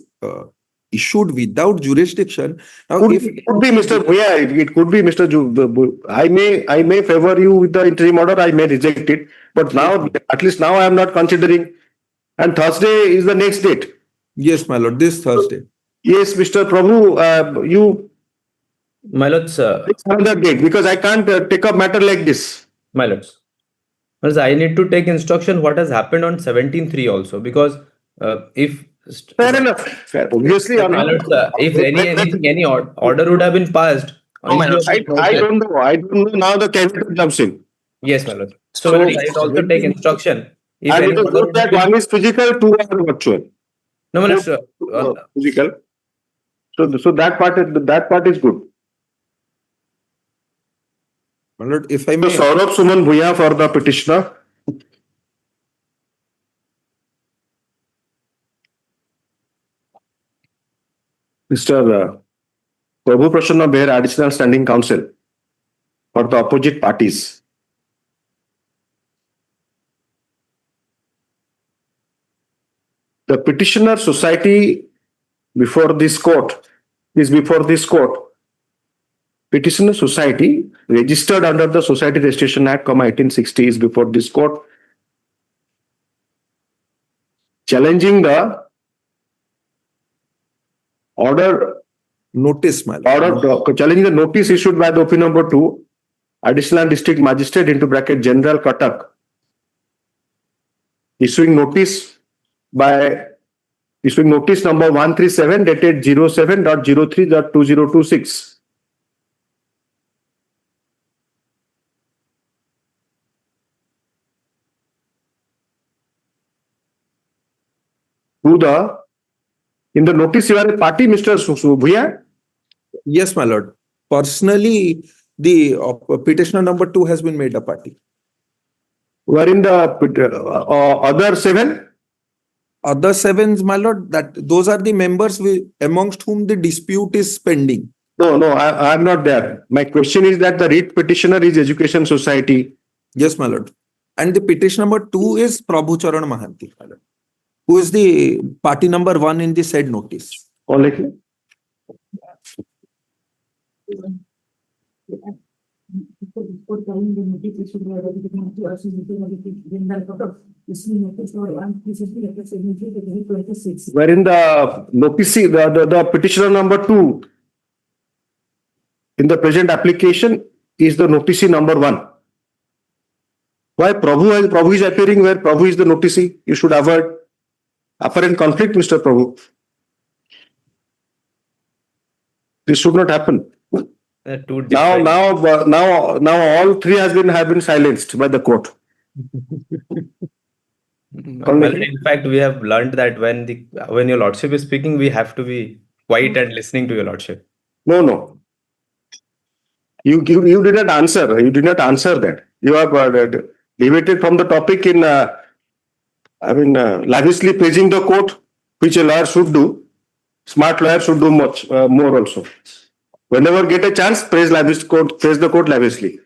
issued without jurisdiction. Now, it could be Mr. Bhuya, it could be Mr. I may favor you with the interim order. I may reject it. But now, at least now I am not considering. And Thursday is the next date. Yes, my lord, this Thursday. Yes, Mr. Prabhu, you. My lords, another date because I can't take up matter like this. my lords. I need to take instruction what has happened on 17/3 also because if fair enough, obviously, my lords, if any order would have been passed. No, my lords, I don't know. I don't know now the caveat comes in. Yes, my lord. So I will also take instruction. If And any it is order good would have that been- one is physical, two are virtual. No, my lords, Physical. So that part is good. My lord, if I So may. Saurabh Suman Bhuya for the petitioner. Mr. Prabhu Prasanna Behr, additional standing counsel for the opposite parties. The petitioner society before this court is before this court. Petitioner society registered under the Society Registration Act, 1860 is before this court. Challenging the order. Notice, my lord. Challenging the notice issued by the OP number 2, Additional District Magistrate into bracket General Cuttack. Issuing notice number 137 dated 07.03.2026. In the notice you are a party, Mr. Bhuya? Yes, my lord. Personally, the petitioner number 2 has been made a party. Wherein the other 7? Other 7s, my lord, those are the members amongst whom the dispute is pending. No, I am not there. My question is that the writ petitioner is Education Society. Yes, my lord. And the petition number 2 is Prabhu Charan Mahanti, my lord, who is the party number 1 in the said notice. Wherein the notice, the petitioner number 2 in the present application is the notice number 1. Why Prabhu is appearing where Prabhu is the noticee? You should avoid apparent conflict, Mr. Prabhu. This should not happen. Two Now, different. now all three have been silenced by the court. Well, in fact, we have learned that when your lordship is speaking, we have to be quiet and listening to your lordship. No. You did not answer. You did not answer that. You have deviated from the topic in, lavishly praising the court, which a lawyer should do. Smart lawyer should do much more also. Whenever get a chance, praise the court lavishly.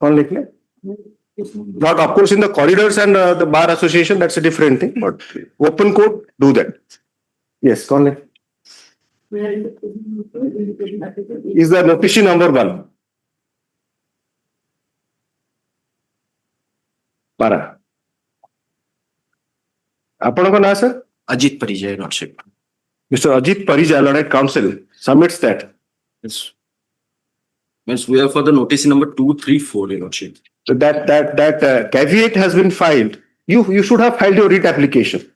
Not, of course, in the corridors and the bar association, that's a different thing. But open court, do that. Yes, Conley. Is the notice number 1? Para. Apanako na sir? Ajit Parijay, Lordship. Mr. Ajit Parijay, Lord Counsel, submits that. Yes. Means we are for the notice number 234, Your Lordship. So that caveat has been filed. You should have filed your writ application.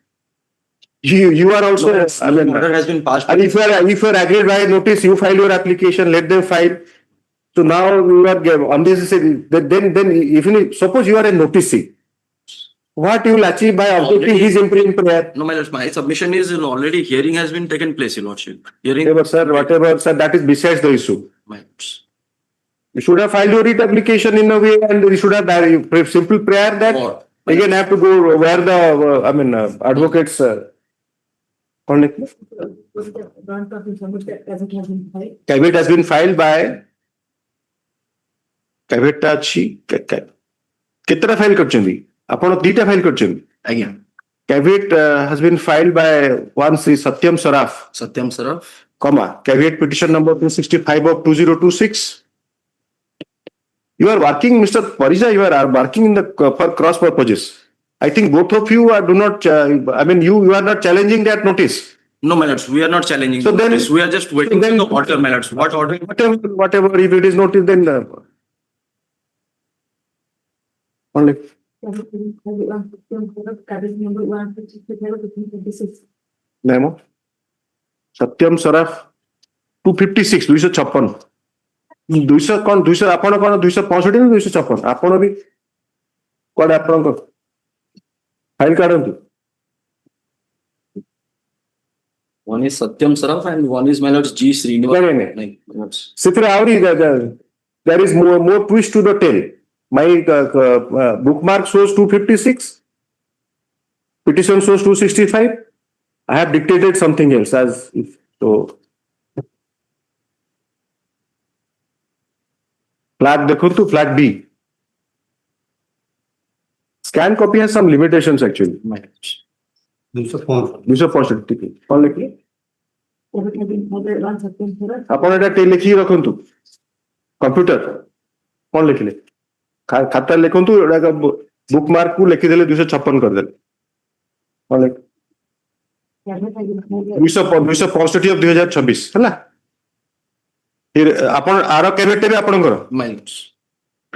You are also. Order has been passed. And if you are agreed by notice, you file your application. Let them file. So now you are unnecessary. Then even suppose you are a noticee, what you will achieve by objecting his imprint prayer? No, my lord, my submission is already hearing has been taken place, Your Lordship. Hearing. Whatever, sir, that is besides the issue. My lords. You should have filed your writ application in a way, and you should have simple prayer that again have to go where the advocates. Caveat has been filed by Ketra file करचंदी आपण दीटा file करचंदी Again. caveat has been filed by one Sri Satyam Saraf, comma caveat petition number 265 of 2026. You are working, Mr. Parijay, you are working in the for cross purposes. I think both of you do not. You are not challenging that notice. No, my lords, we are not challenging. So then- notice. We are just waiting then- for the order, my lords. What order? Whatever, if it is notice, then only. Memo. Satyam Saraf 256, 256. 200 कौन 200 आपण कौन 265 ना 256 आपण भी code आपण को file काढंतु. One is Satyam Saraf and one is my lords G. Srinivas. नहीं. Sithra Auri, there is more twist to the tale. My bookmark shows 256. Petition shows 265. I have dictated something else as if so. Flag देखो तो flag B. Scan copy has some limitations actually. My lords. 265 कौन लिखी? आपण एटा टे लिखी रखंतु. Computer कौन लिखले? खाता लिखंतु एटा बुकमार्क को लिखि देले 256 कर देले. कौन लिख? 265 of 2026 ହେଲା. फिर आपण आरो कैवेट भी आपण करो. My lords.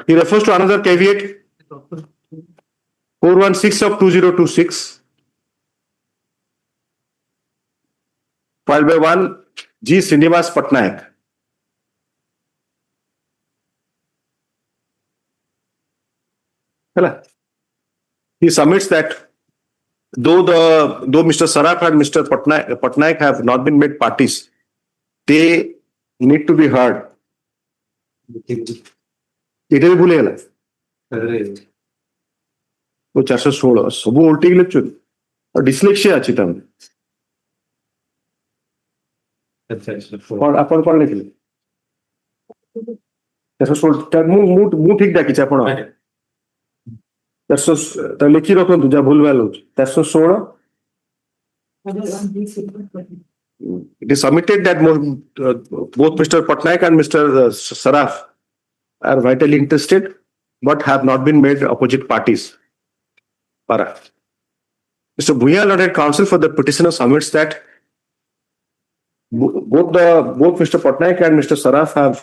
He refers to another caveat 416 of 2026 filed by one G. Srinivas Patnaik. He submits that though Mr. Saraf and Mr. Patnaik have not been made parties, they need to be heard. এটা भी भूले गला. वो 416 ସବୁ ଉଲ୍ଟି ଲେଖୁଛୁ ଆଉ dyslexia ଅଛି ତମ. ଆପଣ କଣ ଲେଖିଲେ? 416 ମୁଁ ଠିକ ଡାକିଛି ଆପଣ 400 ଲେଖି ରଖନ୍ତୁ ଯାହା ଭୁଲ ଭାଲ ହଉଛି. 416 it is submitted that both Mr. Patnaik and Mr. Saraf are vitally interested but have not been made opposite parties. Para. Mr. Bhuya, Lord Counsel for the petitioner, submits that both Mr. Patnaik and Mr. Saraf have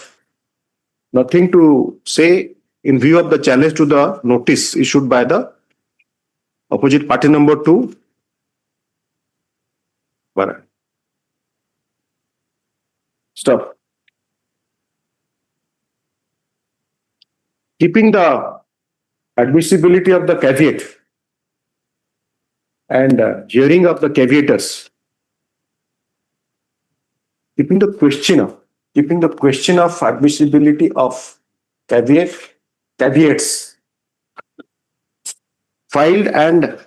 nothing to say in view of the challenge to the notice issued by the opposite party number 2. Para. Stop. keeping the admissibility of the caveat and hearing of the caveators, keeping the question of admissibility of caveats filed and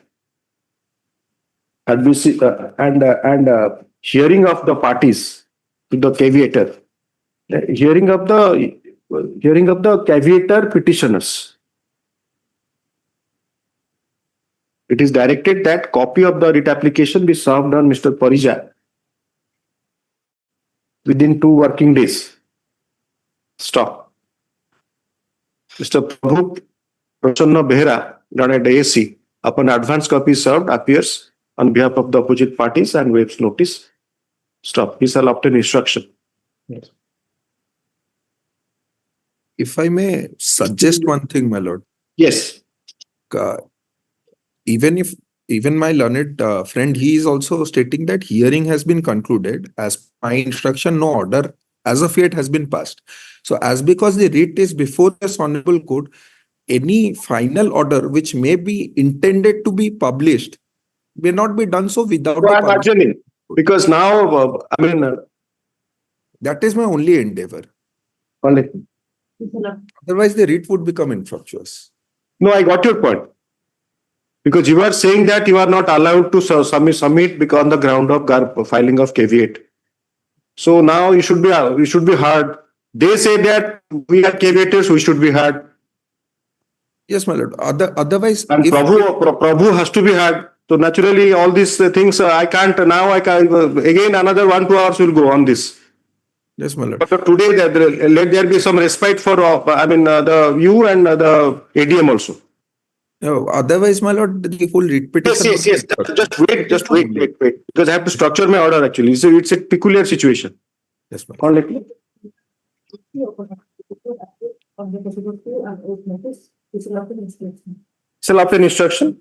hearing of the parties to the caveator, hearing of the caveator petitioners. It is directed that copy of the writ application be served on Mr. Parija within 2 working days. Stop. Mr. Prabhu Prasanna Behera, done at ASC, upon advance copy served, appears on behalf of the opposite parties and waives notice. Stop. He shall obtain instruction. If I may suggest one thing, my lord. Yes. Even my learned friend, he is also stating that hearing has been concluded. As my instruction, no order as of yet has been passed. So as because the writ is before this honorable court, any final order which may be intended to be published may not be done so without. So I'm adjourning because now, that is my only endeavor. only. Otherwise, the writ would become infructuous. No, I got your point. Because you are saying that you are not allowed to submit because on the ground of filing of caveat. So now you should be heard. They say that we are caveators, we should be heard. Yes, my lord. Otherwise, And Prabhu has to be heard. So naturally, all these things I can't now. Again another 1-2 hours will go on this. Yes, my lord. But today, let there be some respite for you and the ADM also. No, otherwise, my lord, the whole writ petition. Yes. Just wait. Because I have to structure my order actually. So it's a peculiar situation. Yes, ma'am. Shall obtain instruction?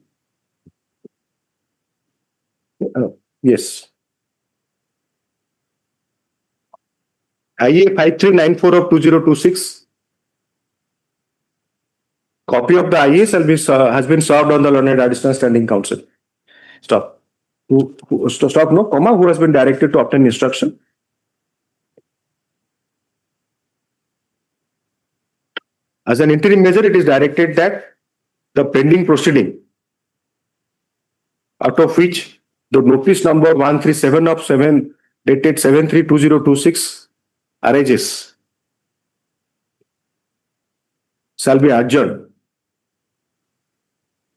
Yes. IA 5394 of 2026. Copy of the IA has been served on the learned additional standing counsel. Stop. Stop, no, comma, who has been directed to obtain instruction? As an interim measure, it is directed that the pending proceeding, out of which the notice number 137 of 7 dated 7/3/2026 arises, shall be adjourned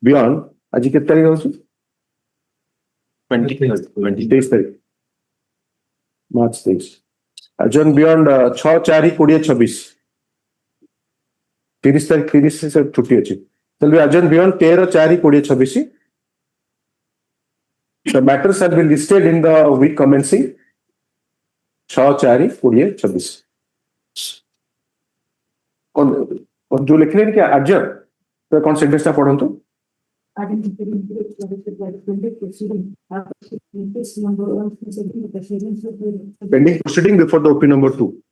beyond आज कितनी तारीख है उसमें 23 तारीख मार्च 23 adjourned beyond 6/4/2026 30 तारीख 30 से छुट्टी अच्छी shall be adjourned beyond 13/4/2026. The matter shall be listed in the week commencing 6/4/2026. और जो लिख रहे हैं क्या adjourn तो कौन सेंटेंस था पढ़ो तो pending proceeding before the OP number 2,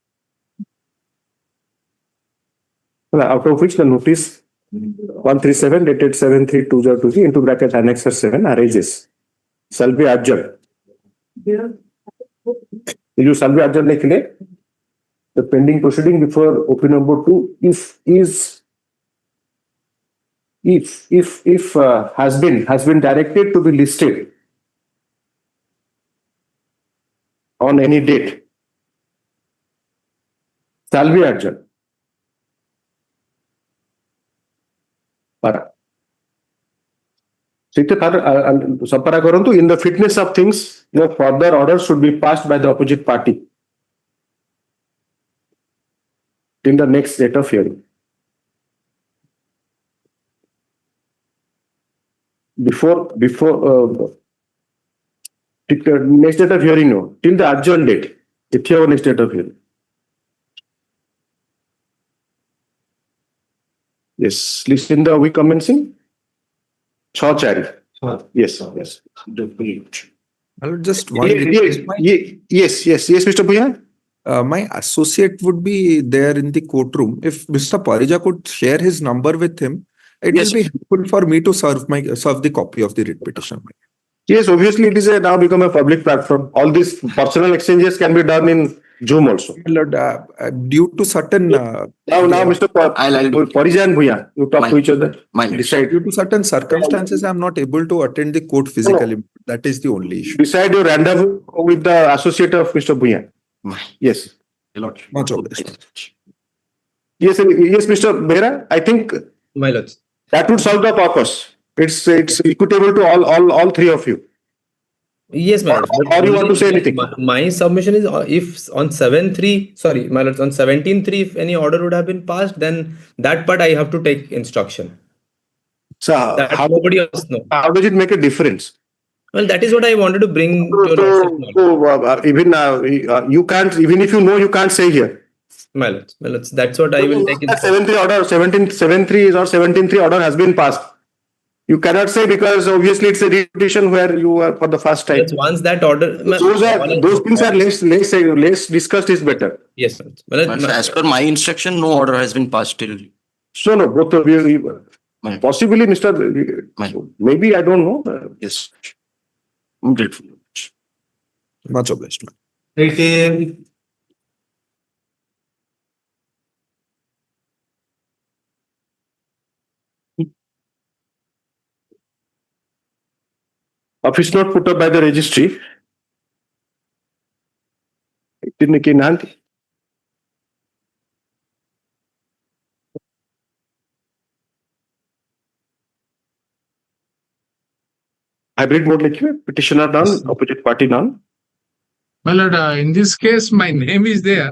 out of which the notice 137 dated 7/3/2023 into bracket annexer 7 arises, shall be adjourned. You shall be adjourned लिख ले the pending proceeding before OP number 2 if has been directed to be listed on any date shall be adjourned. Para. Sapara karantu, in the fitness of things, no further orders should be passed by the opposite party till the next date of hearing. Before next date of hearing, no, till the adjourned date, if you have next date of hearing. Yes, list in the week commencing 6/4. Yes. I'll just one. Yes, Mr. Bhuya. My associate would be there in the courtroom. If Mr. Parija could share his number with him, it Yes. will be helpful for me to serve the copy of the writ petition. Yes, obviously it is now become a public platform. All these personal exchanges can be done in Zoom also. My lord, due to certain Now, Mr. Parija and Bhuya, you talk to each other. Decide. due to certain circumstances, I'm not able to attend the court physically. That is the only issue. Decide your rendezvous with the associate of Mr. Bhuya. Yes. Much obliged. Yes, Mr. Behra, I think My lords. that would solve the purpose. It's equitable to all three of you. Yes, my lord. Or you want to say anything? My submission is if on 7-3, sorry, my lords, on 17-3, if any order would have been passed, then that part I have to take instruction. So That how nobody else know. does it make a difference? Well, that is what I wanted to bring to your lordship's knowledge. Even you can't, even if you know, you can't say here. My lords, that's what I will take instruction. 7-3 order, 17-3 or 17-3 order has been passed. You cannot say because obviously it's a repetition where you are for the first time. Yes, once that order. Those things are less discussed is better. Yes, But as per my instruction, no order has been passed till. So no, both of you, possibly Mr. Maybe I don't know. Yes. I'm grateful. Much obliged. Office note put up by the registry. Hybrid mode लिखिए, petitioner none, opposite party none. My lord, in this case, my name is there,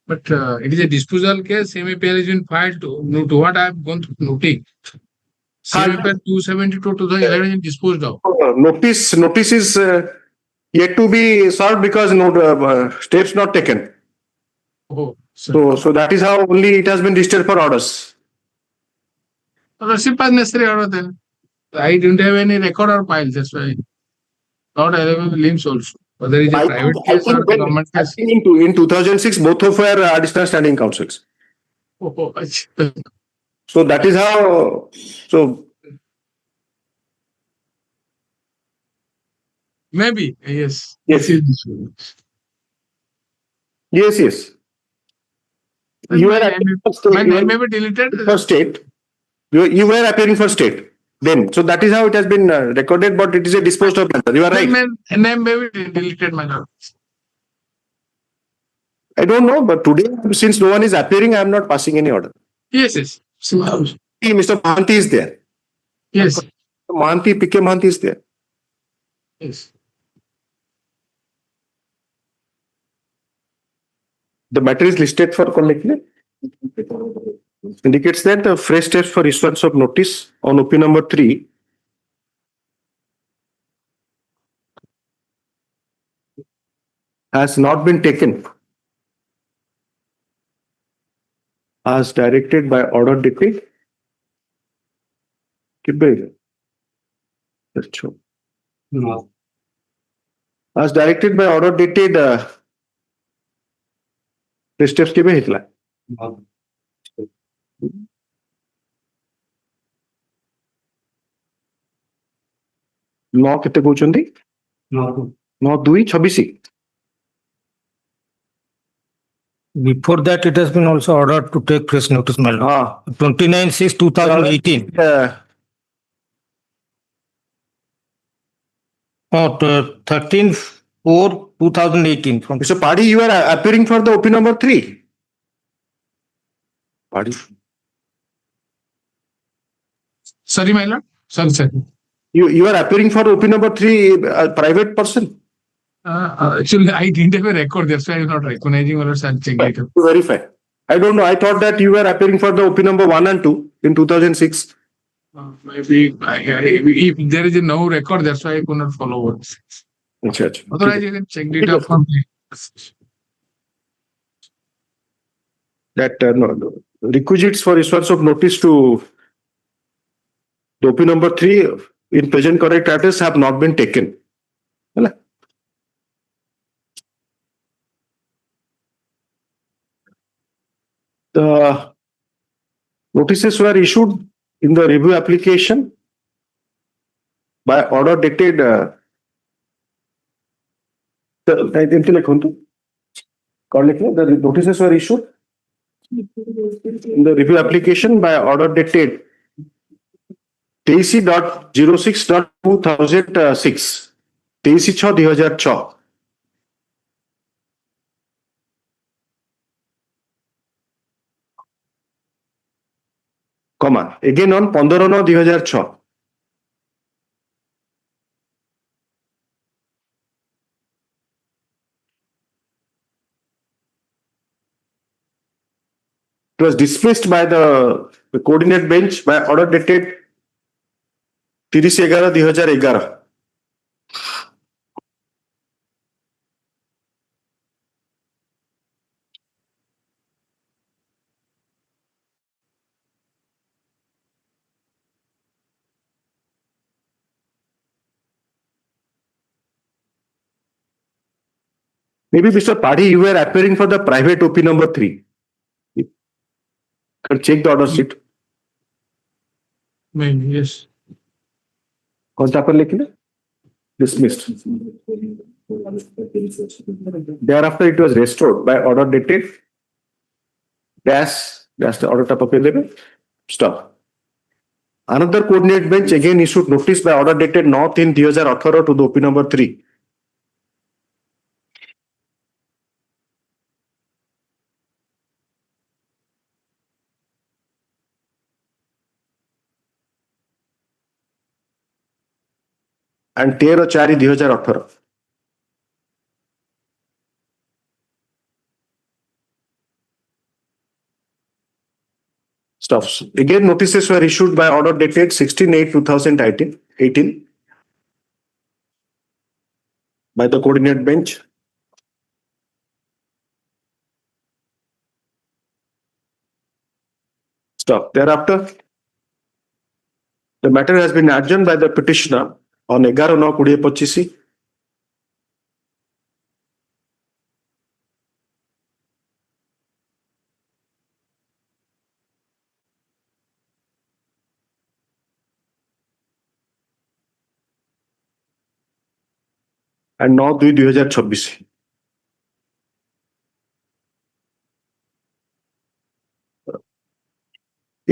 but it is a disposal case. CMAPL has been filed to what I have gone through noting. CMAPL 272/2011 is disposed of. Notice is yet to be solved because steps not taken. Oh, So that is how only it has been registered for orders. Lordship has necessary order then. I didn't have any record or file, that's why. Not available limbs also. But there is a private case or government case. In 2006, both of were additional standing counsels. Oh, So that is how. So maybe, yes. Yes. Yes. You were appearing My name may be deleted. for state. You were appearing for state. Then, so that is how it has been recorded, but it is a disposed of matter. You are right. Name may be deleted, my lord. I don't know, but today, since no one is appearing, I am not passing any order. Yes. Mr. Mahanti is there. Yes. Mahanti, PK Mahanti is there. Yes. The matter is listed for collection. Indicates that the fresh steps for issuance of notice on OP number 3 has not been taken as directed by order dated. As directed by order dated fresh steps केबे हेतला नौ केते कहउचंदी 9/2/26 Before that, it has been also ordered to take fresh notice, my lord. 29/6/2018. 13/4/2018. Mr. Paddy, you are appearing for the OP number 3. Paddy. Sorry, my lord. Sorry. You are appearing for OP number 3, a private person. Actually, I didn't have a record. That's why I'm not recognizing or I'll check it. To verify. I don't know. I thought that you were appearing for the OP number 1 and 2 in 2006. Maybe if there is no record, that's why I could not follow what. Otherwise, you can check it up from that no, requisites for issuance of notice to the OP number 3 in present correct address have not been taken. The notices were issued in the review application by order dated the notices were issued in the review application by order dated 23.06.2006 23/6/2006 comma again on 15/9/2006 it was dismissed by the coordinate bench by order dated 30/11/2011 maybe Mr. Padhi, you were appearing for the private OP number 3. You can check the order sheet. Yes. कौन सा पर लिखना? Dismissed. Thereafter, it was restored by order dated dash the order type available. Stop. Another coordinate bench again issued notice by order dated 9/3/2018 to the OP number 3. And 13/4/2018. Stuffs. Again, notices were issued by order dated 16/8/2018 by the coordinate bench. Stop. Thereafter, the matter has been adjourned by the petitioner on 11/9/2025. And 9/2/2026.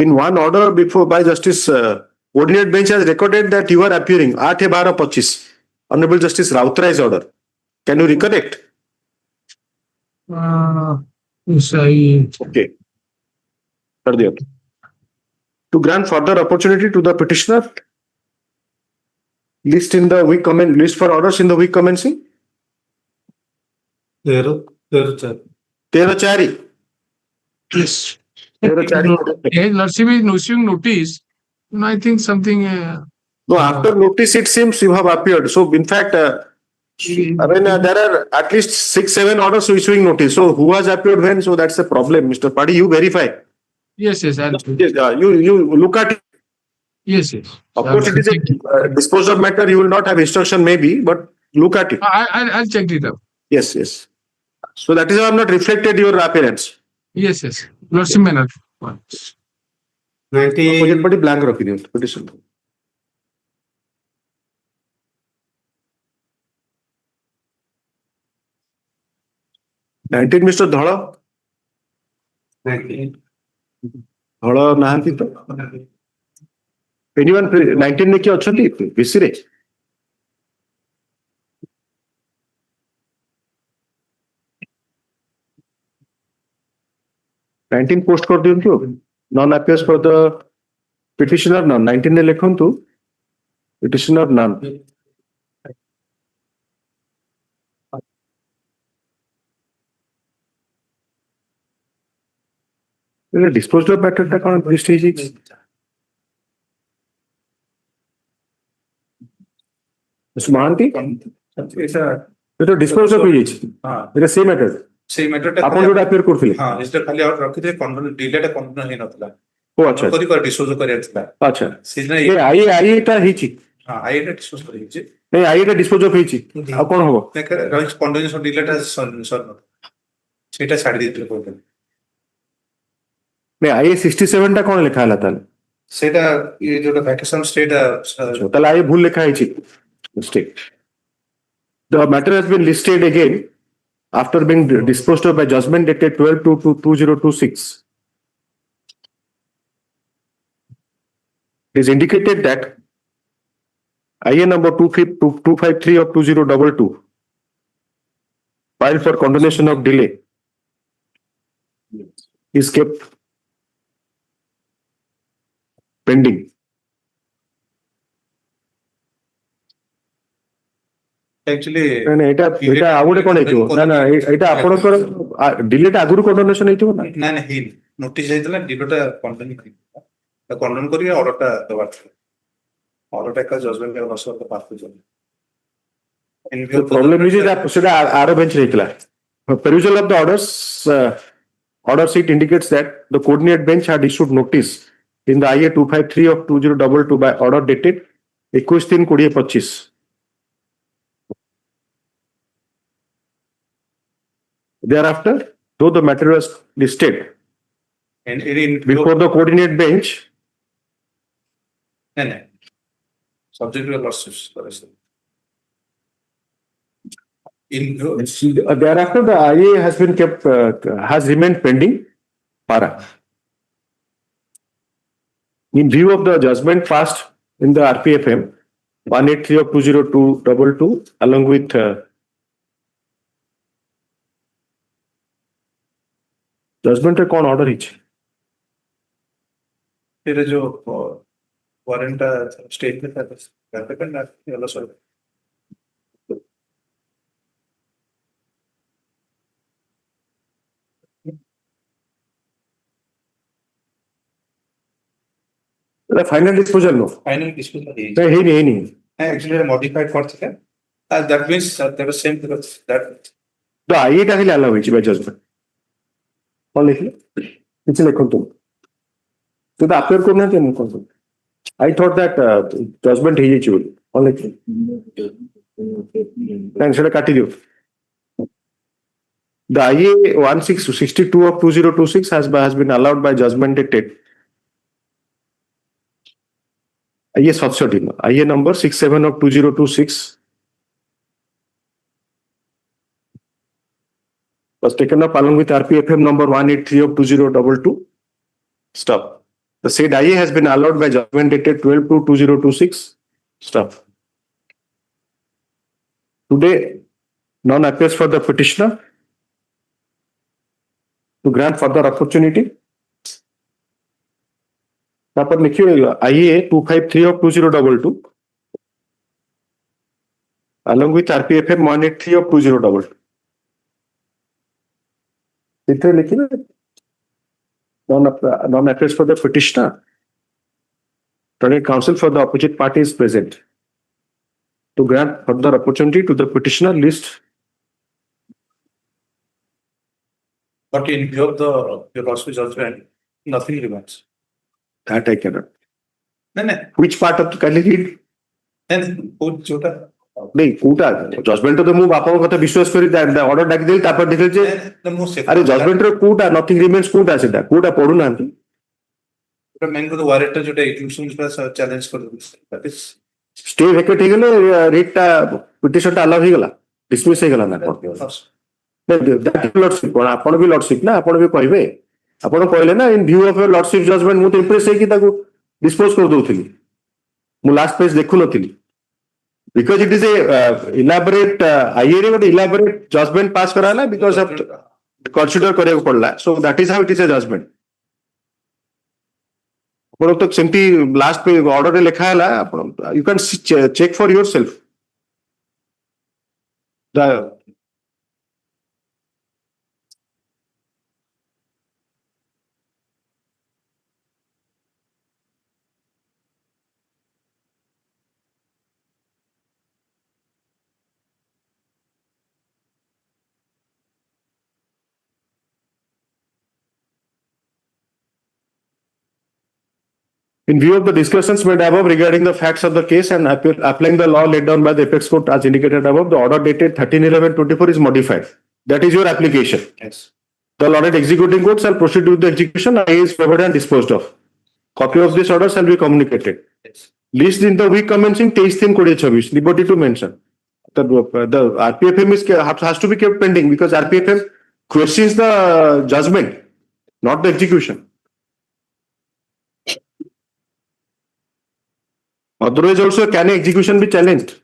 In one order before by Justice coordinate bench has recorded that you are appearing 8/12/25. Honorable Justice Rautrai's order. Can you recollect? Yes, I. Okay. To grant further opportunity to the petitioner, list for orders in the week commencing. 13/4. Yes. 13/4. Larsi is issuing notice. No, I think something. No, after notice it seems you have appeared. So in fact, there are at least 6-7 orders issuing notice. So who has appeared when? So that's the problem, Mr. Padhi. You verify. Yes, I'll. Yes, you look at it. Yes. Of course, it is a disposed of matter. You will not have instruction, maybe, but look at it. I'll check it out. Yes. So that is why I have not reflected your appearance. Yes. Larsi manner. Opposite party blank opinion. Petition. Mr. Dhala. Dhala nahanti to. Anyone 19 ne kiya achandi visire. 19 post kar diyantu. None appears for the petitioner none. 19 ne lekhantu. Petitioner none. Disposed of matter ta kon list heji. Mr. Mahanti? এটা dispose of হয়েছে এটা same matter সেই ম্যাটারটা আপন যেটা appear করଥିଲେ হ্যাঁ এটা খালি আর রখিতে ডিলেটা continue হেই নଥିଲା ও আচ্ছা କରି କରି ডিসপোজ କରିବାର ଥିଲା আচ্ছা ସେଦିନ ଏ ଆଇ ଏଟା ହେଇଛି ହଁ ଆଇଟା ডিসপୋଜ କରି ହେଇଛି ନାଇଁ ଆଇ ଏଟା ডিসপୋଜ ଅଫ ହେଇଛି ଆଉ କଣ ହବ ରହିଛି କଣ୍ଟିନ୍ୟୁସ ଡିଲେଟା ସରି ସେଇଟା ଛାଡି ଦେଇଥିଲେ କହୁଥିଲେ ନାଇଁ IA 67 ଟା କଣ ଲେଖା ହେଲା ତାହେଲେ? ସେଇଟା ଇଏ ଯୋଉଟା ଭ୍ୟାକେସନ ଷ୍ଟେଟା ତାହେଲେ IA ଭୁଲ ଲେଖା ହେଇଛି, mistake. The matter has been listed again after being disposed of by judgment dated 12/2/2026. It is indicated that IA number 253 of 2022 filed for condonation of delay is kept pending. actually ଏଇଟା ଆଉ ଗୋଟେ କଣ ହେଇଥିବ? ନା ଏଇଟା ଆପଣଙ୍କର ଡିଲେଟ ଆଗରୁ କଣ୍ଡୋନେସନ ହେଇଥିବ ନା? ନା ନା ହେଇନି, ନୋଟିସ ହେଇଥିଲା ଡିଲେଟା କଣ୍ଡନ କଣ୍ଡନ କରିକି ଅର୍ଡରଟା ଦେବାର ଥିଲା, ଅର୍ଡରଟା ଏକା ଜଜମେଣ୍ଟ ନସବାର ପାର୍ଟ Problem is that ସେଟା ଆର ବେଞ୍ଚ ହେଇଥିଲା. Perusal of the orders, order sheet indicates that the coordinate bench had issued notice in the IA 253 of 2022 by order dated 21/3/2025. Thereafter, though the matter was listed and before the coordinate bench, no, subject to lawsuits. thereafter the IA has been kept, has remained pending. Para. In view of the judgment passed in the RPFM 183 of 2022 along with judgment रे कौन order ହେଇଛି? फिर जो warrant statement है ना वाला sorry The final disposal no. Final disposal है नहीं actually modified for the that means there was same that the IA टा खाली allow ହେଇଛି by judgment. कौन लिखले? କିଛି ଲେଖନ୍ତୁ। तो appear କରୁନାହାନ୍ତି ମୁଁ କଣ? I thought that judgment ହେଇଯାଇଛି ବୋଲି। କଣ ଲେଖିଲେ? ନାଇଁ ସେଟା କାଟି ଦିଅ। The IA 1662 of 2026 has been allowed by judgment dated IA 67, IA number 67 of 2026 was taken up along with RPFM number 183 of 2022. Stop. The said IA has been allowed by judgment dated 12/2/2026. Stop. Today, none appears for the petitioner to grant further opportunity. पर लिखिए IA 253 of 2022 along with RPFM 183 of 2022. इतने लिखिए non appears for the petitioner. Attorney counsel for the opposite party is present to grant further opportunity to the petitioner list. But in view of the lawsuit judgment, nothing remains. That I cannot. No. Which part of the can you read? And जोटा नहीं Kota judgement तो मु बापा कथा विश्वास करी order डाकी देली तापर देखल जे अरे जजमेंट रे कोटा नथिंग रिमेन्स कोटा सेटा कोटा पढु नांती मेन को वारंट जोटा इंक्लूजन का चैलेंज कर दैट इज स्टे वेकेट हे गेले रेटटा पिटिशन टा अलाउ हे गेला डिसमिस हे गेला ना दैट लॉर्डशिप कोन आपण भी लॉर्डशिप ना आपण भी कहबे आपण कहले ना in view of your lordship judgment मु तो इंप्रेस हे कि ताको डिस्पोज कर दोथिली मु लास्ट पेज देखु नथिली because it is a elaborate IA रे ଗୋଟେ elaborate judgment pass कराला because of consider କରିବାକୁ पड़ला so that is how it is a judgment ଆପଣ ତ ସେମିତି ଲାଷ୍ଟ पे ऑर्डर ରେ ଲେଖା ହେଲା ଆପଣ you can check for yourself the In view of the discussions made above regarding the facts of the case and applying the law laid down by the apex court as indicated above, the order dated 13/11/24 is modified. That is your application. Yes. The Lorded Executing Court shall proceed with the execution. IA is favored and disposed of. Copy of this order shall be communicated. List in the week commencing 23/3/2026. Liberty to mention. The RPFM has to be kept pending because RPFM questions the judgment, not the execution. Otherwise, also can execution be challenged?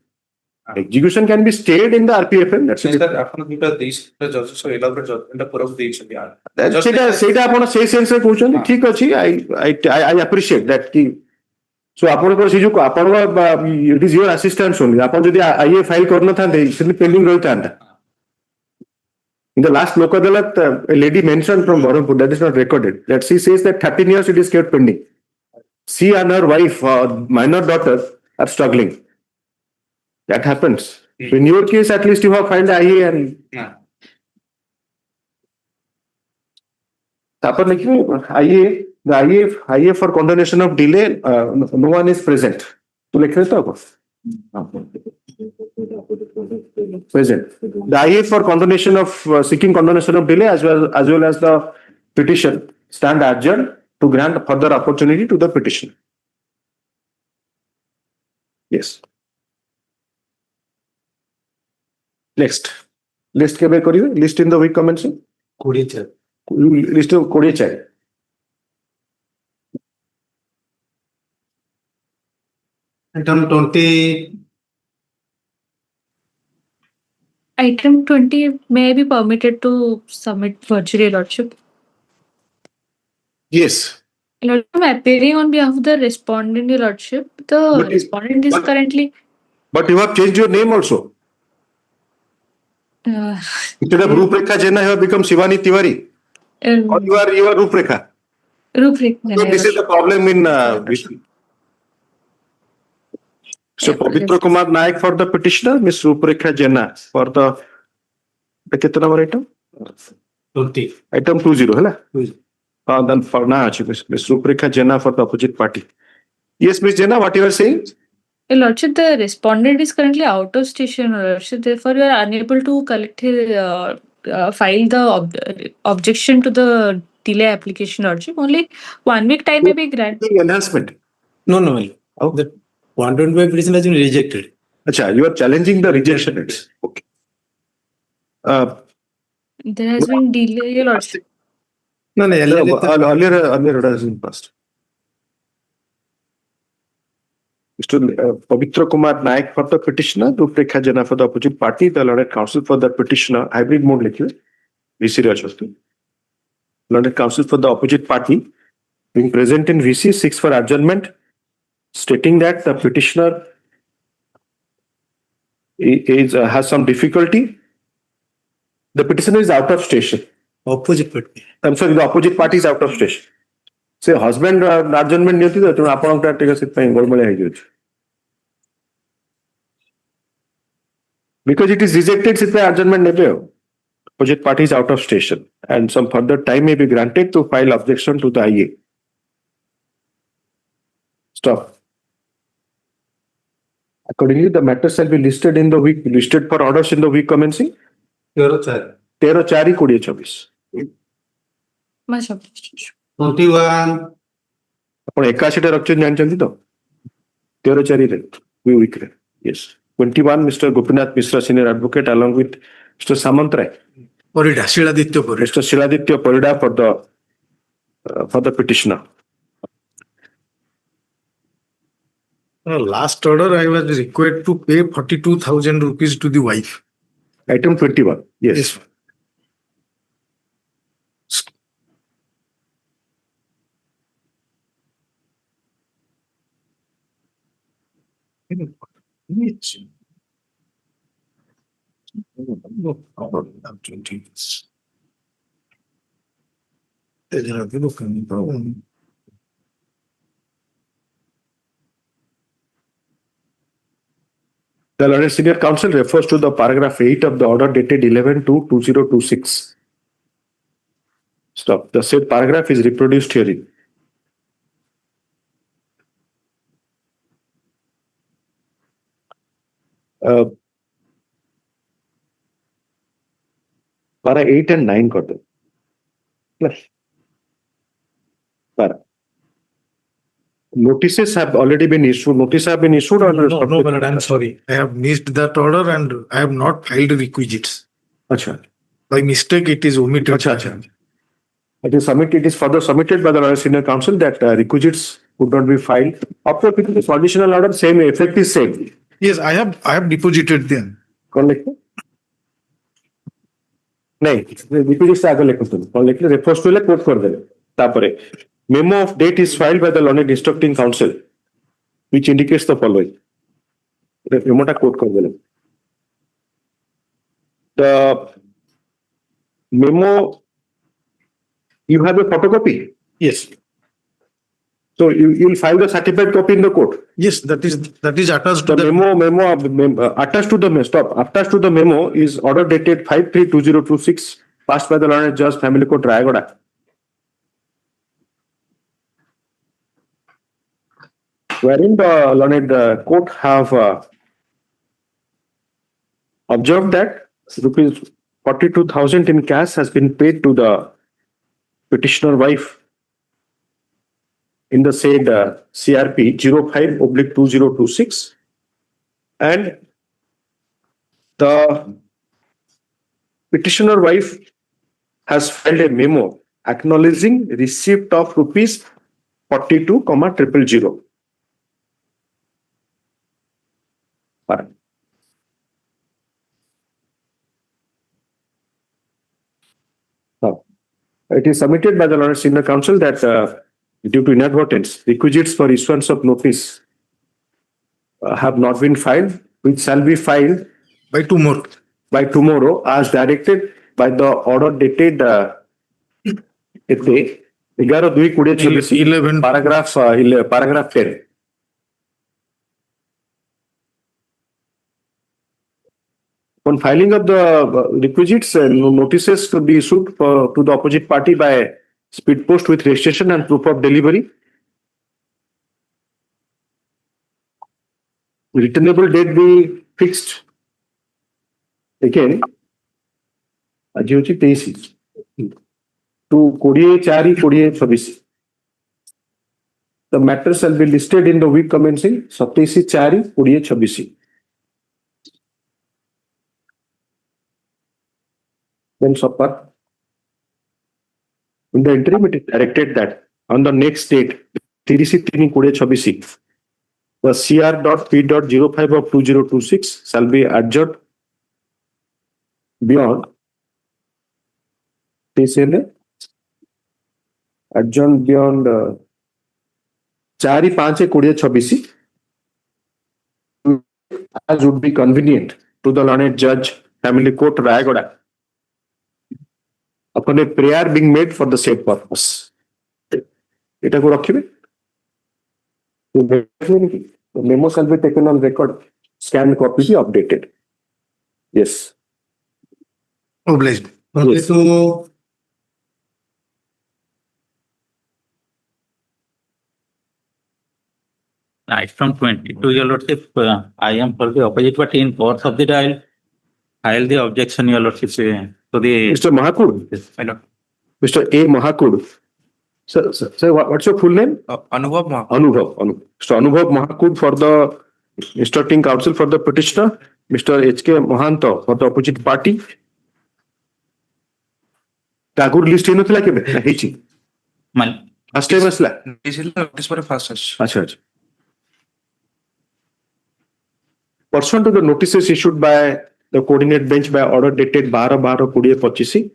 Execution can be stayed in the RPFM. That's it. ଆପଣ ଯୋଉଟା ଦେଇଛନ୍ତି ଜଜେସ୍ elaborate judgement ପୂର୍ବରୁ ଦେଇଛନ୍ତି ସେଇଟା ଆପଣ ସେଇ ସେନ୍ସରେ କହୁଛନ୍ତି ଠିକ ଅଛି I appreciate that କି so ଆପଣଙ୍କର ସେ ଯୋଉ ଆପଣଙ୍କ it is your assistance only ଆପଣ ଯଦି IA ଫାଇଲ କରିନଥାନ୍ତେ ସେମିତି pending ରହିଥାନ୍ତା. In the last local adalat a lady mentioned from Berhampur that is not recorded that she says that 13 years it is kept pending. She and her wife minor daughter are struggling. That happens. So in your case, at least you have filed IA and. IA, the IA for condonation of delay, no one is present. To present. The IA for condonation of seeking condonation of delay as well as the petition stand adjourned to grant further opportunity to the petitioner. Yes. Next. List केबे करिवे? List in the week commencing? 24 List of 24. Item 20 Item 20 may be permitted to submit virtually, Lordship. Yes. Lordship, I'm appearing on behalf of the respondent, Your Lordship. The respondent is currently. But you have changed your name also. Instead of Ruprekha Jaina, you have become Shivani Tiwari. Or you are Ruprekha. Ruprekha. So this is the problem in So Pavitra Kumar Naik for the petitioner, Miss Ruprekha Jaina for the कितना number item? 20 Item 20 है ना? Then for now, Miss Ruprekha Jaina for the opposite party. Yes, Miss Jaina, what you are saying? Your Lordship, the respondent is currently out of station, Your Lordship. Therefore, you are unable to collect his, file the objection to the delay application, Lordship. Only 1 week time may be granted. Enhancement. No. The 125 petition has been rejected. Acha, you are challenging the rejection. Okay. There has been delay, Your Lordship. No, earlier it has been passed. Mr. Pavitra Kumar Naik for the petitioner, Ruprekha Jaina for the opposite party, the Lorded Counsel for the petitioner, hybrid mode likhiwe. VC Rajasthan. Lorded Counsel for the opposite party, being present in VC, 6 for adjournment, stating that the petitioner has some difficulty. The petitioner is out of station. Opposite party. I'm sorry, the opposite party is out of station. Say husband adjournment नियति तो तुम आपन का टिका सिर्फ पे गोलमोले है जो because it is rejected सिर्फ पे adjournment नहीं पे हो opposite party is out of station and some further time may be granted to file objection to the IA. Stop. Accordingly, the matter shall be listed for orders in the week commencing 13/4/2024. 21 ଆପଣ 81 ଟା ରଖିଛନ୍ତି ଜାଣିଛନ୍ତି ତ 13/4 ରେ week ରେ yes 21 Mr. Gopinath Mishra senior advocate along with Mr. Samant Rai Parida Shiladitya Parida Mr. Shiladitya Parida for the petitioner. Last order I was required to pay 42,000 rupees to the wife. Item 21 yes. No problem. I'm 20 years. The Learned Senior Counsel refers to the paragraph 8 of the order dated 11/2/2026. Stop. The said paragraph is reproduced herein. Para 8 and 9 कर दो. But notices have already been issued. Notices have been issued or No, my lord, I'm sorry. I have missed that order and I have not filed requisites. Acha. By mistake, it is omitted. Acha. It is submitted. It is further submitted by the Royal Senior Counsel that requisites would not be filed. After picking the conditional order, same effect is same. Yes, I have deposited them. कौन लिखते? नहीं, requisites आगे लिखो तुम. कौन लिखते? Refers to ले quote कर देले. तापरे memo of date is filed by the learned instructing counsel, which indicates the following. Memo टा quote कर देले. The memo, you have a photocopy? Yes. So you will file the certified copy in the court. Yes, that is attached to The memo attached to the attached to the memo is order dated 5/3/2026 passed by the learned judge, Family Court, Rayagoda. Wherein the learned court have observed that rupees 42,000 in cash has been paid to the petitioner wife in the said CRP 05/2026, and the petitioner wife has filed a memo acknowledging receipt of rupees 42,000. Now, it is submitted by the Learned Senior Counsel that due to inadvertence, requisites for issuance of notice have not been filed, which shall be filed by tomorrow. By tomorrow, as directed by the order dated 11/2/2024, paragraph 10. On filing of the requisites, notices to be issued to the opposite party by speed post with registration and proof of delivery. Returnable date be fixed. Again, ଆଜି ହେଉଛି 23 to 20/4/2026. The matter shall be listed in the week commencing 27/4/2026. Then supper. In the interim, it is directed that on the next date, 30/3/2026, the CR.P.05 of 2026 shall be adjourned beyond adjourned beyond 4/5/2026 as would be convenient to the learned judge, Family Court, Rayagoda, upon a prayer being made for the said purpose. Eta ko rakhibe. The memo shall be taken on record, scanned copy be updated. Yes. Obliged. Okay, Yes. so Right from 22, your lordship, I am for the opposite party in course of the trial. File the objection, your lordship, to the. Mr. Mahakud. Yes, my lord. Mr. A. Mahakud. Sir, what's your full name? Anubhav Mahakud. Anubhav. Mr. Anubhav Mahakud for the instructing counsel for the petitioner. Mr. H.K. Mohanto for the opposite party. Tagur list ହେଇନଥିଲା କେବେ ନା ହେଇଛି? First time ଆସିଲା? Notice for a first search. ଆଚ୍ଛା. Pursuant to the notices issued by the coordinate bench by order dated 12/12/2025,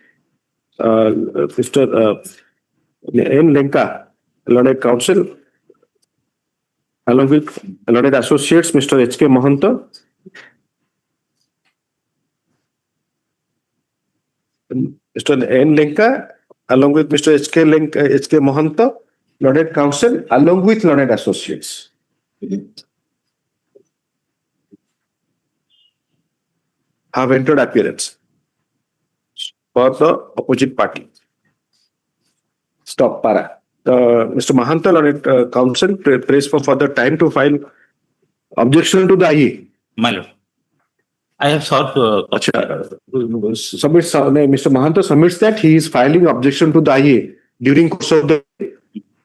Mr. N. Lenka, learned counsel, along with learned associates, Mr. H.K. Mahanta, Mr. N. Lenka, along with Mr. H.K. Mahanta, learned counsel, along with learned associates. Have entered appearance for the opposite party. Stop para. Mr. Mahanta, learned counsel, prays for further time to file objection to the IE. My lord. I have sought, Submits, Mr. Mahanta submits that he is filing objection to the IA during course of the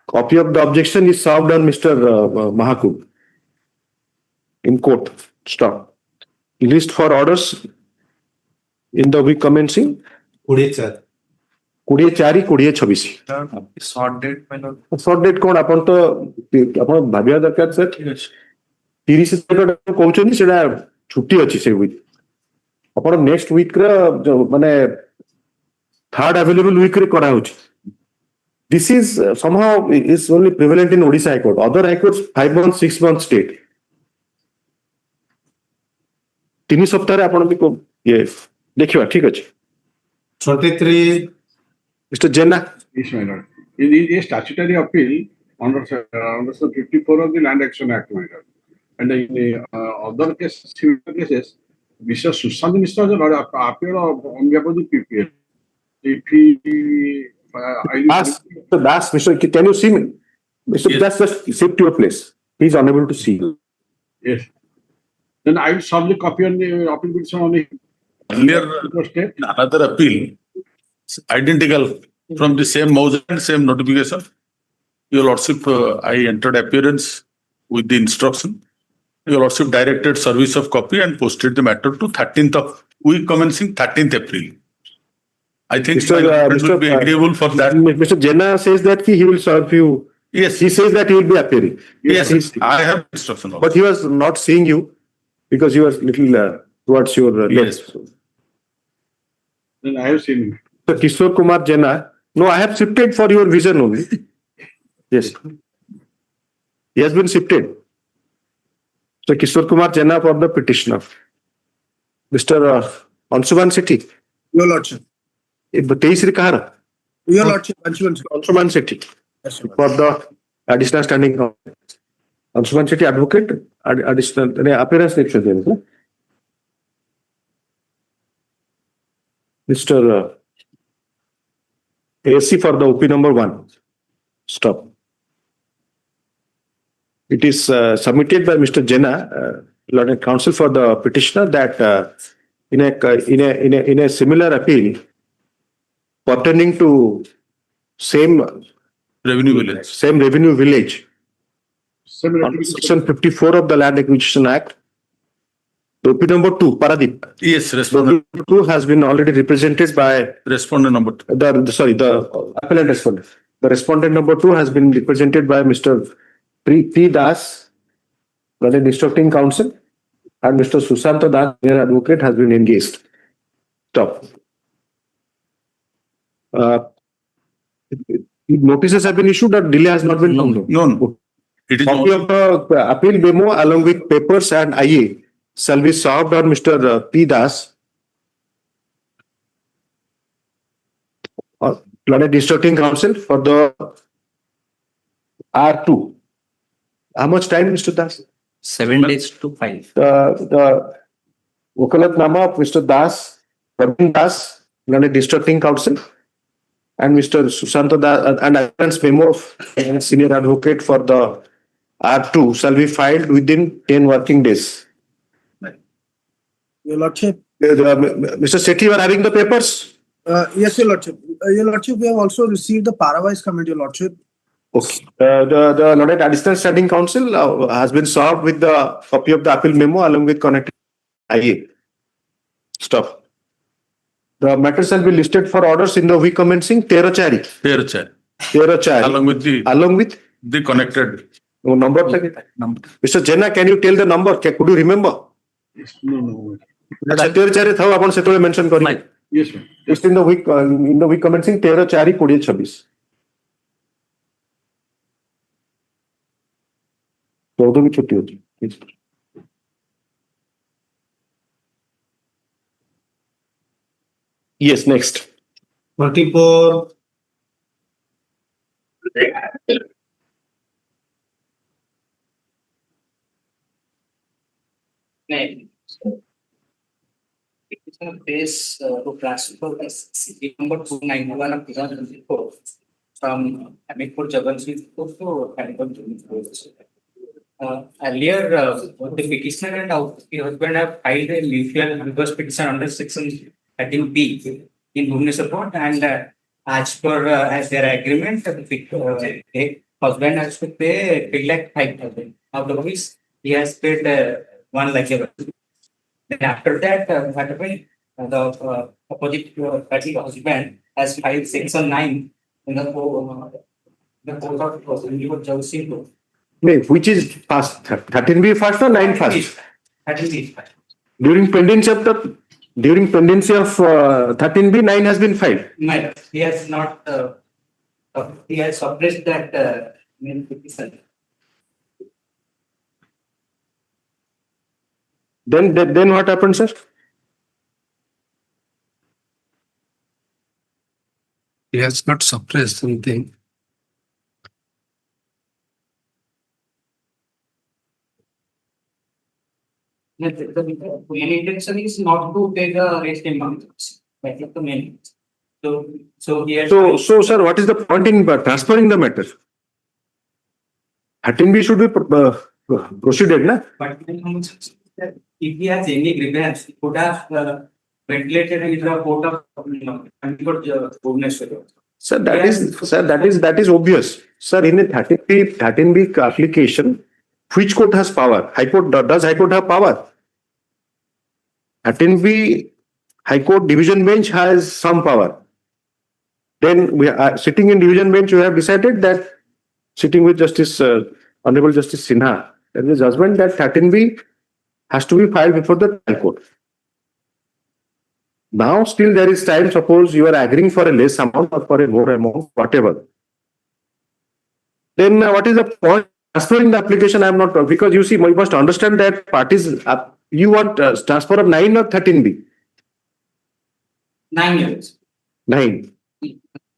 copy of the objection is served on Mr. Mahakub in court. Stop. List for orders in the week commencing 24 24/26 Short date, my lord. Short date कोन आपण तो आपण भाबिया दरकार sir 30 second कहउछनी सेडा छुट्टी अछि से week आपण next week रे माने थर्ड अवेलेबल वीक रे करा होछि this is somehow is only prevalent in Odisha high court other high courts 5 months 6 months state 3 सप्ताह रे आपण भी को ये देखिवा ठीक अछि 23 mister Jena Yes, my lord. It is a statutory appeal under section 54 of the Land Action Act, my lord. And in other cases, similar cases, Mr. Sushant Mishra appeared on behalf of the PPL. If he, ask Mr. Das, Mr. Can you see me? Mr. Das, just shift to your place. He is unable to see you. Yes. Then I will solve the copy on the appeal petition on the Earlier, another appeal, identical from the same motion and same notification. Your Lordship, I entered appearance with the instruction. Your Lordship directed service of copy and posted the matter to 13th of week commencing 13th April. I think Mr. will be agreeable for that. Mr. Jenna says that he will serve you. Yes. He says that he will be appearing. Yes, I have instruction. But he was not seeing you because you were little towards your left. Then I have seen him. So Kishore Kumar Jenna. No, I have shifted for your vision only. Yes. He has been shifted. So Kishore Kumar Jenna for the petitioner. Mr. Ansuman Sethi. Your Lordship. 23 रे कहाँ रहा? Your Lordship, Ansuman Sethi. For the additional standing counsel. Ansuman Sethi advocate, additional appearance next to Mr. AC for the OP number 1. Stop. It is submitted by Mr. Jenna, Lord Counsel for the petitioner, that in a similar appeal pertaining to same revenue village, section 54 of the Land Acquisition Act. OP number 2, Paradip. Yes, respondent. OP 2 has been already represented by respondent number 2. The appellant respondent. The respondent number 2 has been represented by Mr. P. Das, the instructing counsel, and Mr. Sushanta Das, their advocate, has been engaged. Stop. Notices have been issued or delay has not been found? No. It is copy of the appeal memo along with papers and IA shall be served on Mr. P. Das, Lord Instructing Counsel for the R2. How much time, Mr. Das? 7 days to file. The Wakalat Nama of Mr. Das, Praveen Das, Lord Instructing Counsel, and Mr. Sushanta Das, and appearance memo of Senior Advocate for the R2 shall be filed within 10 working days. Your Lordship. Mr. Sethi, you are having the papers? Yes, Your Lordship. Your Lordship, we have also received the Parawise comment, Your Lordship. Okay. The Lord Additional Standing Counsel has been served with the copy of the appeal memo along with connected IA. Stop. The matter shall be listed for orders in the week commencing 13 Chari. Along with the connected number. Mr. Jenna, can you tell the number? Could you remember? Yes, no. Mention yes, ma'am. Just in the week commencing 13 Chari 2026. चौदह की छुट्टी होती है. Yes, next. 24. Base to transfer CP number 291 of 2024 from Amikpur Jagannath to Hannibal. earlier, the petitioner and the husband have filed a mutual reverse petition under section 13B in Bhubaneswar court, and as per as their agreement, the husband has to pay 3,05,000. Out of which he has paid 1 lakh. Then after that, what happened? The opposite party husband has filed section 9 in the court of Procedural. Wait, which is first? 13B first or 9 first? 13B. During pendency of 13B, 9 has been filed. No, he has not. He has suppressed that main petition. Then what happened, sir? He has not suppressed something. The main intention is not to take a rest amount. That is the main. So he has. So, sir, what is the point in transferring the matter? 13B should be proceeded, na? But if he has any grievance, he could have ventilated in the court of Bhubaneswar. Sir, that is obvious. Sir, in a 13B application, which court has power? High Court, does High Court have power? 13B High Court division bench has some power. Then we are sitting in division bench, we have decided that sitting with Justice Honorable Justice Sinha, there is a judgment that 13B has to be filed before the High Court. Now still there is time, suppose you are agreeing for a less amount or for a more amount, whatever. Then what is the point? Transferring the application, I am not, because you see, you must understand that parties, you want transfer of 9 or 13B? 9 years. 9.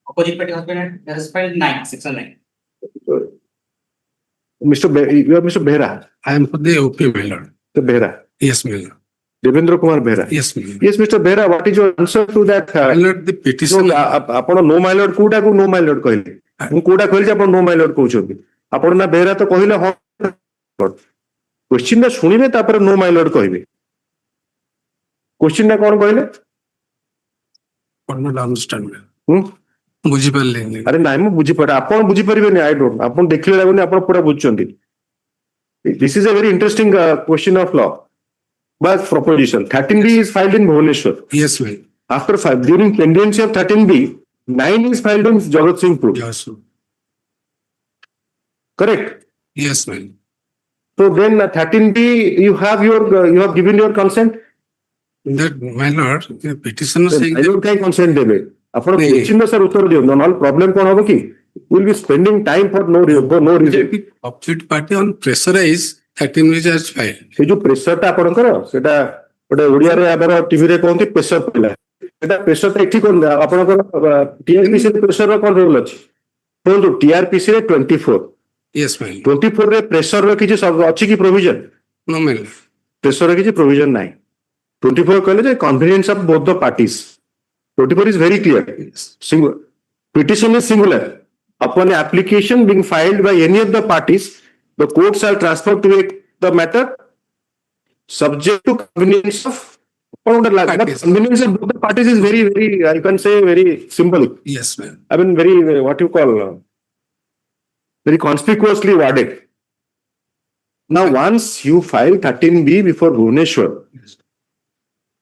Opposite party husband has filed 9, 6 and 9. You are Mr. Behra. I am for the OP Miller. Mr. Behra. Yes, Miller. Devendra Kumar Behra. Yes, Miller. Yes, Mr. Behra, what is your answer to that? The petition. No my lord, Kota को no my lord कहले. ମୁଁ quota କହିଲି ଆପଣ no my lord କହୁଛନ୍ତି. ଆପଣ ନା ବେହେରା ତ କହିଲେ ହଁ. क्वेश्चन ଟା ଶୁଣିବେ ତାପରେ no my lord କହିବେ. क्वेश्चन ଟା କଣ କହିଲେ? Could not understand. ବୁଝିପାରିଲେନି. ଆରେ ନାଇଁ ମୁଁ ବୁଝିପାରେ, ଆପଣ ବୁଝିପାରିବେନି, I don't. ଆପଣ ଦେଖିଲେ ଲାଗୁନି ଆପଣ ପୁରା ବୁଝୁଛନ୍ତି. This is a very interesting question of law. But proposition 13B is filed in Bhubaneswar. Yes, ma'am. After during pendency of 13B, 9 is filed in Jagatsinghpur. Yes, ma'am. Correct? Yes, ma'am. So then 13B, you have given your consent? That my lord, the petitioner saying I don't think consent देबे. ଆପଣ question ର sir ଉତ୍ତର ଦିଅନ୍ତୁ. ନହେଲେ problem କଣ ହବ କି? We'll be spending time for no reason. Opposite party on pressurize 13B charge file. ସେ ଯୋଉ pressure ଟା ଆପଣଙ୍କର ସେଟା ଗୋଟେ ଓଡିଆରେ ଆମର ଟିଭିରେ କହନ୍ତି pressure ପିଲା. ସେଟା pressure ଟା ଏଠି କଣ ଆପଣଙ୍କର TRPC ରେ pressure ର କଣ ରୋଲ ଅଛି? କୁହନ୍ତୁ TRPC ରେ 24. Yes, ma'am. 24 ରେ pressure ର କିଛି ଅଛି କି provision? No, ma'am. Pressure ର କିଛି provision ନାହିଁ. 24 କହିଲେ ଯେ convenience of both the parties. 24 is very clear. Single. Petition is singular. Upon an application being filed by any of the parties, the court shall transfer to the matter subject to convenience of convenience of both the parties is very, I can say very simple. Yes, ma'am. I mean very, what you call, very conspicuously worded. Now once you file 13B before Bhubaneswar,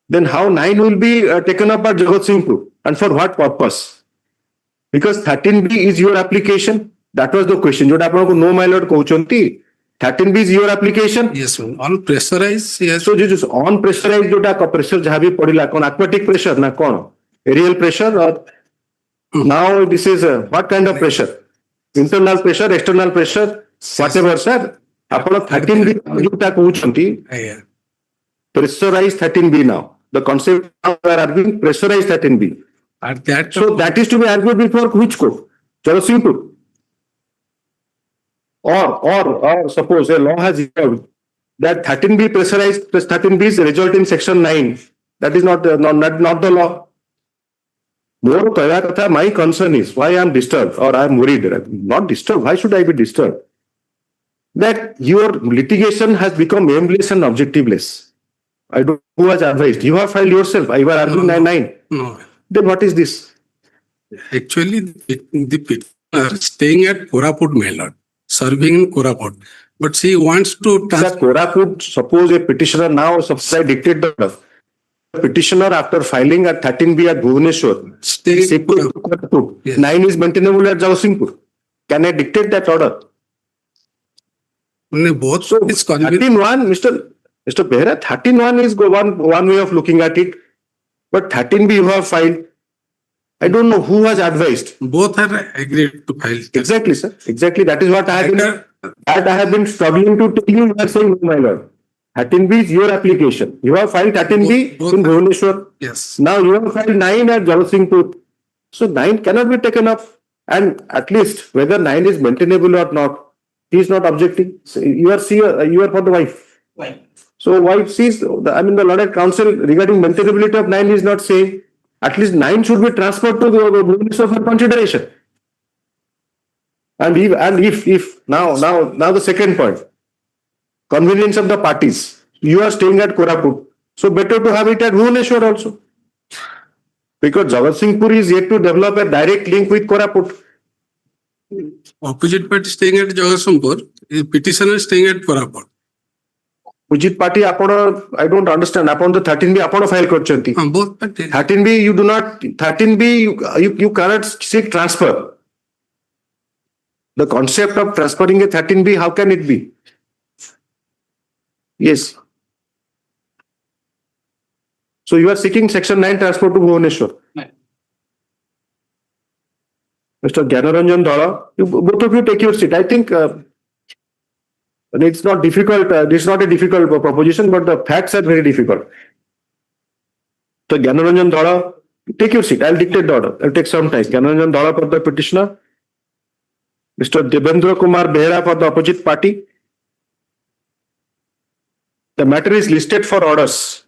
then how 9 will be taken up by Jagatsinghpur and for what purpose? Because 13B is your application. That was the question. जोटा आपको no my lord कहउचंती 13B is your application. Yes, ma'am. On pressurize, yes. So just on pressurize जोटा pressure जहाँ भी पड़िला कौन aquatic pressure ना कौन aerial pressure or now this is what kind of pressure? Internal pressure, external pressure, whatever sir. आपको 13B जोटा कहउचंती pressurize 13B now. The concept now we are arguing pressurize 13B. So that is to be argued before which court? Jagatsinghpur. Or suppose a law has evolved that 13B pressurized plus 13B is result in section 9. That is not the law. More Katha, my concern is why I am disturbed or I am worried. Not disturbed. Why should I be disturbed? that your litigation has become aimless and objectiveless. I don't know who has advised. You have filed yourself. I was arguing 9-9. No, Then what is this? actually, the petitioner staying at Koraput, my lord, serving in Koraput, but she wants to Sir, Koraput, suppose a petitioner now, suppose I dictate the order. Petitioner after filing at 13B at Bhubaneswar, stay to Koraput. Yes. 9 is maintainable at Jawasinghpur. Can I dictate that order? both So 13-1, Mr. Behra, 13-1 is one way of looking at it. But 13B you have filed. I don't know who has advised. Both are agreed to file. Exactly, sir. Exactly. That is what I have been struggling to tell you. You are saying, no, my lord. 13B is your application. You have filed 13B in Bhubaneswar. Yes. Now you have filed 9 at Jawasinghpur. So 9 cannot be taken up. And at least whether 9 is maintainable or not, he is not objecting. So you are for the wife. So wife sees, the Lord Council regarding maintainability of 9 is not saying. At least 9 should be transferred to the Bhubaneswar for consideration. And if now the second point, convenience of the parties. You are staying at Koraput, so better to have it at Bhubaneswar also, because Jawasinghpur is yet to develop a direct link with Koraput. Opposite party staying at Jawasinghpur, the petitioner staying at Koraput. Opposite party, I don't understand. Upon the 13B, upon file korchanti. Both parties. 13B, you do not. 13B, you cannot seek transfer. The concept of transferring a 13B, how can it be? Yes. So you are seeking Section 9 transfer to Bhubaneswar. Mr. Gyanaranjan Dhala, both of you take your seat. I think it's not difficult. It's not a difficult proposition, but the facts are very difficult. So Gyanaranjan Dhala, take your seat. I'll dictate the order. It'll take some time. Gyanaranjan Dhala for the petitioner. Mr. Devendra Kumar Behra for the opposite party. The matter is listed for orders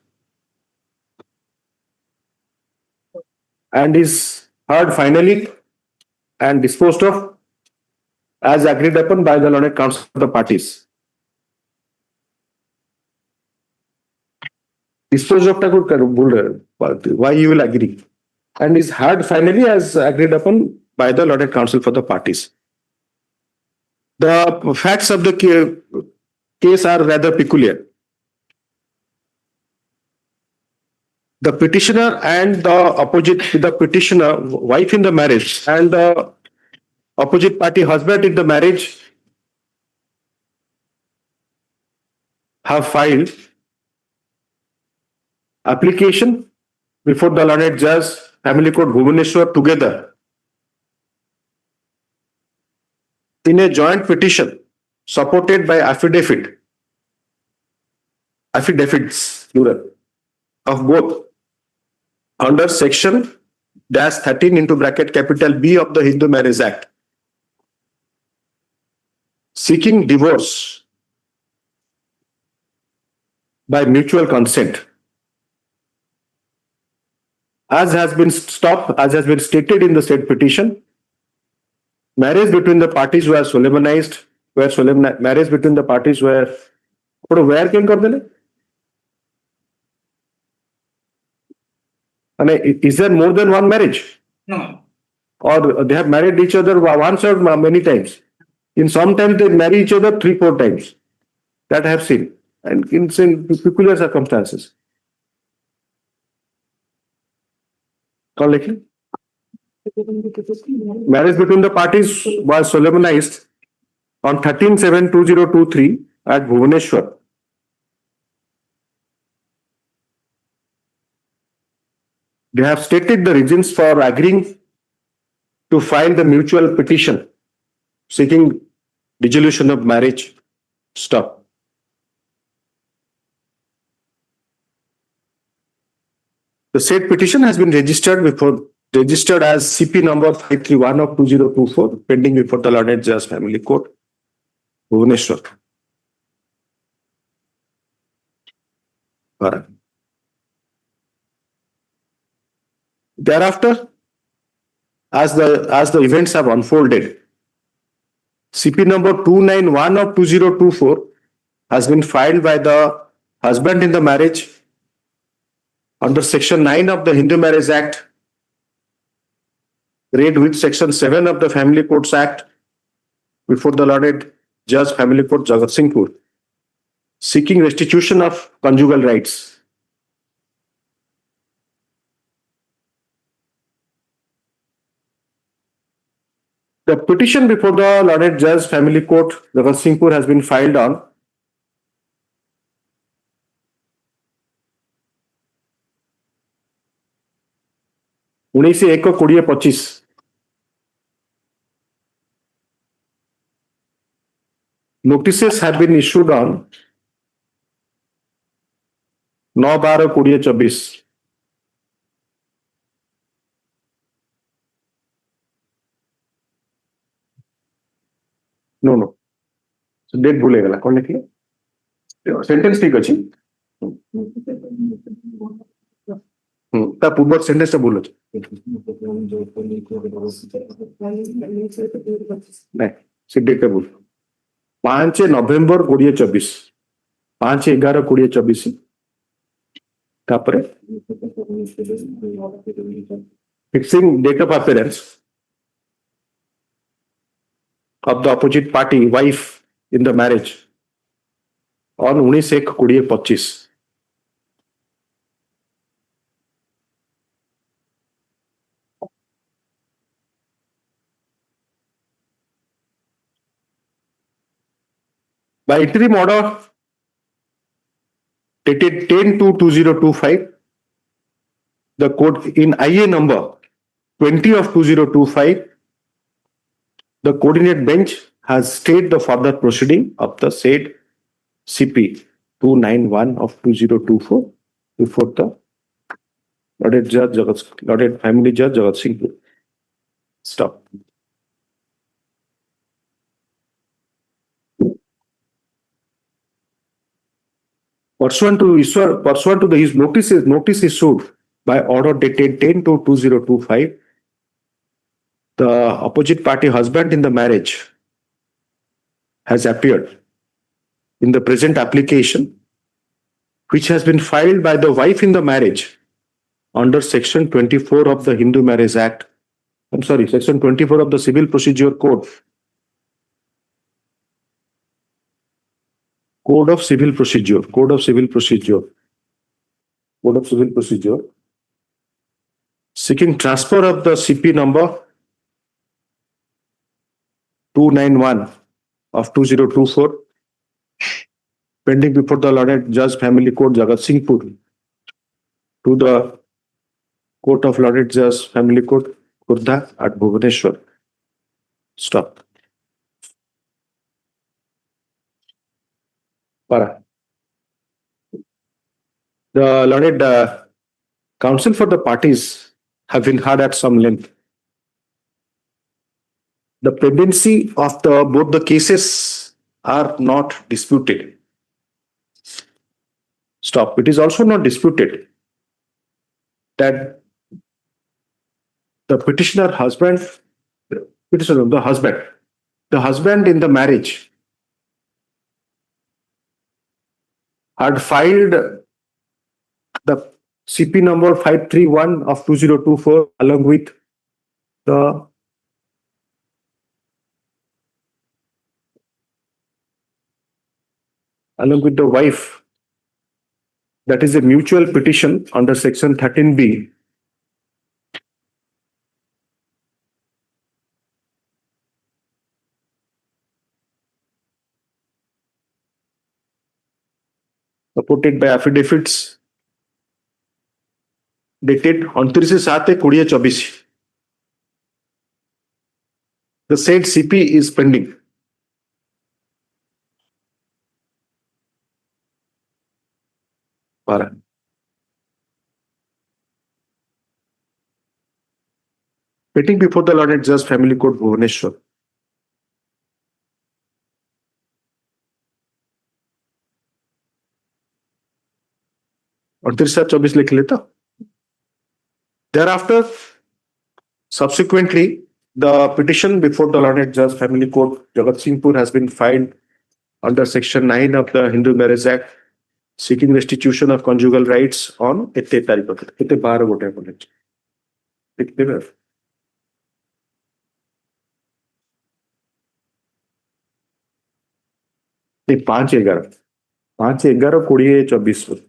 and is heard finally and disposed of as agreed upon by the learned counsel of the parties. Disposed of why you will agree, and is heard finally as agreed upon by the learned counsel for the parties. The facts of the case are rather peculiar. The petitioner and the petitioner, wife in the marriage, and the opposite party husband in the marriage have filed application before the learned judge, Family Court Bhubaneswar together in a joint petition supported by affidavits, plural, of both under section -13 into bracket capital B of the Hindu Marriage Act, seeking divorce by mutual consent, as has been stated in the said petition. Marriage between the parties were solemnized. Marriage between the parties were where can कर is there more than one marriage? No. Or they have married each other once or many times? In some times they marry each other 3-4 times. That I have seen, and in peculiar circumstances. Correctly? Marriage between the parties was solemnized on 13/7/2023 at Bhubaneswar. They have stated the reasons for agreeing to file the mutual petition seeking dissolution of marriage. Stop. The said petition has been registered as CP number 531 of 2024, pending before the Learned Judge Family Court, Bhubaneswar. CORAM. Thereafter, as the events have unfolded, CP number 291 of 2024 has been filed by the husband in the marriage under Section 9 of the Hindu Marriage Act, read with Section 7 of the Family Courts Act before the Lord Judge Family Court Jagatsinghpur, seeking restitution of conjugal rights. The petition before the Lord Judge Family Court Jagatsinghpur has been filed on 19/1/2025. Notices have been issued on 9/12/2024. No. So date भूल गया कौन लिखिए? Sentence ठीक अच्छी. ता पूर्व sentence टा भूल अच्छी. नहीं, से date टा भूल. 5 नवंबर 2024. 5/11/2024. तापरे fixing date of appearance of the opposite party wife in the marriage on 19/1/2025. By interim order dated 10/2/2025, the court in IA number 20 of 2025, the coordinate bench has stayed the further proceeding of the said CP 291 of 2024 before the Lord Family Judge Jagatsinghpur. Stop. Pursuant to his notice issued by order dated 10/2/2025, the opposite party husband in the marriage has appeared in the present application, which has been filed by the wife in the marriage under Section 24 of the Hindu Marriage Act. Section 24 of the Civil Procedure Code. Code of Civil Procedure. Seeking transfer of the CP number 291 of 2024, pending before the Lord Judge Family Court Jagatsinghpur to the Court of Lord Judge Family Court Khurda at Bhubaneswar. Stop. Para. The learned counsel for the parties have been heard at some length. The pendency of both the cases are not disputed. Stop. It is also not disputed that the husband in the marriage had filed the CP number 531 of 2024 along with the wife. That is a mutual petition under Section 13B. Supported by affidavits dated 29/7/2024. The said CP is pending. Para. Pending before the Lord Judge Family Court Bhubaneswar. और 29/24 लिख लेता. Thereafter, subsequently, The petition before the Learned Judge Family Court, Jagatsinghpur, has been filed under Section 9 of the Hindu Marriage Act, seeking restitution of conjugal rights on 8 तारीख को 12 गोटे बोले लिखते हैं 5/11/2024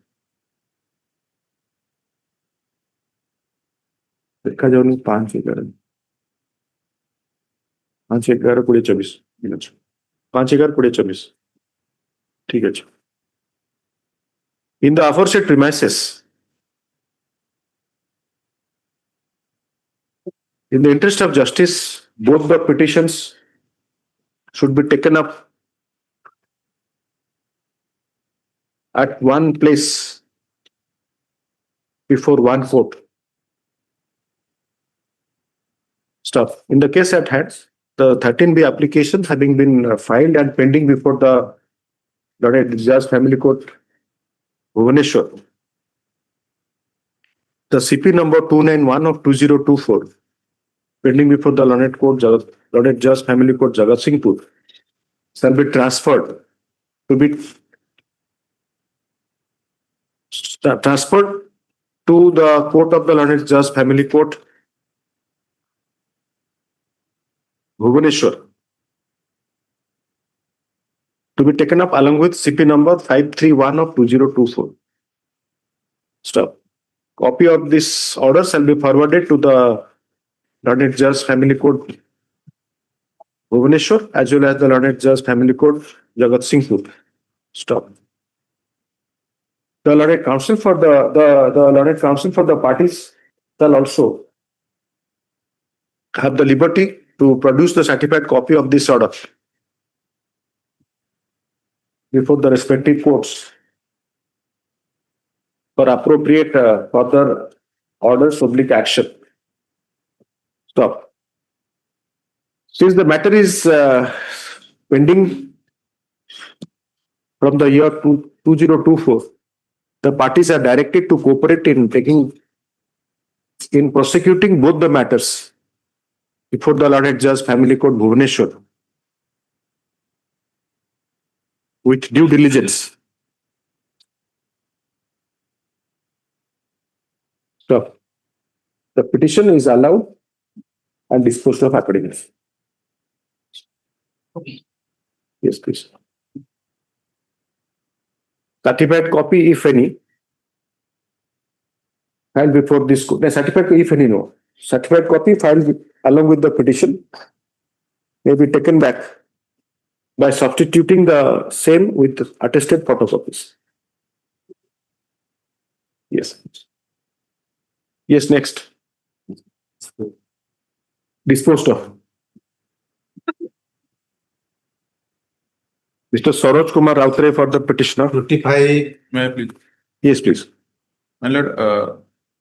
देखा जाओ 5/11/2024 5/11/2024 ठीक है। In the aforesaid premises, in the interest of justice, both the petitions should be taken up at one place before one court. Stuff. In the case at hand, the 13B application having been filed and pending before the Learned Judge Family Court, Bhubaneswar, the CP number 291 of 2024, pending before the Learned Judge Family Court, Jagatsinghpur, shall be transferred to the Court of the Learned Judge Family Court, Bhubaneswar, to be taken up along with CP number 531 of 2024. Stop. Copy of this order shall be forwarded to the Learned Judge Family Court, Bhubaneswar, as well as the Learned Judge Family Court, Jagatsinghpur. Stop. The Learned Counsel for the Learned Counsel for the parties shall also have the liberty to produce the certified copy of this order before the respective courts for appropriate further orders oblique action. Stop. Since the matter is pending from the year 2024, the parties are directed to cooperate in prosecuting both the matters before the Learned Judge Family Court, Bhubaneswar, with due diligence. Stop. The petition is allowed and disposed of accordingly. Yes, please. Certified copy, if any, filed before this court. Certified, if any, no. Certified copy filed along with the petition may be taken back by substituting the same with attested photocopies. Yes. Yes, next. Disposed of. Mr. Saroj Kumar Rautre for the petitioner. May I please? Yes, please. My lord,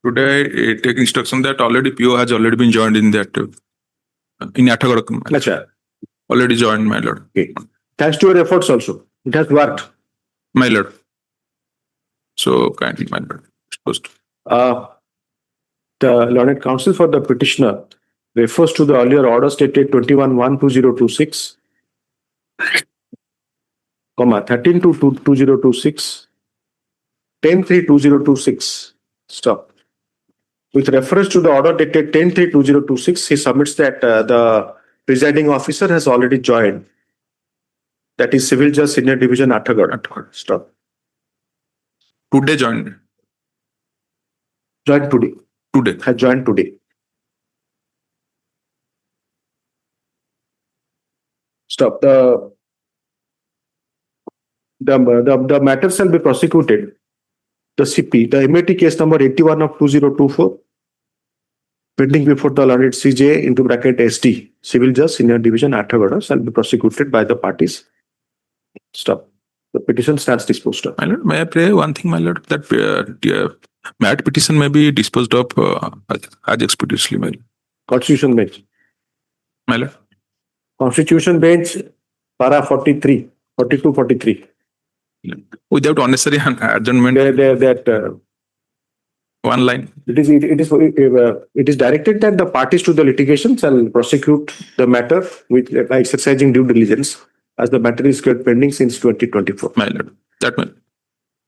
today I take instruction that already PO has already been joined in that in Athagad. Already joined, my lord. Okay. Thanks to your efforts also. It has worked. My lord. So kindly, my lord. Disposed. The Learned Counsel for the petitioner refers to the earlier order stated 21/1/2026, 13/2/2026, 10/3/2026. Stop. With reference to the order dated 10/3/2026, he submits that the presiding officer has already joined. That is Civil Judge Senior Division Athagad. Stop. Today joined. Joined today. Today. Has joined today. Stop. The matter shall be prosecuted. The CP, the MAT case number 81 of 2024, pending before the Learned CJ into bracket SD, Civil Judge Senior Division Athagad, shall be prosecuted by the parties. Stop. The petition stands disposed of. My lord, may I pray one thing, my lord, that MAT petition may be disposed of as expeditiously, my lord. Constitution bench. My lord. Constitution bench, para 42, 43. Without unnecessary adjournment. One line. It is directed that the parties to the litigation shall prosecute the matter with by exercising due diligence as the matter is kept pending since 2024. My lord. That one.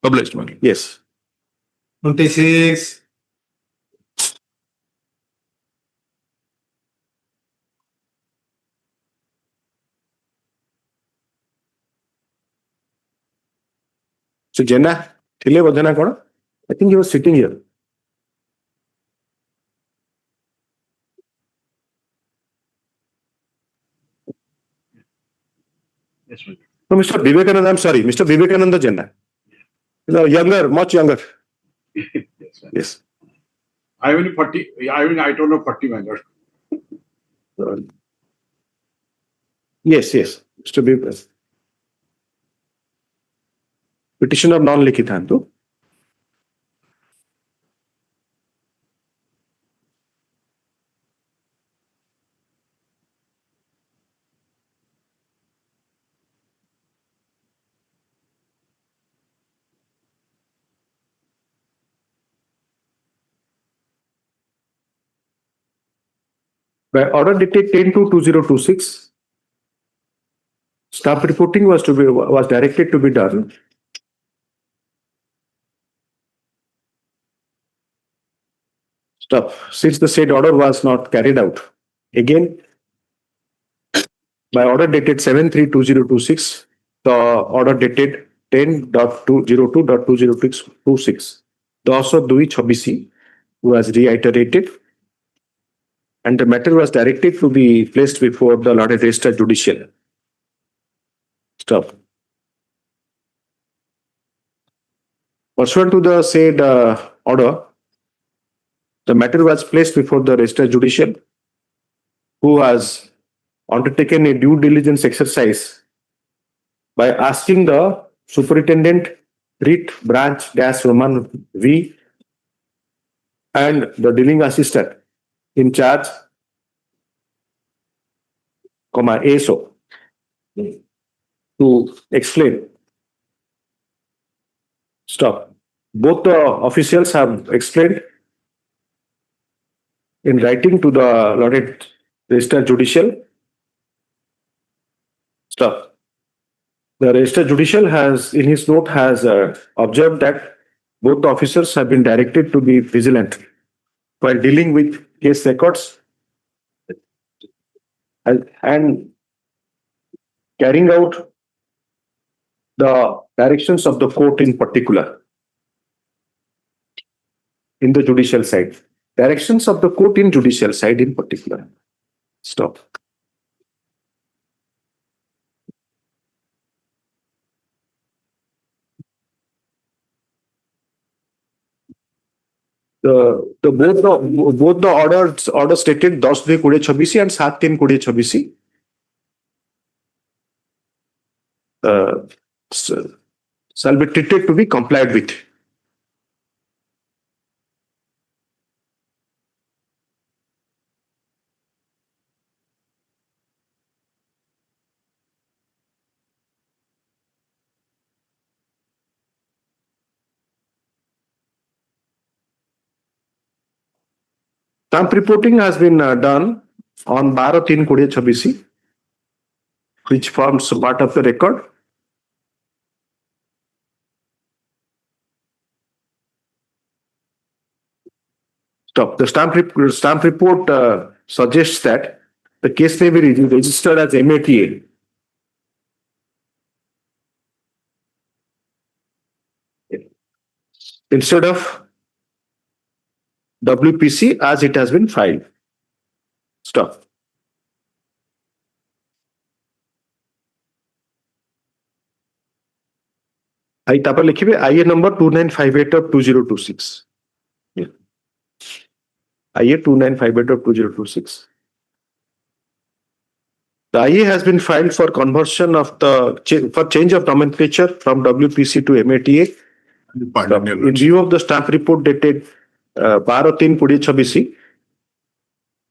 Published, my lord. Yes. 26. So Jenna, Thile Vadhana Kona? I think he was sitting here. Yes, my lord. No, Mr. Vivekananda, I'm sorry, Mr. Vivekananda Jenna. No, younger, much younger. Yes, sir. Yes. I have only 40, I told you 40, my lord. Yes, Mr. Vivekananda. Petition of non-likhitantu. By order dated 10/2/2026, staff reporting was directed to be done. Since the said order was not carried out. Again, by order dated 7/3/2026, the order dated 10.202.2026, the also 2/26 was reiterated, and the matter was directed to be placed before the Lord Registrar Judicial. Pursuant to the said order, the matter was placed before the Registrar Judicial, who has undertaken a due diligence exercise by asking the Superintendent Writ Branch Roman V and the dealing assistant in charge, ASO, to explain. Both the officials have explained in writing to the Lord Registrar Judicial. The Registrar Judicial has, in his note, has observed that both the officers have been directed to be vigilant while dealing with case records and carrying out the directions of the court in particular in the judicial side. Directions of the court in judicial side in particular. Both the orders stated 10/2/2026 and 7/3/2026 shall be treated to be complied with. Stamp reporting has been done on 12/3/2026, which forms part of the record. The stamp report suggests that the case may be registered as MATA. Instead of WPC as it has been filed. I tapa likhibe IA number 2958/2026. IA 2958/2026. The IA has been filed for conversion of for change of nomenclature from WPC to MATA. In view of the stamp report dated 12/3/2026,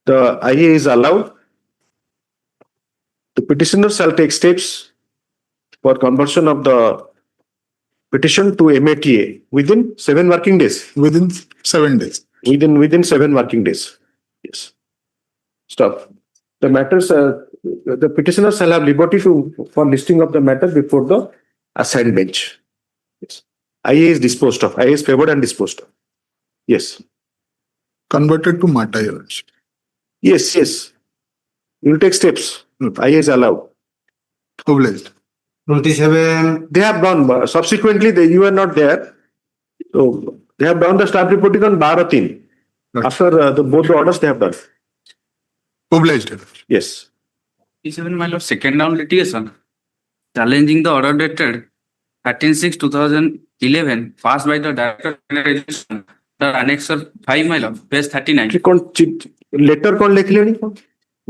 the IA is allowed. The petitioner shall take steps for conversion of the petition to MATA within 7 working days. Within 7 days. Within 7 working days. Yes. Stop. The matters, the petitioner shall have liberty for listing of the matter before the assigned bench. Yes. IA is disposed of. IA is favored and disposed of. Yes. Converted to Mata, Your Lordship. Yes, yes. We will take steps. IA is allowed. Obliged. 27. They have done, subsequently, you were not there. So, they have done the staff reporting on 12/3. After both the orders they have done. Obliged. Yes. 27, my lord, second round litigation challenging the order dated 13/6/2011 passed by the Director of Registration, the Annexer 5, my lord, page 39. Letter कौन लिख लेनी?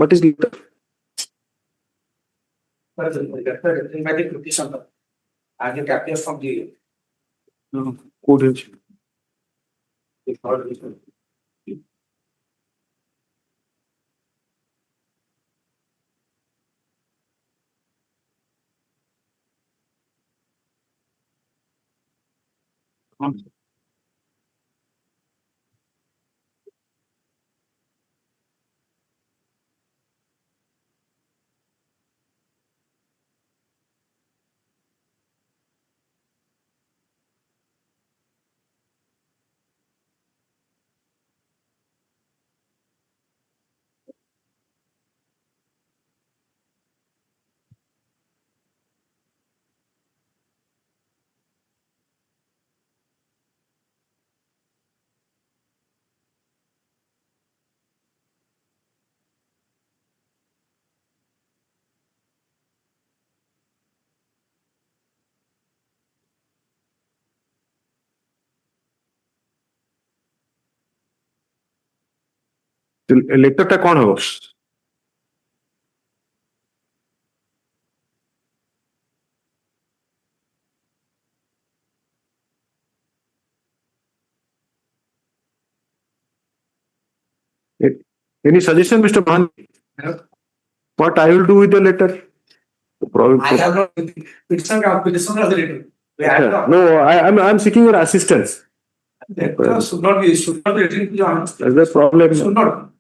What is letter? And it appears from the Code. Letter टा कौन हो? Any suggestion, Mr. Mahan? What I will do with the letter? I have not petition of the letter. No, I'm seeking your assistance. Should not be written to your That's the problem. should not.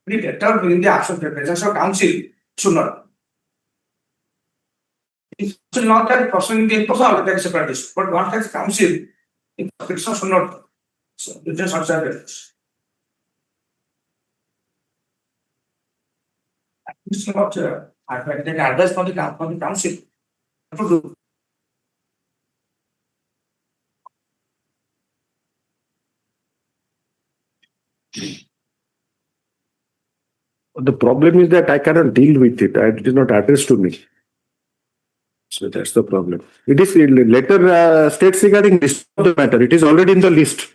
The letter in the absence of the presence of council should not. It should not have person in the person that is separate issue, but one has council. It should not. So it is not separate. It's not. I read the advice from the council. To do. The problem is that I cannot deal with it. It is not addressed to me. So that's the problem. It is letter states regarding list of the matter. It is already in the list.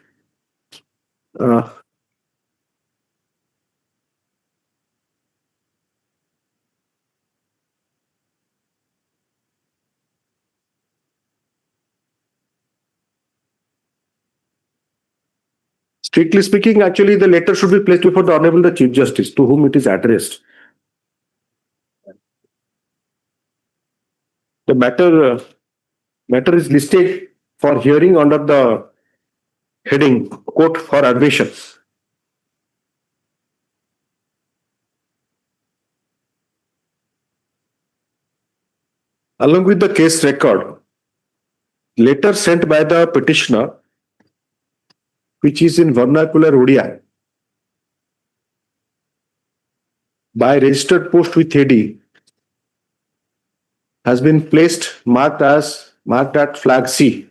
Strictly speaking, actually, the letter should be placed before the Honorable the Chief Justice, to whom it is addressed. The matter is listed for hearing under the heading Court for Admission. Along with the case record, letter sent by the petitioner, which is in vernacular Odia, by registered post with AD, has been placed marked at flag C.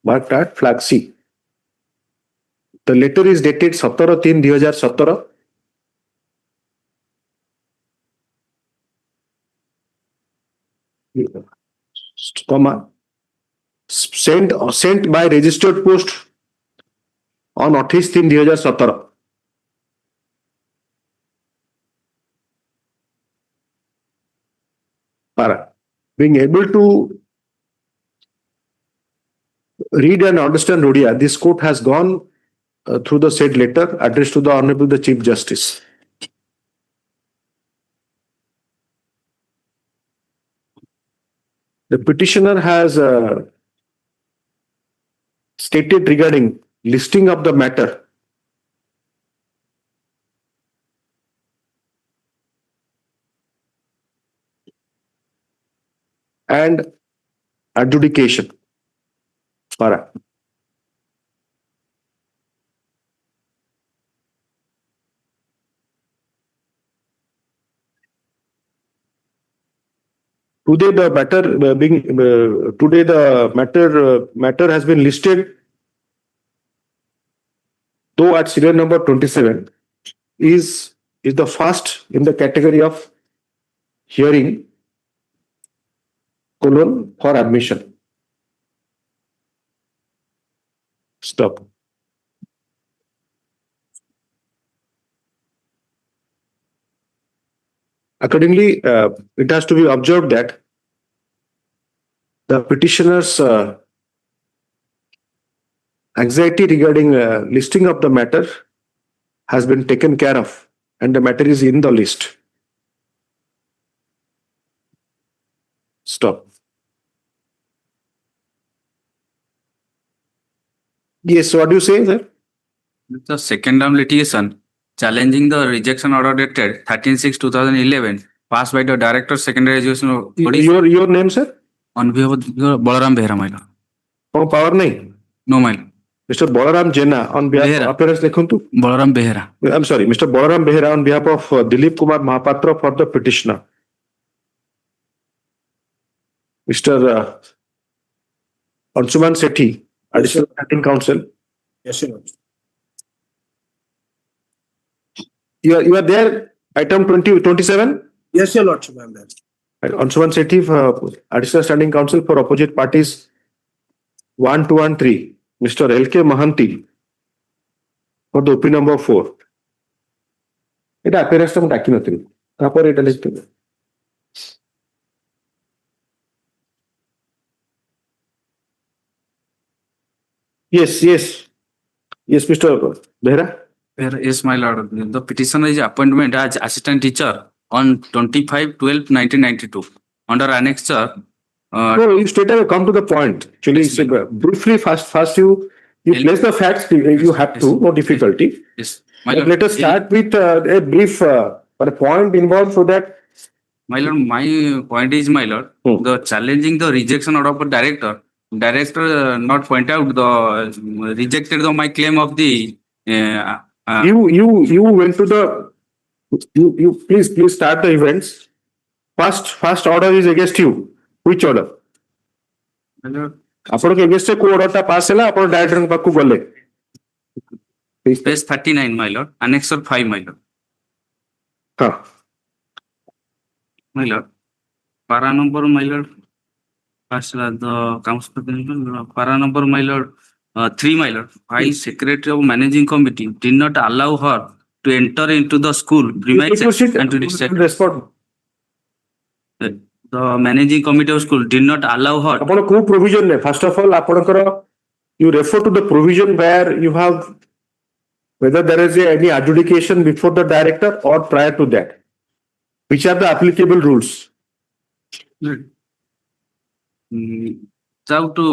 Marked at flag C. The letter is dated 17/3/2017. Comma, sent by registered post on 28/3/2017. Para. Being able to read and understand Odia, this court has gone through the said letter addressed to the Honorable the Chief Justice. The petitioner has stated regarding listing of the matter and adjudication. Para. Today the matter has been listed, though at serial number 27 is the first in the category of hearing for admission. Stop. Accordingly, it has to be observed that the petitioner's anxiety regarding listing of the matter has been taken care of, and the matter is in the list. Stop. Yes, what do you say, sir? The second term litigation challenging the rejection order dated 13/6/2011 passed by the Director Secondary Education of Odisha. Your name, sir? On behalf of Balaram Behera, my lord. Oh, power nahi? No, my lord. Mr. Balaram Jena on behalf of appearance Lekhuntu? Balaram Behera. I'm sorry, Mr. Balaram Behera on behalf of Dilip Kumar Mahapatra for the petitioner. Mr. Anshuman Sethi, Additional Acting Counsel. Yes, Your Lordship. You are there, item 27? Yes, Your Lordship, I am there. Anshuman Sethi, Additional Standing Counsel for opposite parties 1, 2 and 3. Mr. L.K. Mahanti for the OP number 4. It appears to be nothing. Yes, Mr. Behra. Yes, my lord. The petitioner is appointment as assistant teacher on 25/12/1992 under annexure. No, you straight away come to the point. Actually, briefly, first you place the facts. You have to, no difficulty. Yes, But let us start with a brief point involved so that. My lord, my point is, my lord, the challenging the rejection order of the director. Director not point out the rejected my claim of the. You went to the. You please start the events. First order is against you. Which order? ଆପଣଙ୍କ against କୋଉ ଅର୍ଡରଟା pass ହେଲା ଆପଣ ଡାଇରେକ୍ଟରଙ୍କ ପାଖକୁ ଗଲେ? Page 39, my lord. Annexure 5, my lord. ହଁ. My lord. Para number, my lord. First, the council, para number, my lord. 3, my lord. Vice Secretary of Managing Committee did not allow her to enter into the school premises and to respond. The managing committee of school did not allow her. ଆପଣ କୋଉ provision ରେ? First of all, ଆପଣଙ୍କର you refer to the provision where you have whether there is any adjudication before the director or prior to that. Which are the applicable rules? So to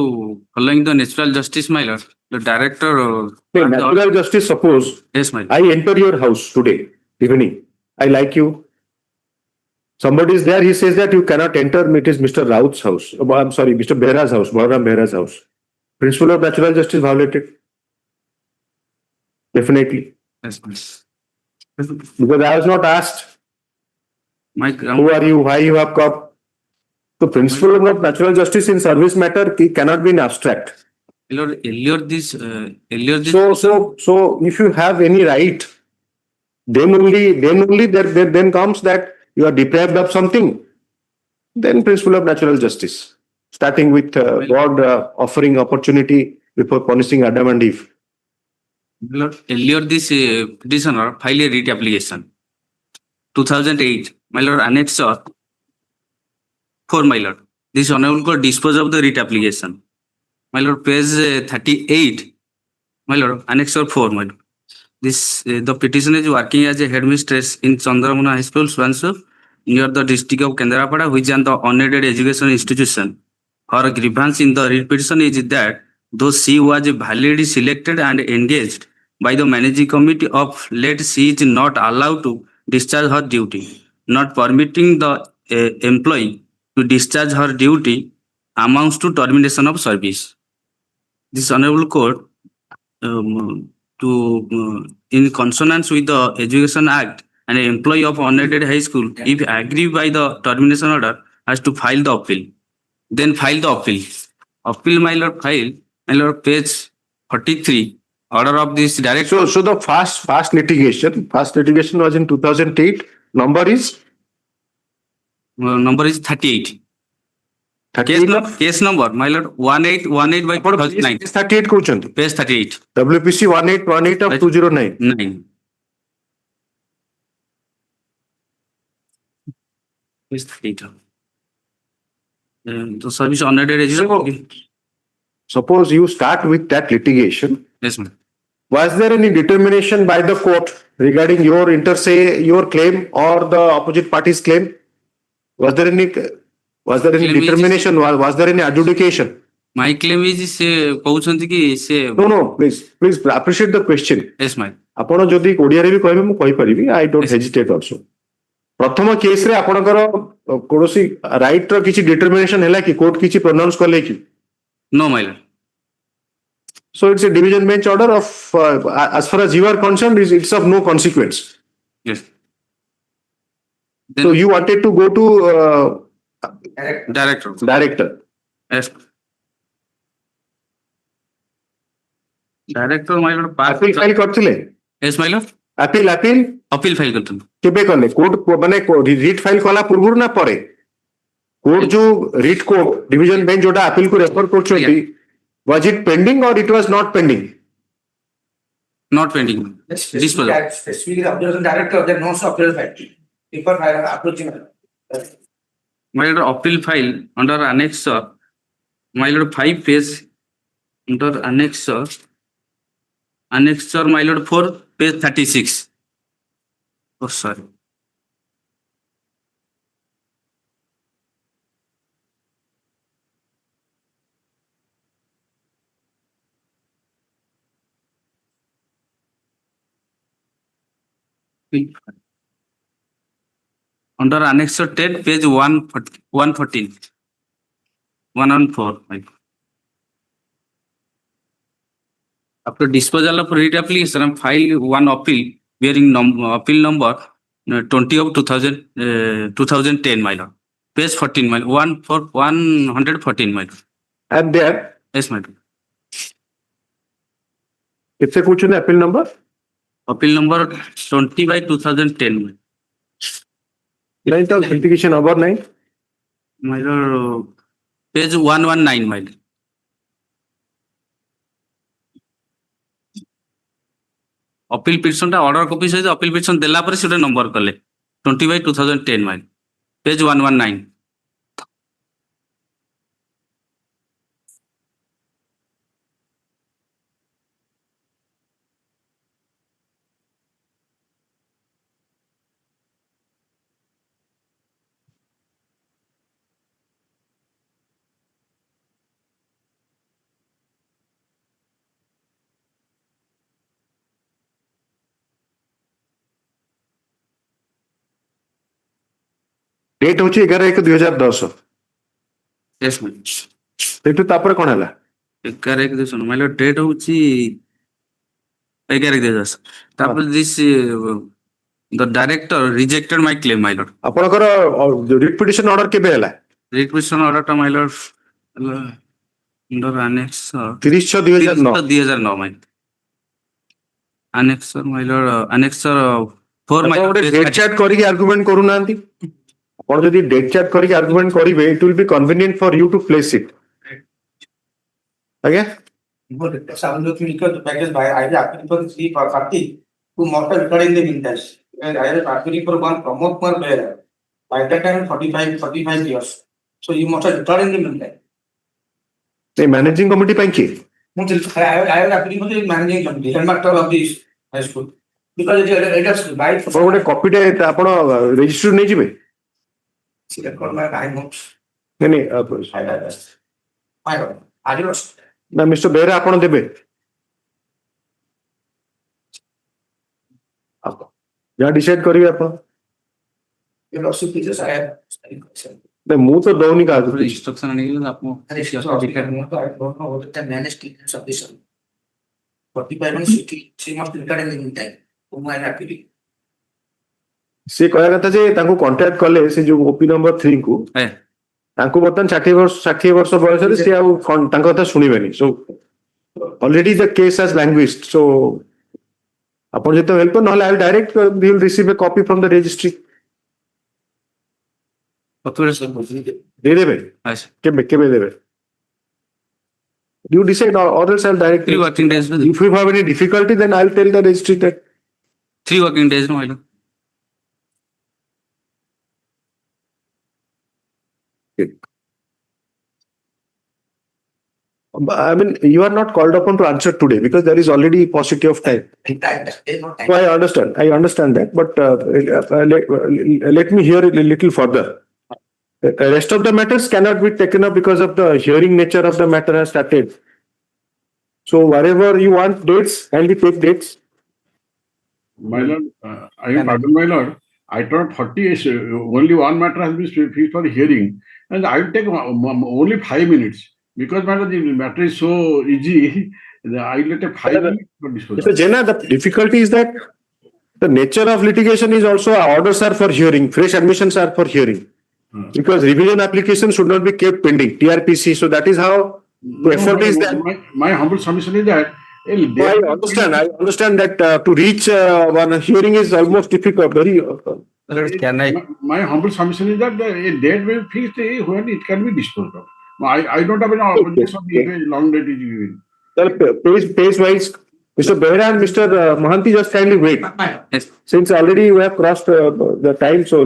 following the natural justice, my lord, the director. Natural justice, suppose. Yes, my lord. I enter your house today evening. I like you. Somebody is there, he says that you cannot enter, it is Mr. Raut's house. I'm sorry, Mr. Behra's house, Balaram Behra's house. Principle of natural justice violated. Definitely. Yes, please. Because I was not asked, who are you, why you have come. The principle of natural justice in service matter cannot be in abstract. Lord, earlier this. So if you have any right, then only there comes that you are deprived of something, then principle of natural justice, starting with God offering opportunity before punishing Adam and Eve. Earlier this petitioner filed a writ application. 2008, my lord, annexure 4, my lord. This honorable court disposed of the writ application. My lord, page 38, my lord, annexure 4, my lord. This the petitioner is working as a headmistress in Chandramona High School, Swansur, near the district of Kendrapada, which is the unaided education institution. Her grievance in the writ petition is that though she was validly selected and engaged by the managing committee of let she is not allowed to discharge her duty. Not permitting the employee to discharge her duty amounts to termination of service. This Honorable Court, in consonance with the Education Act, an employee of unaided high school, if aggrieved by the termination order, has to file the appeal. Then file the appeal. Appeal, my lord, file, my lord, page 43, order of this director. So the first litigation was in 2008. Number is? Number is 38. Case number, my lord, 1818 by 2009. Page 38 kouchanti. Page 38. WPC 1818 of 2009. 9. Page 38. The service unaided register. Suppose you start with that litigation. Yes, ma'am. Was there any determination by the court regarding your claim or the opposite party's claim? Was there any determination? Was there any adjudication? My claim is se kouchanti ki se. No, please appreciate the question. Yes, ma'am. ଆପଣ ଯଦି ଓଡ଼ିଆରେ ବି କହିବେ ମୁଁ କହିପାରିବି. I don't hesitate also. ପ୍ରଥମ କେସରେ ଆପଣଙ୍କର କୌଣସି ରାଇଟ୍ ର କିଛି ଡିଟରମିନେସନ ହେଲା କି କୋର୍ଟ କିଛି ପ୍ରୋନାଉନ୍ସ କଲେ କି? No, my lord. So it's a division bench order of as far as you are concerned, it's of no consequence. Yes. So you wanted to go to Director. Yes. Director, my lord. Appeal file करथिले? Yes, my lord. Appeal file करथुन. केबे कले court माने REET file कला पूर्व ना परे court जो REET court division bench जोटा अपील को refer करछथि was it pending or it was not pending? Not pending. Disposal. Specifically, objection director, there no appeal file. People are approaching. My lord, appeal file under annexure. My lord, 5 page under annexure. Annexure, my lord, 4 page 36. Oh, sorry. Under annexure 10, page 114. 114. After disposal of writ application, I file one appeal bearing appeal number 20 of 2010, my lord. Page 14, my lord. 114, my lord. And there? Yes, my lord. It's a question appeal number? Appeal number 20 by 2010. Line of litigation number 9? My lord, page 119, my lord. Appeal petition ta order copy says appeal petition dela pare seta number kale 20 by 2010 my page 119. Date होची 11/1/2010. Yes, ma'am. सेठु तापर कोन हला? 11/1 my lord date होची 11/10. तापर this the director rejected my claim, my lord. आपनकर writ petition order केबे हला? Writ petition order ta my lord under annex 30/6/2009 my annex my lord annex 4 my lord date chart करी argument करू नांती आपण जदी डेट चार्ट करी argument करिवे it will be convenient for you to place it आगे Seven to three because the package by I appeal for 3 for 30 to mortal recording the minutes and I am appealing for one promote per bearer by that time 45 years. So you must have recording the minutes. The managing committee ପାଇଁ କି I am appealing for the managing committee headmaster of this high school because it is right for ଗୋଟେ copy ଟେ ଆପଣ register ନେଇ ଯିବେ see record my time notes. नहीं My God. Adios. ना mister Behera आपण देबे या डिसाइड करिवे आपण नहीं मु तो दौनी का इंस्ट्रक्शन आने आपको से कहया कथा जे तांको कांटेक्ट कले से जो ओपी नंबर 3 को तांको बर्तन 60 वर्ष बयस रे से आउ तांको कथा सुनिबेनी so already the case has languished so अपन जे तो हेल्प नहले I direct will receive a copy from the registry दे देबे केबे देबे you decide or else I'll directly 3 working days if you have any difficulty then I'll tell the registry that 3 working days no hello. I mean, you are not called upon to answer today because there is already paucity of time. So I understand that, but let me hear it a little further. The rest of the matters cannot be taken up because of the hearing nature of the matter has started. So wherever you want dates, and we take dates. My lord, I am pardon, my lord. I thought 40 is only one matter has been fixed for hearing, and I will take only 5 minutes because my lord, the matter is so easy. I will take 5 minutes for disposal. Mr. Jena, the difficulty is that the nature of litigation is also orders are for hearing, fresh admissions are for hearing. Because revision application should not be kept pending, TRPC. So that is how the effort is that. My humble submission is that. I understand that to reach one hearing is almost difficult. My humble submission is that a date will be fixed when it can be disposed of. I don't have any objection of the long date is given. Pace wise, Mr. Behra and Mr. Mohanty just kindly wait. Yes. Since already we have crossed the time, so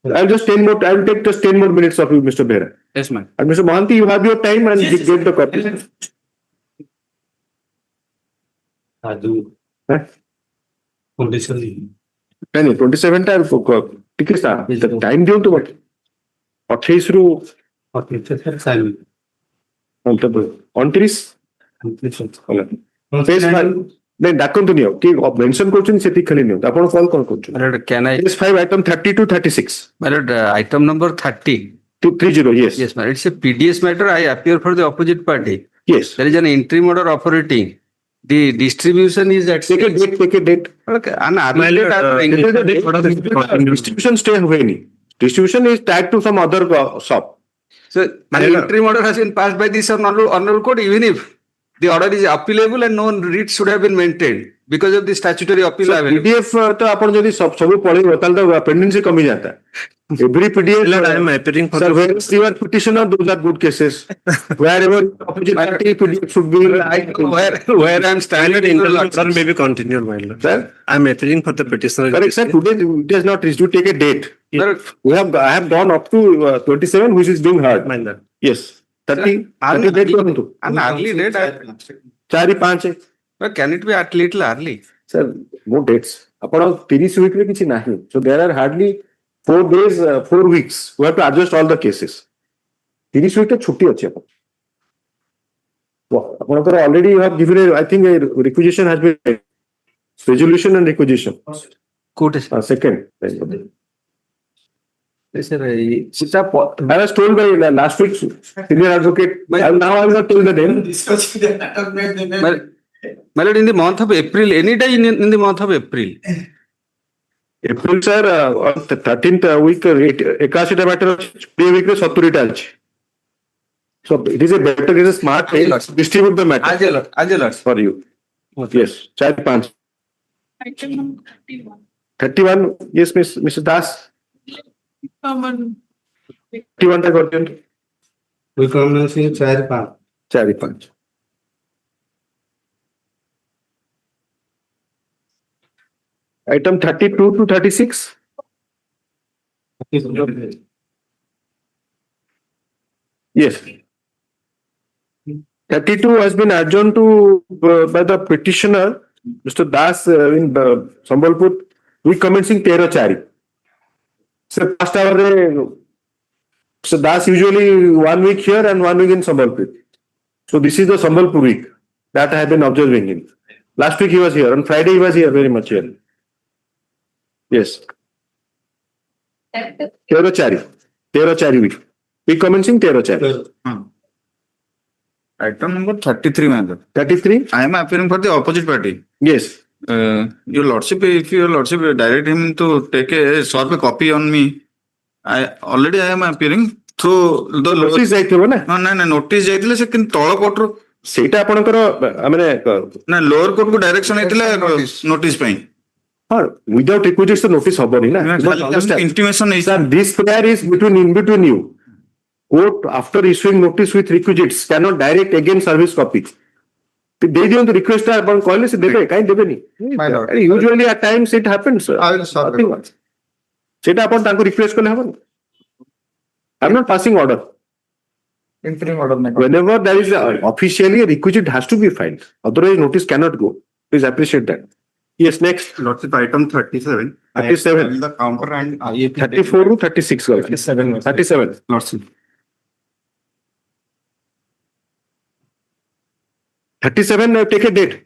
I'll take just 10 more minutes of you, Mr. Behra. Yes, ma'am. And Mr. Mohanty, you have your time and get the copy. Huh? 27 time ठीक है sir time दियो तो 28 रु 29 नहीं डाकंतु neo कि mention करछन सेति खाली नियो आपण कॉल कोन करछन Malord, can I? Yes, 5 item 30 to 36. Malord, item number 30. 230, yes. Yes, Malord. It's a PDS matter. I appear for the opposite party. Yes. There is an interim order operating. The distribution is at. Take a date. Okay. An early date. Distribution stay हुए नहीं. Distribution is tagged to some other shop. So, an interim order has been passed by this honorable court, even if the order is appealable and no writ should have been maintained because of the statutory appeal available. PDF तो अपन जो सब पढ़े बताल तो pendency कमी जाता है. Every PDF. I am appearing for. Sir, where is your petitioner? Those are good cases. Wherever opposite party PDF should be. Where I am standing. Sir, maybe continue, my lord. Sir, I am appearing for the petitioner. Correct, sir. Today it has not reached. You take a date. Yes. I have gone up to 27, which is being heard. My lord. Yes. 30 date करନ୍ତୁ. An early date. 4-5 है. Can it be at little early? Sir, no dates. Upon 30 week में किसी नहीं. So there are hardly 4 days, 4 weeks. We have to adjust all the cases. 30 week to छुट्टी अच्छी अपन. अपन तो already you have given I think a requisition has been made. Resolution and requisition. Court is second. Sir, I was told by last week senior advocate. Now I will not tell the name. My lord, in the month of April, any day in the month of April. April, sir, on the 13th week, ekashita matter week में 70 tiles. So it is a smart way to distribute the matter. Ajalot for you. Yes, 4-5. Item number 31. 31, yes, Mr. Das. 31 टा करते हैं. We come and see 4-5. 4-5. Item 32 to 36. Yes. 32 has been adjourned to by the petitioner, Mr. Das, in Sambalpur. We commencing 13-4. So past hour, Mr. Das usually 1 week here and 1 week in Sambalpur. So this is the Sambalpur week that I have been observing him. Last week he was here. On Friday he was here very much here. Yes. Tero Chari week. Week commencing Tero Chari. Item number 33, madam. 33? I am appearing for the opposite party. Yes. Your lordship, if your lordship direct him to take a short copy on me, I am appearing through the notice ଯାଇଥିବ ନା? ନା notice ଯାଇଥିଲେ ସେ କିନ୍ତୁ ତଳ କୋର୍ଟରୁ ସେଇଟା ଆପଣଙ୍କର ମାନେ ନା lower court କୁ direction ହେଇଥିଲା notice ପାଇଁ. Without requisites the notice ହବନି ନା. Intimation Sir, this prayer is in between you. Court after issuing notice with requisites cannot direct again service copy. ଦେଇ ଦିଅନ୍ତୁ ରିକ୍ୱେଷ୍ଟ ଆପଣ କହିଲେ ସେ ଦେବେ କାହିଁ ଦେବେନି? Usually at times it happens. ସେଇଟା ଆପଣ ତାଙ୍କୁ ରିକ୍ୱେଷ୍ଟ କଲେ ହବନି. I'm not passing order. Whenever there is officially a requisite has to be filed. Otherwise notice cannot go. Please appreciate that. Yes, next. Lordship, item 37. 37. The counter and IAP. 34 to 36. 37. 37. Lordship. 37, take a date.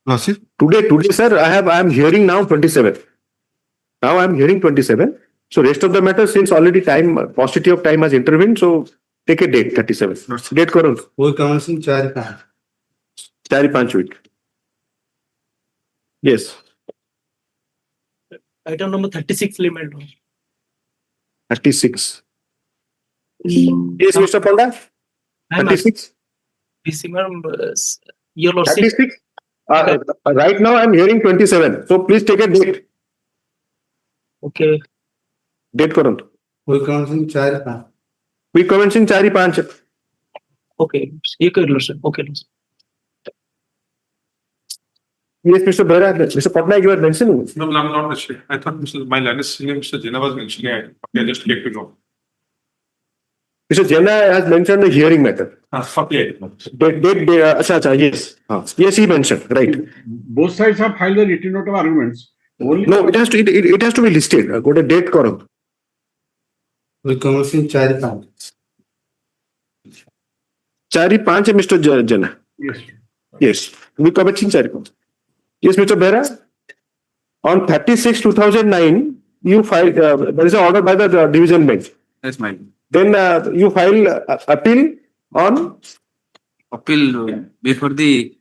Lordship. Today, sir, I am hearing now 27. Now I am hearing 27. So rest of the matter, since already paucity of time has intervened, so take a date, 37. Date करो. वो commencing 4-5. 4-5 week. Yes. Item number 36, limit. 36. Yes, Mr. Panda. 36. Your lordship. 36. Right now I am hearing 27. So please take a date. Okay. Date करो. We commencing 4-5. We commencing 4-5. Okay. ये कर लो sir. Okay. Yes, Mr. Bharat. Mr. Patnaik, you are mentioning. No, I'm not mentioning. I thought my line is senior, Mr. Jena was mentioning. I just get to know. Mr. Jena has mentioned the hearing matter. Okay. Yes. Yes, he mentioned. Right. Both sides have filed the written note of arguments. Only No, it has to be listed. Go to date करो. We commencing 4-5. 4-5 Mr. Jena. Yes. Yes. We commencing 4-5. Yes, Mr. Bera. On 36 2009, you filed. There is an order by the division bench. Yes, ma'am. Then you file appeal on Appeal before the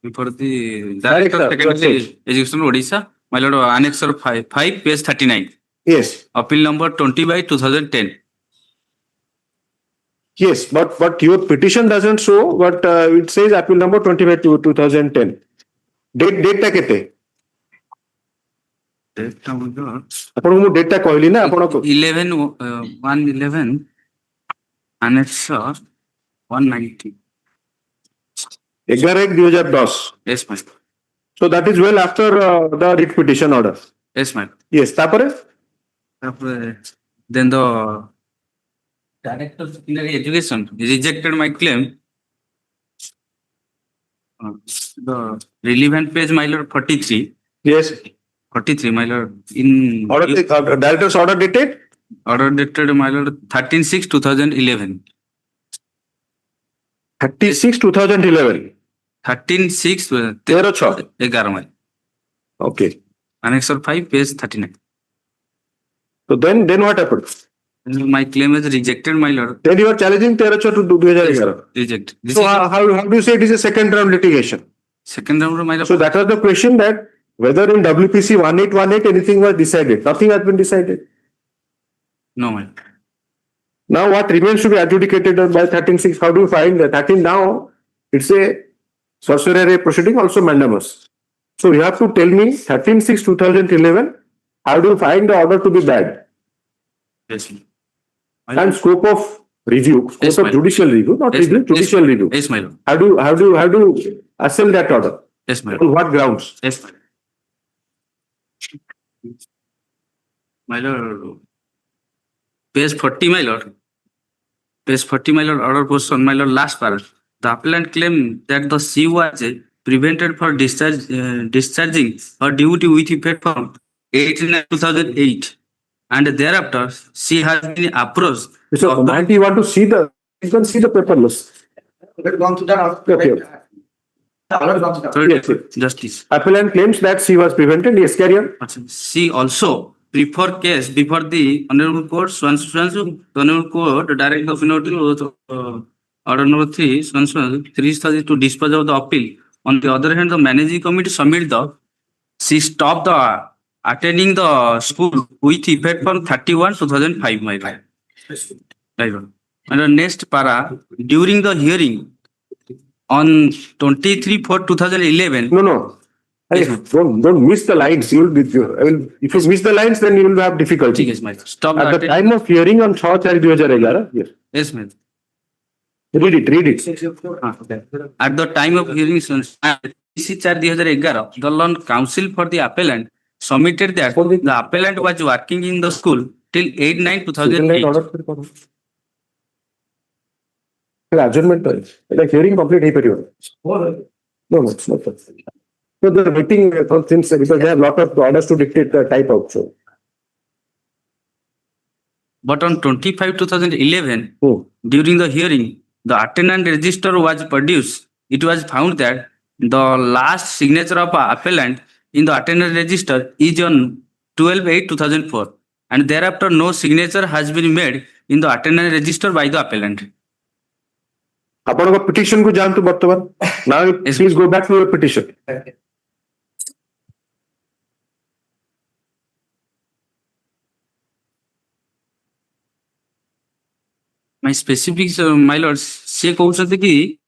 Director Secretary Education Odisha, my lord, Annex 5, page 39. Yes. Appeal number 20/2010. Yes, but your petition doesn't show, but it says appeal number 20/2010. Date टा केते? Date number. आपण मु date टा कहली ना आपण 11/1/11 Annex 190. 11/2010. Yes, ma'am. So that is well after the writ petition order. Yes, ma'am. Yes, तापरे? Then the Director of Secondary Education rejected my claim. The relevant page, my lord, 43. Yes. 43, my lord. In order, director's order dated? Order dated, my lord, 13/6/2011. 36/2011. 13/6 11 Okay. Annex 5, page 39. So then what happened? My claim is rejected, my lord. Then you are challenging 13/6/2011. Reject. So how do you say it is a second round litigation? Second round, my lord. So that was the question, that whether in WPC 1818 anything was decided. Nothing has been decided. No, my lord. Now what remains to be adjudicated by 13/6? How do you find that? 13 now, it's a certiorari proceeding, also mandamus. So you have to tell me 13/6/2011, how do you find the order to be bad? Yes, ma'am. And scope of review, scope Yes, of ma'am. judicial review, not Yes, review, ma'am. judicial Yes, review. Yes, my lord. How do you assemble that order? Yes, my On lord. what grounds? Yes, ma'am. My lord. Page 40, my lord. Page 40, my lord, order portion, my lord, last part. The appellant claimed that the she was prevented for discharging her duty with effect from 18/2008, and thereafter she has been approached. So, you want to see the You can see the paper list. We've gone through that. Okay. Already gone through that. Third, Yes, yes. Justice. Appellant claims that she was prevented. Yes, carry on. She also prefer case before the Honorable Court, Swansea, the Honorable Court, direct the finality, order number 3, Swansea, 3 to dispose of the appeal. On the other hand, the managing committee submit she stopped the attending the school with effect from 31/2005, my right. Right. And the next para, during the hearing on 23/4/2011. No. Hey, don't miss the lines. If you miss the lines, then you will have difficulty. Yes, my stop. At the time of hearing on 6/4/2011, yes. Yes, ma'am. Read it. At the time of hearing, 6/4/2011, the Law Council for the appellant submitted that the appellant was working in the school till 8/9/2008. Adjournment. Like hearing complete period. No, it's not. So they're waiting since because they have lot of orders to dictate the type out. So. But on 25/2011, during the hearing, the attendance register was produced. It was found that the last signature of a appellant in the attendance register is on 12/8/2004, and thereafter no signature has been made in the attendance register by the appellant. आपको petition को जान तो वर्तमान. Now please go back to your petition. My specifics, my lord, से कहते कि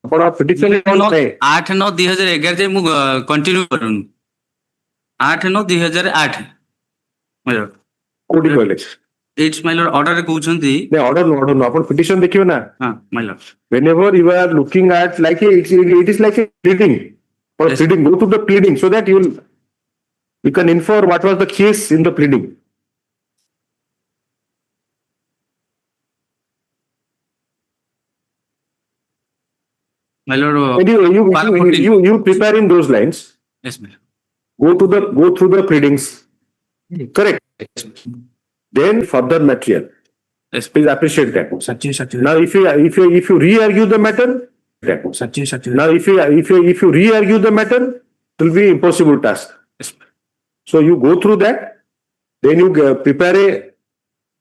ଆପଣ petition 8/9/2011 जे मु कंटिन्यू करूँ 8/9/2008 my lord. कोडी कहले. It's my lord order कहते. नहीं order no अपन petition देखियो ना. हाँ my lord. Whenever you are looking at like it is like a pleading. For yes. Pleading, go to the pleading so that you can infer what was the case in the pleading. My lord, you prepare in those lines. Yes, ma'am. Go through the pleadings. Correct. Yes. Then further material. Yes. Please appreciate that. Now, if you re-argue the matter, now if you re-argue the matter, it will be impossible task. Yes. So you go through that, then you prepare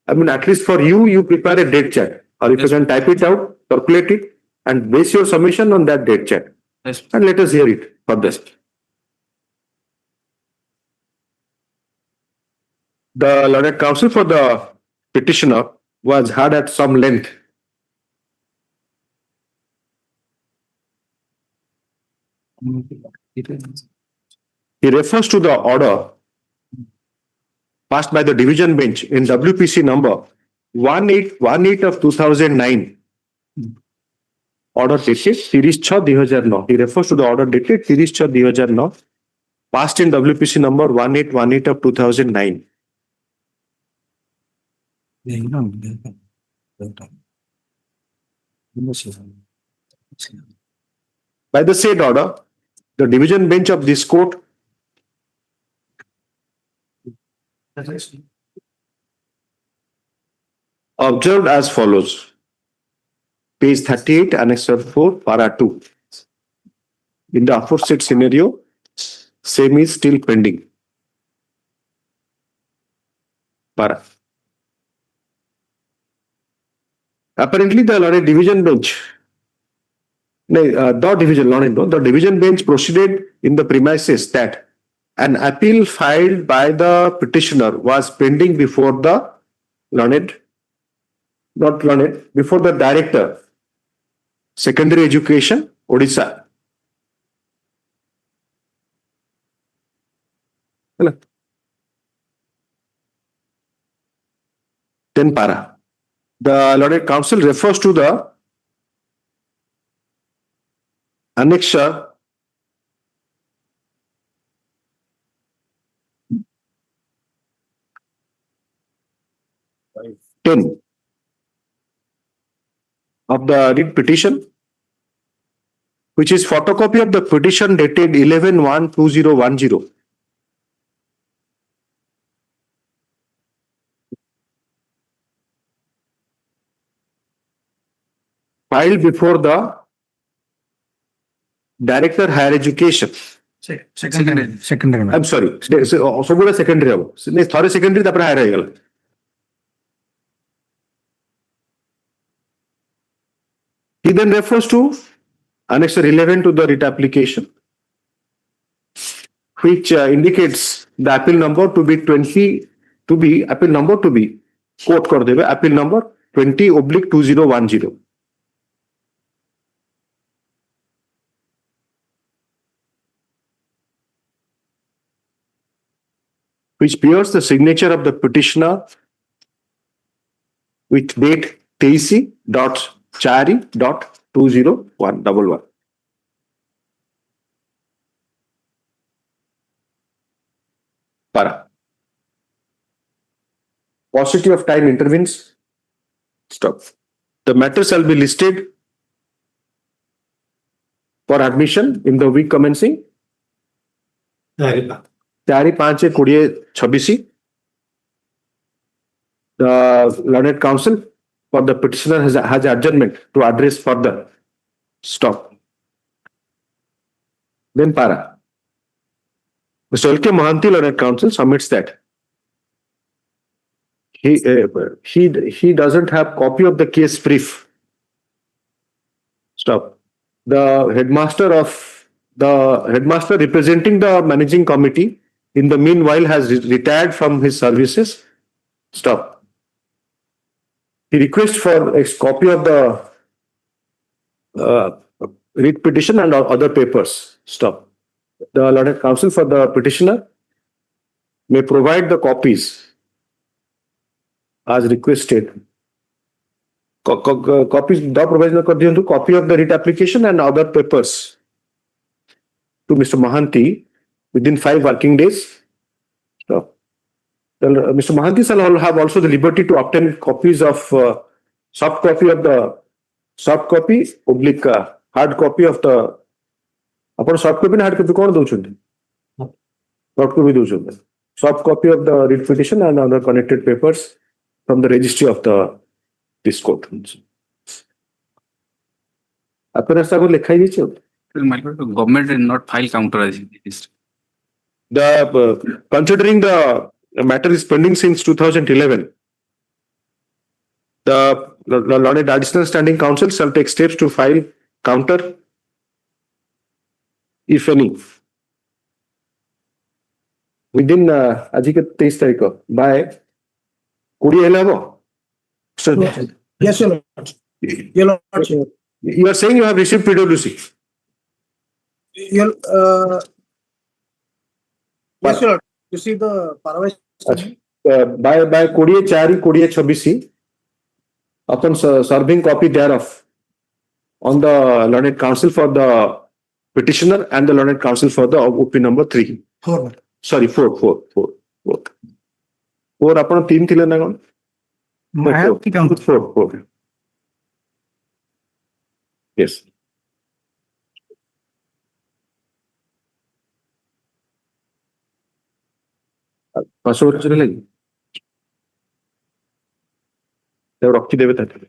at least for you prepare a date chart, or if you can type it out, calculate it, and base your submission on that date chart. Yes. And let us hear it for this. The learned counsel for the petitioner was heard at some length. He refers to the order passed by the division bench in WPC number 1818 of 2009. Order dated 30/6/2009. He refers to the order dated 30/6/2009, passed in WPC number 1818 of 2009. By the said order, the division bench of this court observed as follows. Page 38, Annexure 4, Para 2. In the aforesaid scenario, same is still pending. Para. Apparently, the division bench, the division bench proceeded in the premises that an appeal filed by the petitioner was pending before the before the director, secondary education, Odisha. Then para. The learned counsel refers to the annexure of the writ petition, which is photocopy of the petition dated 11/1/2010. filed before the Director Higher Education. Secondary. I'm sorry. सबुरा secondary हबो. नहीं थोड़े secondary तापर higher ହେଇଗଲା. He then refers to annexure 11 to the writ application, which indicates the appeal number to be quote कर देवे appeal number 20/2010. Which bears the signature of the petitioner with date 23.4.2011. Para. Paucity of time intervenes. Stop. The matter shall be listed for admission in the week commencing 4/5/2026. The learned counsel for the petitioner has adjournment to address further. Stop. Then para. Mr. L.K. Mohanty, learned counsel, submits that he doesn't have copy of the case brief. Stop. The headmaster representing the managing committee in the meanwhile has retired from his services. Stop. He requests for a copy of the writ petition and other papers. Stop. The learned counsel for the petitioner may provide the copies as requested. Copies the provision copy of the writ application and other papers to Mr. Mohanty within 5 working days. Stop. Mr. Mohanty shall have also the liberty to obtain copies of soft copy oblique hard copy of the soft copy and hard copy कौन दोचुंटे? Soft copy दोचुंटे. Soft copy of the writ petition and other connected papers from the registry of this court. आपने ऐसा कुछ लिखा ही नहीं चाहिए. Government did not file counter as this. Considering the matter is pending since 2011, the learned additional standing counsel shall take steps to file counter, if any, within आज के 23 तारीख को by 20 हेला वो. Yes, your lord. Your lord. You are saying you have received PWC. Yes, your lord. You see the Parawai. By 20/4/2026 upon serving copy thereof on the learned counsel for the petitioner and the learned counsel for the OP number 3. 4. Sorry, 4. 4 ଆପଣ 3 ଥିଲେ ନା କଣ? I have to count 4. Yes. Password चले लगी. रखी देवे ताकि